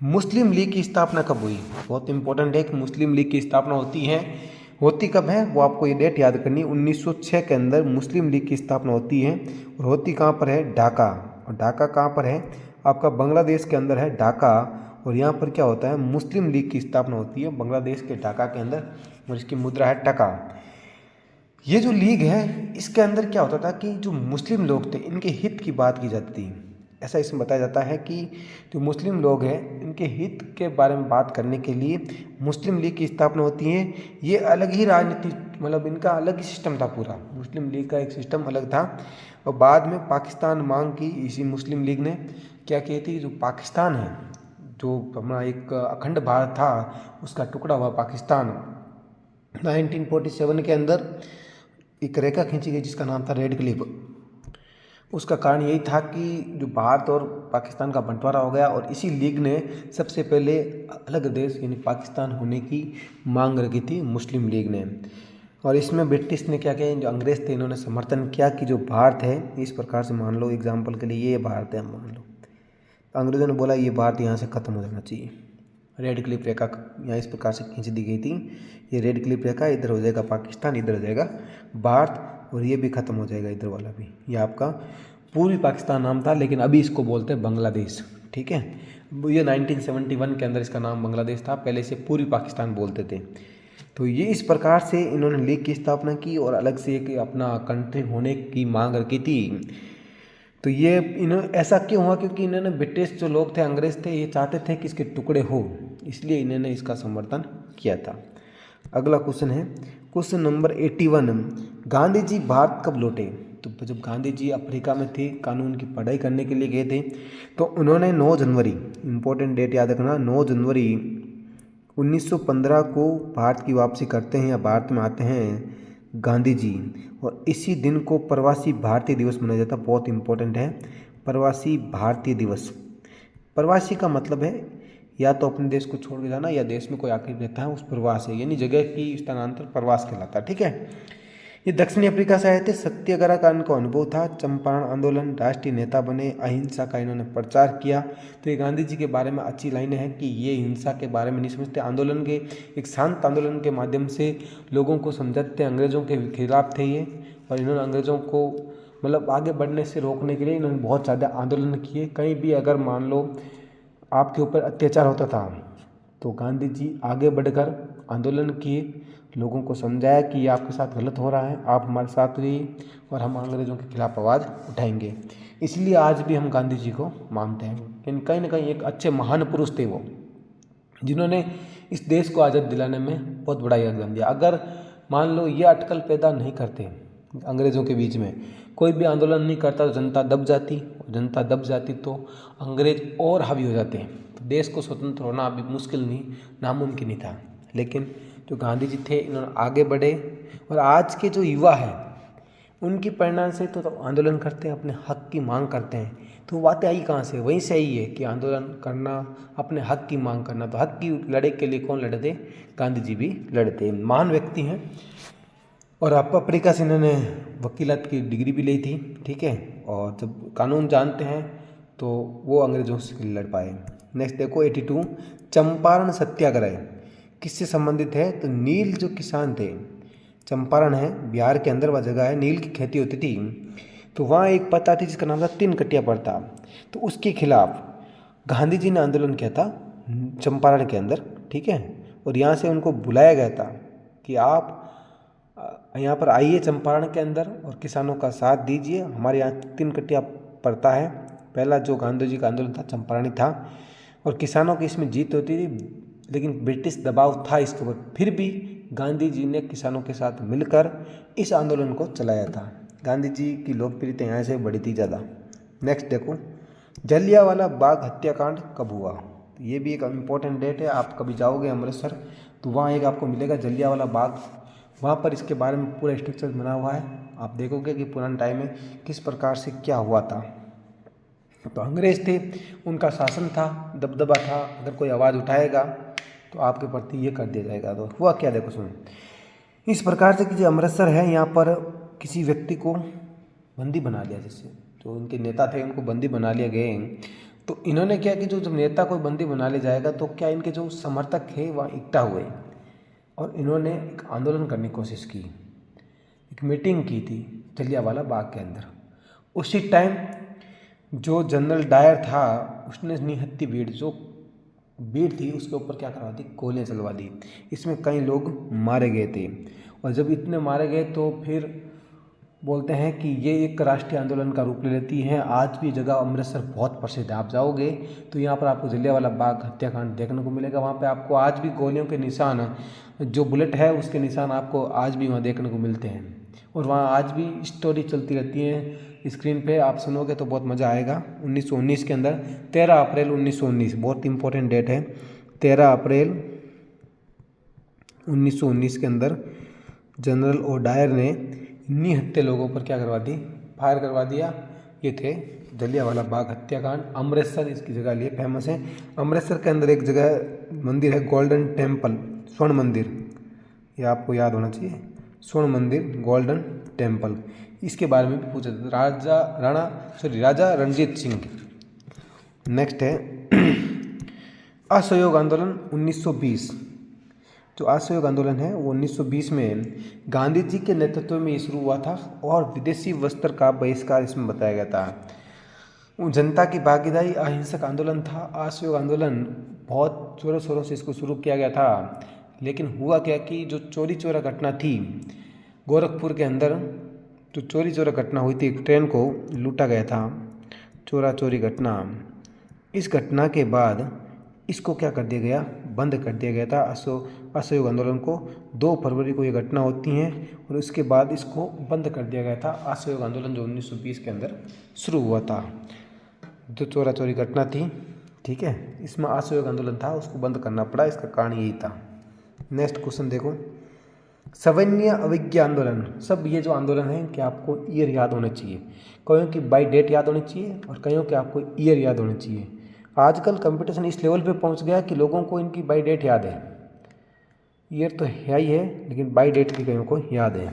मुस्लिम लीग की स्थापना कब हुई? बहुत इंपॉर्टेंट है कि मुस्लिम लीग की स्थापना होती कब है, वो आपको ये डेट याद करनी है। 1906 के अंदर मुस्लिम लीग की स्थापना होती है और होती कहाँ पर है? ढाका। और ढाका कहाँ पर है? आपका बांग्लादेश के अंदर है ढाका। और यहाँ पर क्या होता है? मुस्लिम लीग की स्थापना होती है बांग्लादेश के ढाका के अंदर, और इसकी मुद्रा है टका। ये जो लीग है इसके अंदर क्या होता था कि जो मुस्लिम लोग थे इनके हित की बात की जाती थी। ऐसा इसमें बताया जाता है कि जो मुस्लिम लोग हैं इनके हित के बारे में बात करने के लिए मुस्लिम लीग की स्थापना होती है। ये अलग ही राजनीति, मतलब इनका अलग ही सिस्टम था, पूरा मुस्लिम लीग का एक सिस्टम अलग था। और बाद में पाकिस्तान मांग की इसी मुस्लिम लीग ने क्या की थी, जो पाकिस्तान है, जो हमारा एक अखंड भारत था उसका टुकड़ा हुआ पाकिस्तान, 1947 के अंदर एक रेखा खींची गई जिसका नाम था रेड क्लिफ। उसका कारण यही था कि जो भारत और पाकिस्तान का बंटवारा हो गया और इसी लीग ने सबसे पहले अलग देश यानी पाकिस्तान होने की मांग रखी थी मुस्लिम लीग ने। और इसमें ब्रिटिश ने क्या किया, जो अंग्रेज़ थे इन्होंने समर्थन किया कि जो भारत है इस प्रकार से मान लो, एग्जाम्पल के लिए ये भारत है मान लो, तो अंग्रेज़ों ने बोला ये भारत यहाँ से ख़त्म हो जाना चाहिए। रेड क्लिफ रेखा यहाँ इस प्रकार से खींच दी गई थी, ये रेड क्लिफ रेखा, इधर हो जाएगा पाकिस्तान, इधर हो जाएगा भारत, और ये भी ख़त्म हो जाएगा इधर वाला भी। ये आपका पूर्वी पाकिस्तान नाम था, लेकिन अभी इसको बोलते हैं बांग्लादेश। ठीक है, ये 1971 के अंदर इसका नाम बांग्लादेश था, पहले इसे पूर्वी पाकिस्तान बोलते थे। तो ये इस प्रकार से इन्होंने लीग की स्थापना की और अलग से एक अपना कंट्री होने की मांग रखी थी। तो ये इन्होंने ऐसा क्यों हुआ, क्योंकि इन्होंने ब्रिटिश जो लोग थे, अंग्रेज़ थे, ये चाहते थे कि इसके टुकड़े हो, इसलिए इन्होंने इसका समर्थन किया था। अगला क्वेश्चन है क्वेश्चन नंबर 81, गांधी जी भारत कब लौटे। तो जब गांधी जी अफ्रीका में थे, कानून की पढ़ाई करने के लिए गए थे, तो उन्होंने 9 जनवरी, इम्पोर्टेंट डेट याद रखना, 9 जनवरी 1915 को भारत की वापसी करते हैं या भारत में आते हैं गांधी जी। और इसी दिन को प्रवासी भारतीय दिवस मनाया जाता है। बहुत इंपॉर्टेंट है प्रवासी भारतीय दिवस। प्रवासी का मतलब है या तो अपने देश को छोड़ के जाना या देश में कोई आकर रहता है, उस प्रवास है, यानी जगह की स्थानांतर प्रवास कहलाता है। ठीक है, ये दक्षिणी अफ्रीका से आए थे। सत्याग्रह का इनका अनुभव था, चंपारण आंदोलन, राष्ट्रीय नेता बने, अहिंसा का इन्होंने प्रचार किया। तो ये गांधी जी के बारे में अच्छी लाइनें हैं कि ये हिंसा के बारे में नहीं समझते, आंदोलन के एक शांत आंदोलन के माध्यम से लोगों को समझाते, अंग्रेज़ों के खिलाफ थे ये, और इन्होंने अंग्रेज़ों को मतलब आगे बढ़ने से रोकने के लिए इन्होंने बहुत ज़्यादा आंदोलन किए। कहीं भी अगर मान लो आपके ऊपर अत्याचार होता था तो गांधी जी आगे बढ़कर आंदोलन किए, लोगों को समझाया कि ये आपके साथ गलत हो रहा है, आप हमारे साथ रहिए और हम अंग्रेज़ों के खिलाफ आवाज़ उठाएंगे। इसलिए आज भी हम गांधी जी को मानते हैं, लेकिन कहीं ना कहीं एक अच्छे महान पुरुष थे वो, जिन्होंने इस देश को आज़ाद दिलाने में बहुत बड़ा योगदान दिया। अगर मान लो ये अटकल पैदा नहीं करते अंग्रेज़ों के बीच में, कोई भी आंदोलन नहीं करता तो जनता दब जाती, और जनता दब जाती तो अंग्रेज़ और हावी हो जाते हैं, तो देश को स्वतंत्र होना अभी मुश्किल नहीं, नामुमकिन ही था। लेकिन जो गांधी जी थे इन्होंने आगे बढ़े, और आज के जो युवा हैं उनकी प्रेरणा से तो आंदोलन करते हैं, अपने हक की मांग करते हैं। तो बातें आई कहाँ से, वहीं से आई है कि आंदोलन करना, अपने हक की मांग करना। तो हक की लड़ाई के लिए कौन लड़े थे, गांधी जी भी लड़े थे, महान व्यक्ति हैं। और अफ्रीका से इन्होंने वकीलात की डिग्री भी ली थी। ठीक है, और जब कानून जानते हैं तो वो अंग्रेज़ों से लड़ पाए। नेक्स्ट देखो 82, चंपारण सत्याग्रह किससे संबंधित है, तो नील जो किसान थे, चंपारण है बिहार के अंदर, वह जगह है, नील की खेती होती थी, तो वहाँ एक पता थी जिसका नाम था तीन कटिया पड़ता, तो उसके खिलाफ गांधी जी ने आंदोलन किया था चंपारण के अंदर। ठीक है, और यहाँ से उनको बुलाया गया था कि आप यहाँ पर आइए चंपारण के अंदर और किसानों का साथ दीजिए, हमारे यहाँ तीन कटिया पड़ता है। पहला जो गांधी जी का आंदोलन था चंपारणी था, और किसानों की इसमें जीत होती थी, लेकिन ब्रिटिश दबाव था इसके ऊपर, फिर भी गांधी जी ने किसानों के साथ मिलकर इस आंदोलन को चलाया था। गांधी जी की लोकप्रियता यहाँ से बढ़ी थी ज़्यादा। नेक्स्ट देखो, जलियांवाला बाग हत्याकांड कब हुआ, ये भी एक इम्पोर्टेंट डेट है। आप कभी जाओगे अमृतसर तो वहाँ एक आपको मिलेगा जलियांवाला बाग, वहाँ पर इसके बारे में पूरा स्ट्रक्चर बना हुआ है। आप देखोगे कि पुराने टाइम में किस प्रकार से क्या हुआ था। तो अंग्रेज़ थे, उनका शासन था, दबदबा था, अगर कोई आवाज़ उठाएगा तो आपके प्रति ये कर दिया जाएगा। तो हुआ क्या, देखो सुनो, इस प्रकार से कि जो अमृतसर है यहाँ पर किसी व्यक्ति को बंदी बना लिया, जैसे जो उनके नेता थे उनको बंदी बना लिया गए। तो इन्होंने क्या कि जो जब नेता कोई बंदी बना लिया जाएगा तो क्या इनके जो समर्थक थे वहाँ इकट्ठा हुए और इन्होंने एक आंदोलन करने की कोशिश की, एक मीटिंग की थी जलियांवाला बाग के अंदर। उसी टाइम जो जनरल डायर था उसने निहत्ती भीड़, जो भीड़ थी उसके ऊपर क्या करवा दी, गोलियां चलवा दी। इसमें कई लोग मारे गए थे और जब इतने मारे गए तो फिर बोलते हैं कि ये एक राष्ट्रीय आंदोलन का रूप ले लेती है। आज भी जगह अमृतसर बहुत प्रसिद्ध है, आप जाओगे तो यहाँ पर आपको जलियांवाला बाग हत्याकांड देखने को मिलेगा। वहाँ पे आपको आज भी गोलियों के निशान, जो बुलेट है उसके निशान आपको आज भी वहाँ देखने को मिलते हैं। और वहाँ आज भी स्टोरी चलती रहती है स्क्रीन पे, आप सुनोगे तो बहुत मज़ा आएगा। 1919 के अंदर 13 अप्रैल 1919 बहुत इंपॉर्टेंट डेट है। 13 अप्रैल 1919 के अंदर जनरल ओडायर ने इन्हीं हत्या लोगों पर क्या करवा दी, फायर करवा दिया। ये थे जलियांवाला बाग हत्याकांड। अमृतसर इसकी जगह लिए फेमस है। अमृतसर के अंदर एक जगह मंदिर है गोल्डन टेम्पल, स्वर्ण मंदिर, ये आपको याद होना चाहिए, स्वर्ण मंदिर गोल्डन टेम्पल। इसके बारे में भी पूछा था राजा रणजीत सिंह। नेक्स्ट है असहयोग आंदोलन 1920। जो असहयोग आंदोलन है वो 1920 में गांधी जी के नेतृत्व में ये शुरू हुआ था और विदेशी वस्त्र का बहिष्कार इसमें बताया गया था। जनता की भागीदारी अहिंसक आंदोलन था। असहयोग आंदोलन बहुत जोरों शोरों से इसको शुरू किया गया था, लेकिन हुआ क्या कि जो चोरी चोरा घटना थी गोरखपुर के अंदर, जो चोरी चोरा घटना हुई थी, एक ट्रेन को लूटा गया था, चोरा चोरी घटना। इस घटना के बाद इसको क्या कर दिया गया, बंद कर दिया गया था असहयोग आंदोलन को। 2 फरवरी को ये घटना होती है और उसके बाद इसको बंद कर दिया गया था असहयोग आंदोलन जो 1920 के अंदर शुरू हुआ था। जो चोरा चोरी घटना थी, ठीक है, इसमें असहयोग आंदोलन था, उसको बंद करना पड़ा, इसका कारण यही था। नेक्स्ट क्वेश्चन देखो, सविनय अवज्ञा आंदोलन। सब ये जो आंदोलन है कि आपको ईयर याद होने चाहिए, कईयों की बाई डेट याद होनी चाहिए और कईयों के आपको ईयर याद होने चाहिए। आजकल कंपटीशन इस लेवल पे पहुंच गया कि लोगों को इनकी बाई डेट याद है, ईयर तो है ही है लेकिन बाई डेट की कईयों को याद है।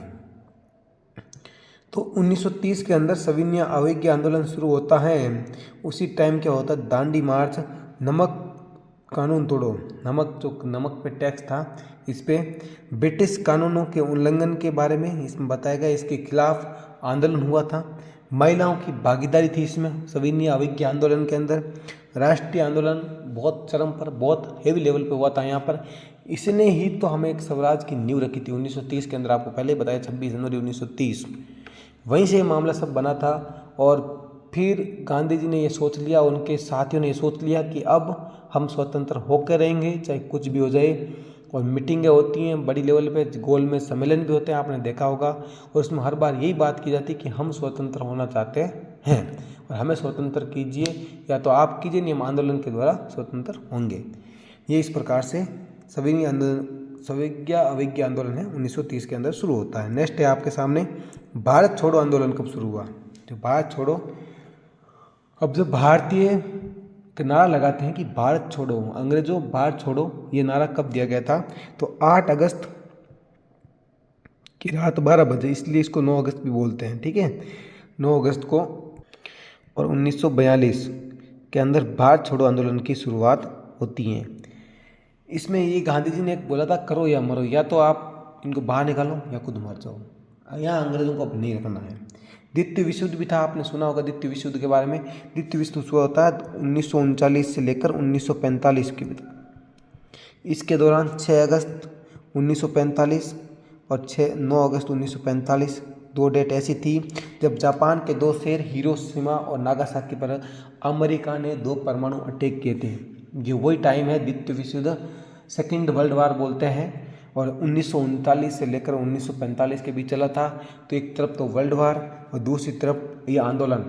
तो 1930 के अंदर सविनय अवज्ञा आंदोलन शुरू होता है। उसी टाइम क्या होता है, दांडी मार्च, नमक कानून तोड़ो, नमक पे टैक्स था, इस पे ब्रिटिश कानूनों के उल्लंघन के बारे में इसमें बताया गया, इसके खिलाफ आंदोलन हुआ था। महिलाओं की भागीदारी थी इसमें सविनय अवज्ञा आंदोलन के अंदर। राष्ट्रीय आंदोलन बहुत चरम पर, बहुत हेवी लेवल पे हुआ था यहाँ पर। इसने ही तो हमें एक स्वराज की नींव रखी थी 1930 के अंदर, आपको पहले बताया 26 जनवरी 1930, वहीं से मामला सब बना था। और फिर गांधी जी ने ये सोच लिया, उनके साथियों ने ये सोच लिया कि अब हम स्वतंत्र होकर रहेंगे चाहे कुछ भी हो जाए। और मीटिंगें होती हैं बड़ी लेवल पे, गोल में सम्मेलन भी होते हैं, आपने देखा होगा। और उसमें हर बार यही बात की जाती है कि हम स्वतंत्र होना चाहते हैं और हमें स्वतंत्र कीजिए, या तो आप कीजिए, नियम आंदोलन के द्वारा स्वतंत्र होंगे। ये इस प्रकार से सविनय अवज्ञा आंदोलन है 1930 के अंदर शुरू होता है। नेक्स्ट है आपके सामने भारत छोड़ो आंदोलन कब शुरू हुआ। जो भारत छोड़ो, अब जब भारतीय का नारा लगाते हैं कि भारत छोड़ो, अंग्रेजों भारत छोड़ो, ये नारा कब दिया गया था, तो 8 अगस्त की रात 12 बजे, इसलिए इसको 9 अगस्त भी बोलते हैं, ठीक है, 9 अगस्त को। और 1942 के अंदर भारत छोड़ो आंदोलन की शुरुआत होती है। इसमें ये गांधी जी ने एक बोला था, करो या मरो, या तो आप इनको बाहर निकालो या खुद मर जाओ, यहाँ अंग्रेजों को अब नहीं रखना है। द्वितीय विश्व युद्ध भी था, आपने सुना होगा द्वितीय विश्व युद्ध के बारे में। द्वितीय विश्व युद्ध हुआ होता है 1939 से लेकर 1945 के बीच। इसके दौरान 6 अगस्त 1945 और 9 अगस्त 1945 2 डेट ऐसी थी जब जापान के 2 शहर हिरोशिमा और नागासाकी पर अमेरिका ने 2 परमाणु अटैक किए थे। ये वही टाइम है द्वितीय विश्व युद्ध, सेकेंड वर्ल्ड वार बोलते हैं, और 1939 से लेकर 1945 के बीच चला था। तो एक तरफ तो वर्ल्ड वार और दूसरी तरफ ये आंदोलन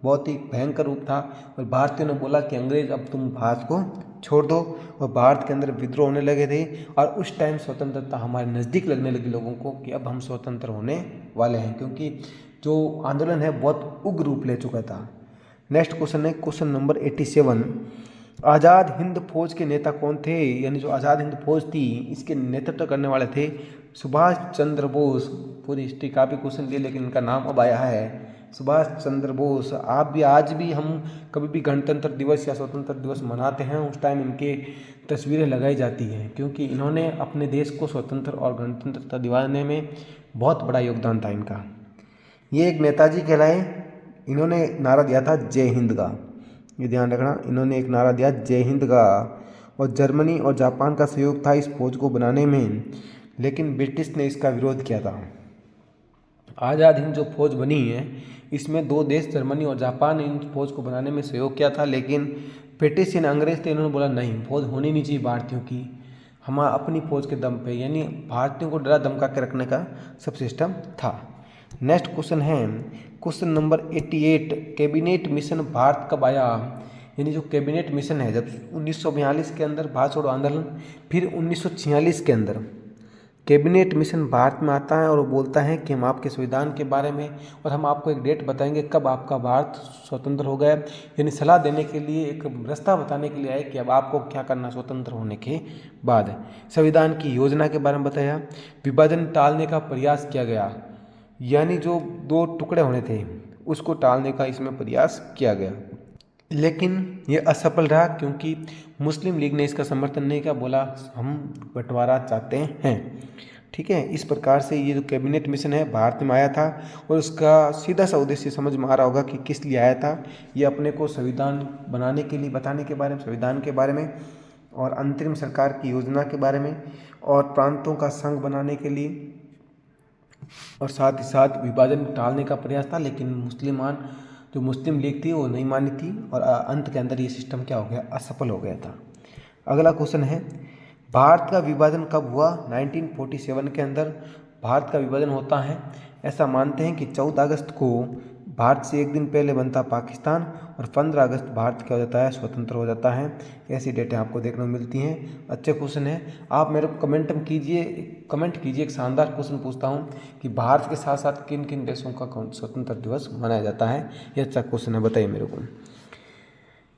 बहुत ही भयंकर रूप था। और भारतीयों ने बोला कि अंग्रेज अब तुम भारत को छोड़ दो, और भारत के अंदर विद्रोह होने लगे थे। और उस टाइम स्वतंत्रता हमारे नज़दीक लगने लगी लोगों को कि अब हम स्वतंत्र होने वाले हैं, क्योंकि जो आंदोलन है बहुत उग्र रूप ले चुका था। नेक्स्ट क्वेश्चन है क्वेश्चन नंबर 87, आज़ाद हिंद फौज के नेता कौन थे, यानी जो आज़ाद हिंद फौज थी इसके नेतृत्व करने वाले थे सुभाष चंद्र बोस। पूरी हिस्ट्री का भी क्वेश्चन लिए, लेकिन इनका नाम अब आया है सुभाष चंद्र बोस। आप भी आज भी हम कभी भी गणतंत्र दिवस या स्वतंत्र दिवस मनाते हैं, उस टाइम इनके तस्वीरें लगाई जाती हैं, क्योंकि इन्होंने अपने देश को स्वतंत्र और गणतंत्रता दिलाने में बहुत बड़ा योगदान था इनका। ये एक नेताजी कहलाए। इन्होंने नारा दिया था जय हिंद का, ये ध्यान रखना, इन्होंने एक नारा दिया जय हिंद का। और जर्मनी और जापान का सहयोग था इस फौज को बनाने में। लेकिन ब्रिटिश ने इसका विरोध किया था। आज़ाद हिंद जो फौज बनी है इसमें 2 देश जर्मनी और जापान ने इन फौज को बनाने में सहयोग किया था, लेकिन ब्रिटिश यानी अंग्रेज थे, इन्होंने बोला नहीं, फौज होनी नहीं चाहिए भारतीयों की, हम अपनी फौज के दम पे, यानी भारतीयों को डरा धमका के रखने का सब सिस्टम था। नेक्स्ट क्वेश्चन है question number 88, cabinet mission Bharat कब आया? यानी जो कैबिनेट मिशन है, जब 1942 के अंदर भारत छोड़ो आंदोलन, फिर 1946 के अंदर कैबिनेट मिशन भारत में आता है और वो बोलता है कि हम आपके संविधान के बारे में और हम आपको एक डेट बताएंगे कब आपका भारत स्वतंत्र हो गया, यानी सलाह देने के लिए, एक रास्ता बताने के लिए आए कि अब आपको क्या करना स्वतंत्र होने के बाद। संविधान की योजना के बारे में बताया, विभाजन टालने का प्रयास किया गया, यानी जो 2 टुकड़े होने थे उसको टालने का इसमें प्रयास किया गया, लेकिन ये असफल रहा क्योंकि मुस्लिम लीग ने इसका समर्थन नहीं किया, बोला हम बंटवारा चाहते हैं। ठीक है, इस प्रकार से ये जो कैबिनेट मिशन है भारत में आया था और उसका सीधा सा उद्देश्य समझ में आ रहा होगा कि किस लिए आया था। ये अपने को संविधान बनाने के लिए बताने के बारे में, संविधान के बारे में और अंतरिम सरकार की योजना के बारे में और प्रांतों का संघ बनाने के लिए और साथ ही साथ विभाजन टालने का प्रयास था, लेकिन जो मुस्लिम लीग थी वो नहीं मानी थी और अंत के अंदर ये सिस्टम क्या हो गया, असफल हो गया था। अगला क्वेश्चन है भारत का विभाजन कब हुआ? 1947 के अंदर भारत का विभाजन होता है। ऐसा मानते हैं कि 14 अगस्त को भारत से एक दिन पहले बनता पाकिस्तान और 15 अगस्त भारत क्या हो जाता है, स्वतंत्र हो जाता है। ऐसी डेटें आपको देखने को मिलती हैं। अच्छे क्वेश्चन है, आप मेरे को कमेंट कीजिए। एक शानदार क्वेश्चन पूछता हूँ कि भारत के साथ साथ किन किन देशों का स्वतंत्र दिवस मनाया जाता है, ये अच्छा क्वेश्चन है, बताइए मेरे को।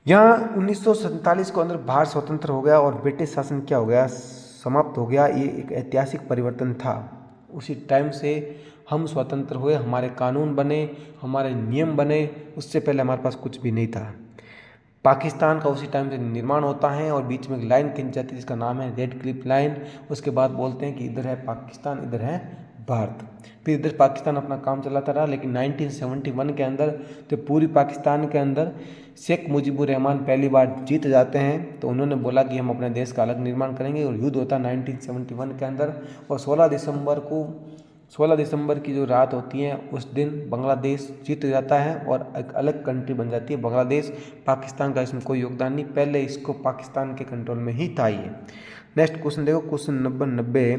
यहाँ 1947 को अंदर भारत स्वतंत्र हो गया और ब्रिटिश शासन क्या हो गया, समाप्त हो गया। ये एक ऐतिहासिक परिवर्तन था। उसी टाइम से हम स्वतंत्र हुए, हमारे कानून बने, हमारे नियम बने, उससे पहले हमारे पास कुछ भी नहीं था। पाकिस्तान का उसी टाइम से निर्माण होता है और बीच में एक लाइन खींच जाती है जिसका नाम है रेड क्लिफ लाइन। उसके बाद बोलते हैं कि इधर है पाकिस्तान, इधर है भारत। फिर इधर पाकिस्तान अपना काम चलाता रहा, लेकिन 1971 के अंदर तो पूरी पाकिस्तान के अंदर शेख मुजीबुर रहमान पहली बार जीत जाते हैं, तो उन्होंने बोला कि हम अपने देश का अलग निर्माण करेंगे और युद्ध होता है 1971 के अंदर। और 16 दिसंबर की जो रात होती है उस दिन बांग्लादेश जीत जाता है और एक अलग कंट्री बन जाती है बांग्लादेश। पाकिस्तान का इसमें कोई योगदान नहीं, पहले इसको पाकिस्तान के कंट्रोल में ही था ये। नेक्स्ट क्वेश्चन देखो, क्वेश्चन नंबर 90।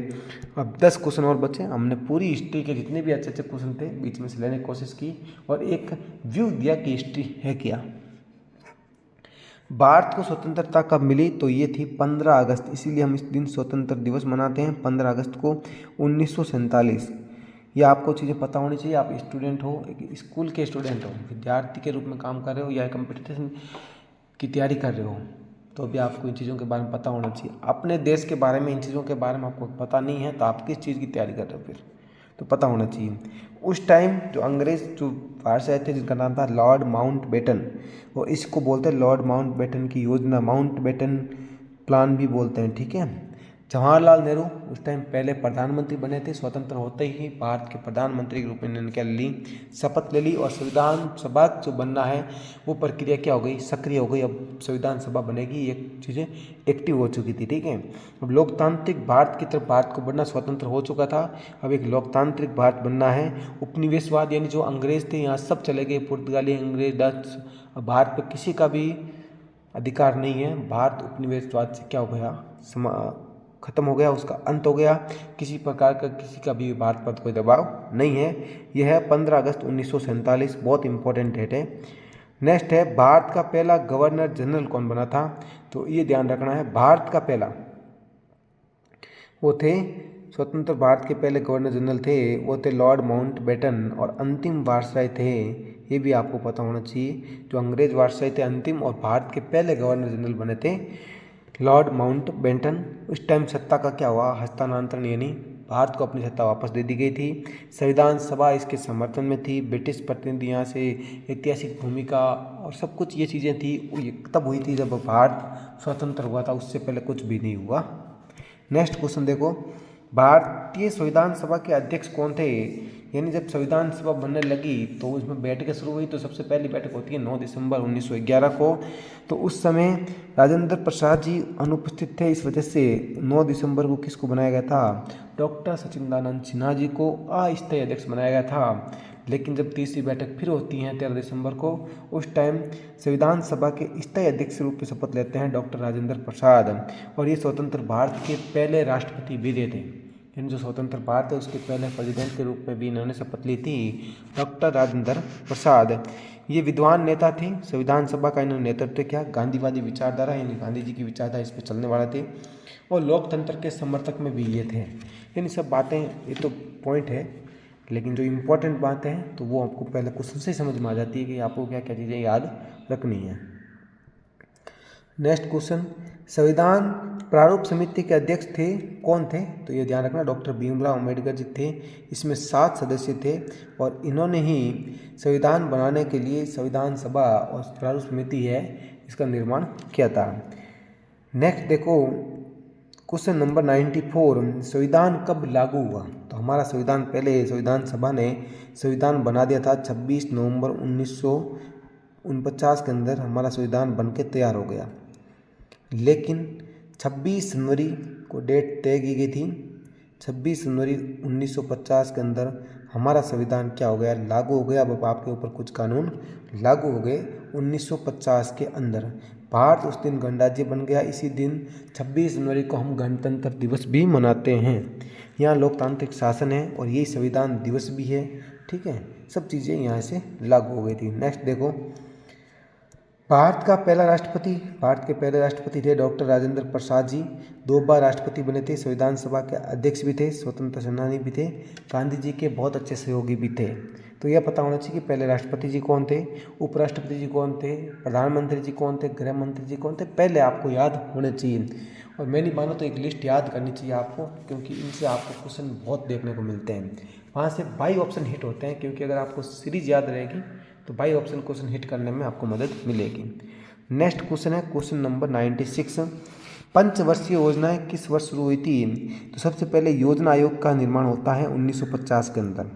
अब 10 क्वेश्चन और बचे। हमने पूरी हिस्ट्री के जितने भी अच्छे अच्छे क्वेश्चन थे बीच में से लेने की कोशिश की और एक व्यू दिया कि हिस्ट्री है क्या। भारत को स्वतंत्रता कब मिली? तो ये थी 15 अगस्त, इसीलिए हम इस दिन स्वतंत्र दिवस मनाते हैं 15 अगस्त को 1947। ये आपको चीज़ें पता होनी चाहिए। आप स्टूडेंट हो, एक स्कूल के स्टूडेंट हो, विद्यार्थी के रूप में काम कर रहे हो या कंपटीशन की तैयारी कर रहे हो, तो भी आपको इन चीज़ों के बारे में पता होना चाहिए। अपने देश के बारे में इन चीज़ों के बारे में आपको पता नहीं है तो आप किस चीज़ की तैयारी कर रहे हो, फिर तो पता होना चाहिए। उस टाइम जो अंग्रेज़ जो बाहर से आए थे जिनका नाम था लॉर्ड माउंटबेटन, और इसको बोलते हैं लॉर्ड माउंटबेटन की योजना, माउंटबेटन प्लान भी बोलते हैं। ठीक है, जवाहरलाल नेहरू उस टाइम पहले प्रधानमंत्री बने थे। स्वतंत्र होते ही भारत के प्रधानमंत्री के रूप में इन्होंने क्या ली, शपथ ले ली और संविधान सभा जो बनना है वो प्रक्रिया क्या हो गई, सक्रिय हो गई। अब संविधान सभा बनेगी, ये चीज़ें एक्टिव हो चुकी थी। ठीक है, अब लोकतांत्रिक भारत की तरफ भारत को बढ़ना, स्वतंत्र हो चुका था, अब एक लोकतांत्रिक भारत बनना है। उपनिवेशवाद यानी जो अंग्रेज थे यहाँ सब चले गए, पुर्तगाली, अंग्रेज, डच, भारत पर किसी का भी अधिकार नहीं है। भारत उपनिवेशवाद से क्या हो गया, खत्म हो गया, उसका अंत हो गया। किसी प्रकार का किसी का भी भारत पर कोई दबाव नहीं है। यह है 15 अगस्त 1947, बहुत इंपॉर्टेंट डेट है। नेक्स्ट है भारत का पहला गवर्नर जनरल कौन बना था? तो ये ध्यान रखना है, भारत का पहला वो थे, स्वतंत्र भारत के पहले गवर्नर जनरल थे वो थे लॉर्ड माउंटबेटन, और अंतिम वायसराय थे, ये भी आपको पता होना चाहिए। जो अंग्रेज वायसराय थे अंतिम, और भारत के पहले गवर्नर जनरल बने थे लॉर्ड माउंटबेटन। उस टाइम सत्ता का क्या हुआ, हस्तांतरण, यानी भारत को अपनी सत्ता वापस दे दी गई थी। संविधान सभा इसके समर्थन में थी। ब्रिटिश प्रतिनिधि यहाँ से ऐतिहासिक भूमिका और सब कुछ ये चीज़ें थी, ये तब हुई थी जब भारत स्वतंत्र हुआ था, उससे पहले कुछ भी नहीं हुआ। नेक्स्ट क्वेश्चन देखो, भारतीय संविधान सभा के अध्यक्ष कौन थे? यानी जब संविधान सभा बनने लगी तो उसमें बैठकें शुरू हुई। तो सबसे पहली बैठक होती है 9 दिसंबर 1911 को। तो उस समय राजेंद्र प्रसाद जी अनुपस्थित थे, इस वजह से 9 दिसंबर को किसको बनाया गया था, डॉक्टर सचिदानंद सिन्हा जी को अस्थायी अध्यक्ष बनाया गया था। लेकिन जब तीसरी बैठक फिर होती है 13 दिसंबर को, उस टाइम संविधान सभा के स्थायी अध्यक्ष के रूप में शपथ लेते हैं डॉक्टर राजेंद्र प्रसाद। और ये स्वतंत्र भारत के पहले राष्ट्रपति भी थे। इन जो स्वतंत्र भारत है उसके पहले प्रेसिडेंट के रूप में भी इन्होंने शपथ ली थी, डॉक्टर राजेंद्र प्रसाद। ये विद्वान नेता थे, संविधान सभा का इन्होंने नेतृत्व किया। गांधीवादी विचारधारा यानी गांधी जी की विचारधारा इस पर चलने वाले थे और लोकतंत्र के समर्थक में भी ये थे। इन सब बातें, ये तो पॉइंट है, लेकिन जो इम्पोर्टेंट बातें हैं तो वो आपको पहले क्वेश्चन से समझ में आ जाती है कि आपको क्या क्या चीज़ें याद रखनी है। नेक्स्ट क्वेश्चन, संविधान प्रारूप समिति के अध्यक्ष थे कौन थे, तो ये ध्यान रखना डॉक्टर भीमराव अम्बेडकर जी थे। इसमें 7 सदस्य थे और इन्होंने ही संविधान बनाने के लिए संविधान सभा और प्रारूप समिति है इसका निर्माण किया था। नेक्स्ट देखो क्वेश्चन नंबर 94, संविधान कब लागू हुआ, तो हमारा संविधान पहले संविधान सभा ने संविधान बना दिया था 26 नवंबर 1949 के अंदर हमारा संविधान बनके तैयार हो गया। लेकिन 26 जनवरी को डेट तय की गई थी, 26 जनवरी 1950 के अंदर हमारा संविधान क्या हो गया, लागू हो गया। अब आपके ऊपर कुछ कानून लागू हो गए 1950 के अंदर। भारत उस दिन गणराज्य बन गया। इसी दिन 26 जनवरी को हम गणतंत्र दिवस भी मनाते हैं। यहाँ लोकतांत्रिक शासन है और यही संविधान दिवस भी है। ठीक है, सब चीज़ें यहाँ से लागू हो गई थी। नेक्स्ट देखो, भारत के पहले राष्ट्रपति थे डॉक्टर राजेंद्र प्रसाद जी। 2 बार राष्ट्रपति बने थे, संविधान सभा के अध्यक्ष भी थे, स्वतंत्र सेनानी भी थे, गांधी जी के बहुत अच्छे सहयोगी भी थे। तो यह पता होना चाहिए कि पहले राष्ट्रपति जी कौन थे, उपराष्ट्रपति जी कौन थे, प्रधानमंत्री जी कौन थे, गृह मंत्री जी कौन थे, पहले आपको याद होने चाहिए। और मैं नहीं मानो तो एक लिस्ट याद करनी चाहिए आपको, क्योंकि इनसे आपको क्वेश्चन बहुत देखने को मिलते हैं। वहाँ से 22 ऑप्शन हिट होते हैं, क्योंकि अगर आपको सीरीज याद रहेगी तो 22 ऑप्शन क्वेश्चन हिट करने में आपको मदद मिलेगी। नेक्स्ट क्वेश्चन है क्वेश्चन नंबर 96, पंचवर्षीय योजनाएं किस वर्ष शुरू हुई थी, तो सबसे पहले योजना आयोग का निर्माण होता है 1950 के अंदर।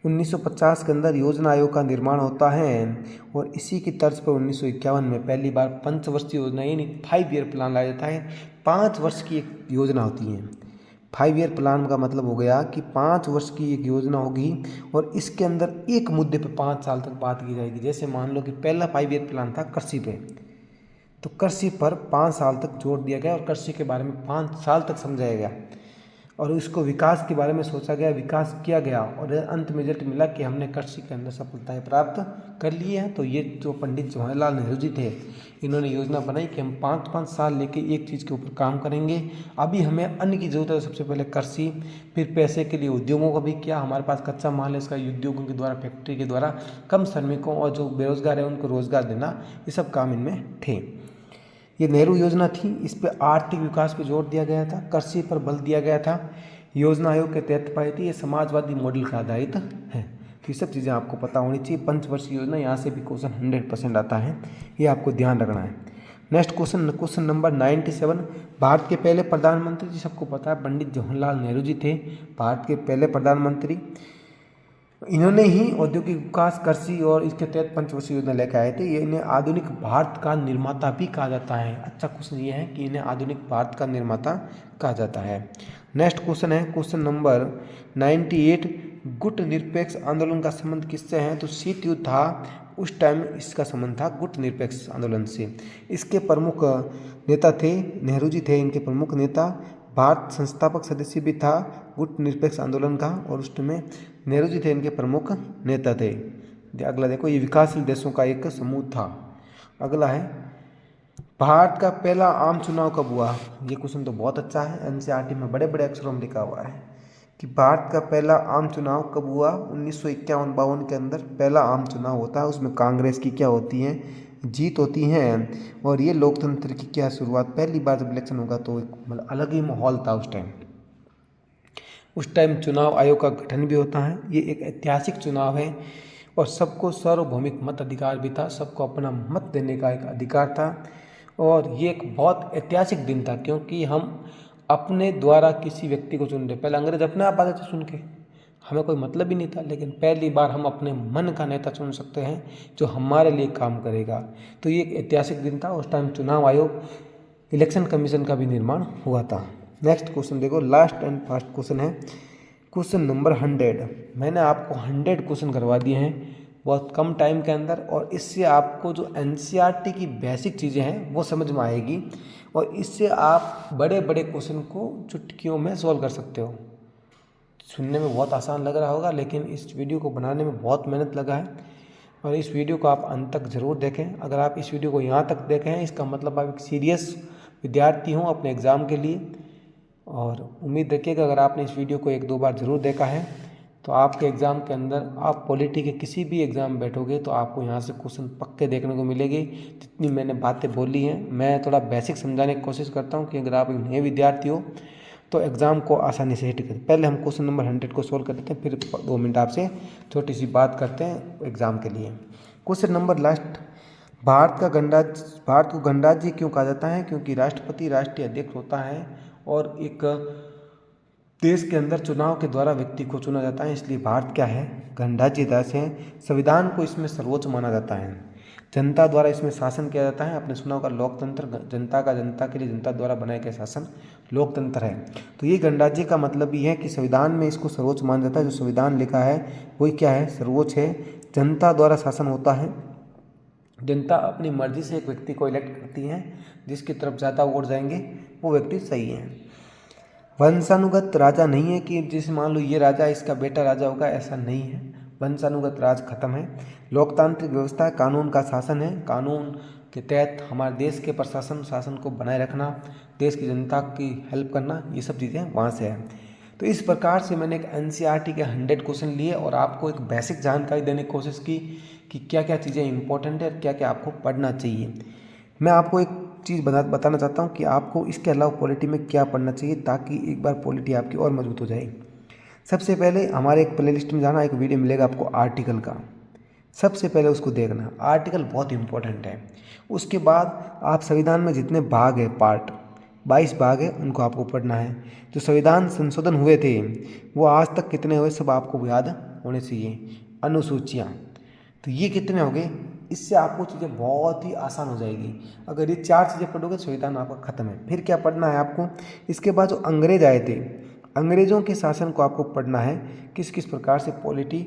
1950 के अंदर योजना आयोग का निर्माण होता है और इसी की तर्ज पर 1951 में पहली बार पंचवर्षीय योजना यानी 5 ईयर प्लान लाया जाता है। 5 वर्ष की एक योजना होती है। 5 ईयर प्लान का मतलब हो गया कि 5 वर्ष की एक योजना होगी और इसके अंदर एक मुद्दे पे 5 साल तक बात की जाएगी। जैसे मान लो कि पहला 5 ईयर प्लान था कृषि पे, तो कृषि पर 5 साल तक जोर दिया गया और कृषि के बारे में 5 साल तक समझाया गया और उसको विकास के बारे में सोचा गया, विकास किया गया और अंत में रिजल्ट मिला कि हमने कृषि के अंदर सफलताएं प्राप्त कर ली है। तो ये जो पंडित जवाहरलाल नेहरू जी थे, इन्होंने योजना बनाई कि हम 5-5 साल लेके एक चीज़ के ऊपर काम करेंगे। अभी हमें अन्न की ज़रूरत है, सबसे पहले कृषि, फिर पैसे के लिए उद्योगों का भी किया। हमारे पास कच्चा माल है, इसका उद्योगों के द्वारा, फैक्ट्री के द्वारा कम श्रमिकों और जो बेरोजगार है उनको रोजगार देना, ये सब काम इनमें थे। ये नेहरू योजना थी। इस पर आर्थिक विकास पर जोर दिया गया था, कृषि पर बल दिया गया था। योजना आयोग के तहत पाई थी। ये समाजवादी मॉडल का आधारित है। तो ये सब चीज़ें आपको पता होनी चाहिए। पंचवर्षीय योजना, यहाँ से भी क्वेश्चन 100% आता है, ये आपको ध्यान रखना है। नेक्स्ट क्वेश्चन नंबर 97, भारत के पहले प्रधानमंत्री जी सबको पता है पंडित जवाहरलाल नेहरू जी थे, भारत के पहले प्रधानमंत्री। इन्होंने ही औद्योगिक विकास, कृषि और इसके तहत पंचवर्षीय योजना लेकर आए थे। ये इन्हें आधुनिक भारत का निर्माता भी कहा जाता है। अच्छा क्वेश्चन ये है कि इन्हें आधुनिक भारत का निर्माता कहा जाता है। नेक्स्ट क्वेश्चन है क्वेश्चन नंबर 98, गुट निरपेक्ष आंदोलन का संबंध किससे है, तो शीत युद्ध था उस टाइम इसका संबंध था गुट निरपेक्ष आंदोलन से। इसके प्रमुख नेता थे नेहरू जी थे, इनके प्रमुख नेता। भारत संस्थापक सदस्य भी था गुट निरपेक्ष आंदोलन का और उस समय नेहरू जी थे इनके प्रमुख नेता थे। अगला देखो, ये विकासशील देशों का एक समूह था। अगला है, भारत का पहला आम चुनाव कब हुआ। ये क्वेश्चन तो बहुत अच्छा है, एनसीईआरटी में बड़े बड़े अक्षरों में लिखा हुआ है कि भारत का पहला आम चुनाव कब हुआ। 1951-52 के अंदर पहला आम चुनाव होता है। उसमें कांग्रेस की क्या होती है, जीत होती है और ये लोकतंत्र की क्या शुरुआत। पहली बार जब इलेक्शन होगा तो एक मतलब अलग ही माहौल था उस टाइम चुनाव आयोग का गठन भी होता है। ये एक ऐतिहासिक चुनाव है और सबको सार्वभौमिक मत अधिकार भी था, सबको अपना मत देने का एक अधिकार था और ये एक बहुत ऐतिहासिक दिन था, क्योंकि हम अपने द्वारा किसी व्यक्ति को चुन रहे। पहले अंग्रेज अपने आप आते थे चुन के, हमें कोई मतलब ही नहीं था, लेकिन पहली बार हम अपने मन का नेता चुन सकते हैं जो हमारे लिए काम करेगा। तो ये एक ऐतिहासिक दिन था। उस टाइम चुनाव आयोग, इलेक्शन कमीशन का भी निर्माण हुआ था। नेक्स्ट क्वेश्चन देखो, लास्ट एंड फास्ट क्वेश्चन है, क्वेश्चन नंबर 100। मैंने आपको 100 क्वेश्चन करवा दिए हैं बहुत कम टाइम के अंदर, और इससे आपको जो एनसीईआरटी की बेसिक चीज़ें हैं वो समझ में आएगी, और इससे आप बड़े बड़े क्वेश्चन को चुटकियों में सॉल्व कर सकते हो। सुनने में बहुत आसान लग रहा होगा, लेकिन इस वीडियो को बनाने में बहुत मेहनत लगा है, और इस वीडियो को आप अंत तक ज़रूर देखें। अगर आप इस वीडियो को यहाँ तक देखें हैं, इसका मतलब आप एक सीरियस विद्यार्थी हों अपने एग्ज़ाम के लिए। और उम्मीद रखिएगा अगर आपने इस वीडियो को 1-2 बार ज़रूर देखा है तो आपके एग्ज़ाम के अंदर, आप पॉलिटी के किसी भी एग्ज़ाम में बैठोगे तो आपको यहाँ से क्वेश्चन पक्के देखने को मिलेगी। जितनी मैंने बातें बोली हैं, मैं थोड़ा बेसिक समझाने की कोशिश करता हूँ कि अगर आप एक नए विद्यार्थी हो तो एग्ज़ाम को आसानी से हिट करें। पहले हम क्वेश्चन नंबर 100 को सोल्व कर लेते हैं, फिर 2 मिनट आपसे छोटी सी बात करते हैं एग्ज़ाम के लिए। क्वेश्चन नंबर लास्ट, भारत को गणराज्य क्यों कहा जाता है? क्योंकि राष्ट्रपति राष्ट्रीय अध्यक्ष होता है और एक देश के अंदर चुनाव के द्वारा व्यक्ति को चुना जाता है, इसलिए भारत क्या है? गणराज्य देश है। संविधान को इसमें सर्वोच्च माना जाता है। जनता द्वारा इसमें शासन किया जाता है। आपने सुना होगा लोकतंत्र, जनता का जनता के लिए जनता द्वारा बनाया गया शासन लोकतंत्र है। तो ये गणराज्य का मतलब ये है कि संविधान में इसको सर्वोच्च माना जाता है। जो संविधान लिखा है वही क्या है? सर्वोच्च है। जनता द्वारा शासन होता है। जनता अपनी मर्जी से एक व्यक्ति को इलेक्ट करती है, जिसकी तरफ ज़्यादा वोट जाएंगे वो व्यक्ति सही है। वंशानुगत राजा नहीं है कि जिस मान लो ये राजा इसका बेटा राजा होगा, ऐसा नहीं है। वंशानुगत राज खत्म है। लोकतांत्रिक व्यवस्था, कानून का शासन है। कानून के तहत हमारे देश के प्रशासन शासन को बनाए रखना, देश की जनता की हेल्प करना, ये सब चीज़ें वहाँ से है। तो इस प्रकार से मैंने एक एनसीईआरटी के 100 क्वेश्चन लिए और आपको एक बेसिक जानकारी देने की कोशिश की कि क्या क्या चीज़ें इंपॉर्टेंट है और क्या क्या आपको पढ़ना चाहिए। मैं आपको एक चीज़ बताना चाहता हूँ कि आपको इसके अलावा पॉलिटी में क्या पढ़ना चाहिए, ताकि एक बार पॉलिटी आपकी और मजबूत हो जाए। सबसे पहले हमारे एक प्लेलिस्ट में जाना, एक वीडियो मिलेगा आपको आर्टिकल का, सबसे पहले उसको देखना। आर्टिकल बहुत इंपॉर्टेंट है। उसके बाद आप संविधान में जितने भाग है, पार्ट 22 भाग है, उनको आपको पढ़ना है। जो संविधान संशोधन हुए थे वो आज तक कितने हुए, सब आपको याद होने चाहिए। अनुसूचियाँ, तो ये कितने हो गए, इससे आपको चीज़ें बहुत ही आसान हो जाएगी। अगर ये 4 चीज़ें पढ़ोगे संविधान आपका खत्म है। फिर क्या पढ़ना है आपको, इसके बाद जो अंग्रेज आए थे, अंग्रेज़ों के शासन को आपको पढ़ना है। किस किस प्रकार से पॉलिटी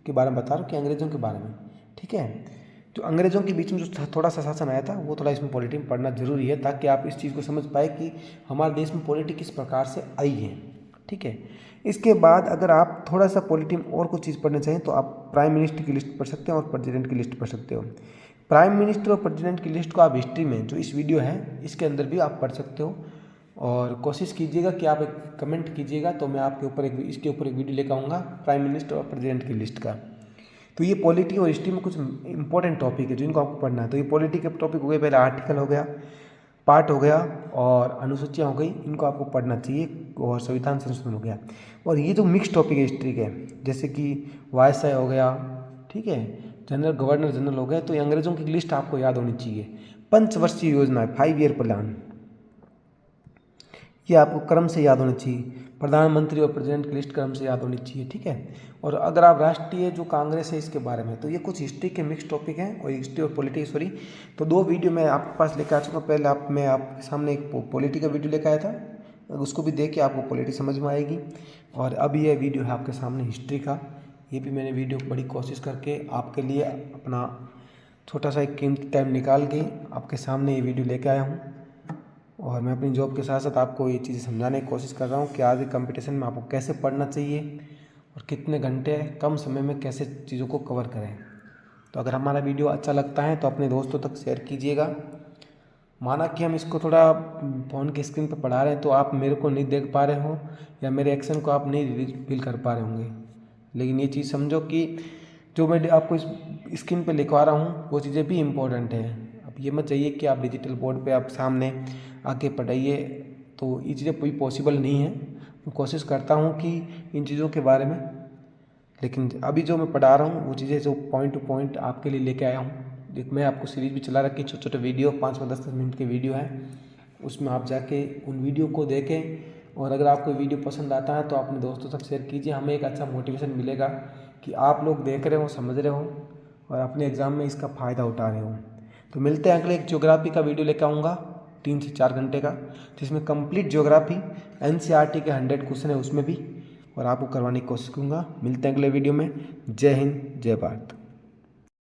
के बारे में बता रहा हूँ कि अंग्रेज़ों के बारे में, ठीक है। जो अंग्रेज़ों के बीच में जो थोड़ा सा शासन आया था वो थोड़ा इसमें पॉलिटी में पढ़ना जरूरी है, ताकि आप इस चीज़ को समझ पाए कि हमारे देश में पॉलिटी किस प्रकार से आई है, ठीक है। इसके बाद अगर आप थोड़ा सा पॉलिटी में और कुछ चीज़ पढ़ना चाहें तो आप प्राइम मिनिस्टर की लिस्ट पढ़ सकते हैं और प्रेसिडेंट की लिस्ट पढ़ सकते हो। प्राइम मिनिस्टर और प्रेसिडेंट की लिस्ट को आप हिस्ट्री में, जो इस वीडियो है इसके अंदर भी आप पढ़ सकते हो। और कोशिश कीजिएगा कि आप एक कमेंट कीजिएगा तो मैं आपके ऊपर इसके ऊपर एक वीडियो लेकर आऊँगा प्राइम मिनिस्टर और प्रेसिडेंट की लिस्ट का। तो ये पॉलिटी और हिस्ट्री में कुछ इंपॉर्टेंट टॉपिक है जिनको आपको पढ़ना है। तो ये पॉलिटी के टॉपिक हो गए, पहले आर्टिकल हो गया, पार्ट हो गया और अनुसूचियाँ हो गई, इनको आपको पढ़ना चाहिए। और संविधान संशोधन हो गया। और ये जो मिक्स टॉपिक है हिस्ट्री के, जैसे कि वायसराय हो गया, ठीक है, जनरल गवर्नर जनरल हो गए, तो ये अंग्रेजों की लिस्ट आपको याद होनी चाहिए। पंचवर्षीय योजना है, 5 ईयर प्लान, ये आपको क्रम से याद होनी चाहिए। प्रधानमंत्री और प्रेसिडेंट की लिस्ट क्रम से याद होनी चाहिए, ठीक है। और अगर आप राष्ट्रीय जो कांग्रेस है इसके बारे में, तो ये कुछ हिस्ट्री के मिक्स टॉपिक हैं और हिस्ट्री और पॉलिटिक्स, सॉरी। तो 2 वीडियो मैं आपके पास लेकर आ चुका हूँ। पहले मैं आपके सामने एक पॉलिटी का वीडियो लेकर आया था, उसको भी देख के आपको पॉलिटी समझ में आएगी। और अब ये वीडियो है आपके सामने हिस्ट्री का, ये भी मैंने वीडियो बड़ी कोशिश करके आपके लिए अपना छोटा सा एक कीमती टाइम निकाल के आपके सामने ये वीडियो लेके आया हूँ। और मैं अपनी जॉब के साथ साथ आपको ये चीज़ें समझाने की कोशिश कर रहा हूँ कि आज कंपटीशन में आपको कैसे पढ़ना चाहिए और कितने घंटे कम समय में कैसे चीज़ों को कवर करें। तो अगर हमारा वीडियो अच्छा लगता है तो अपने दोस्तों तक शेयर कीजिएगा। माना कि हम इसको थोड़ा फ़ोन की स्क्रीन पर पढ़ा रहे हैं तो आप मेरे को नहीं देख पा रहे हो या मेरे एक्शन को आप नहीं फील कर पा रहे होंगे, लेकिन ये चीज़ समझो कि जो मैं आपको इस स्क्रीन पे लिखवा रहा हूँ वो चीज़ें भी इम्पोर्टेंट है। अब ये मत चाहिए कि आप डिजिटल बोर्ड पे आप सामने आके पढ़ाइए, तो ये चीज़ें कोई पॉसिबल नहीं है। मैं कोशिश करता हूँ कि इन चीज़ों के बारे में, लेकिन अभी जो मैं पढ़ा रहा हूँ वो चीज़ें जो पॉइंट टू पॉइंट आपके लिए लेके आया हूँ। मैं आपको सीरीज़ भी चला रखी, छोटे छोटे वीडियो 5-10 मिनट के वीडियो हैं, उसमें आप जाके उन वीडियो को देखें और अगर आपको वीडियो पसंद आता है तो अपने दोस्तों तक शेयर कीजिए, हमें एक अच्छा मोटिवेशन मिलेगा कि आप लोग देख रहे हो, समझ रहे हो और अपने एग्ज़ाम में इसका फ़ायदा उठा रहे हो। तो मिलते हैं अगले एक ज्योग्राफी का वीडियो लेकर आऊँगा 3 से 4 घंटे का, जिसमें कंप्लीट ज्योग्राफी NCERT के 100 क्वेश्चन है उसमें भी, और आपको करवाने की कोशिश करूँगा। मिलते हैं अगले वीडियो में। जय हिंद, जय भारत।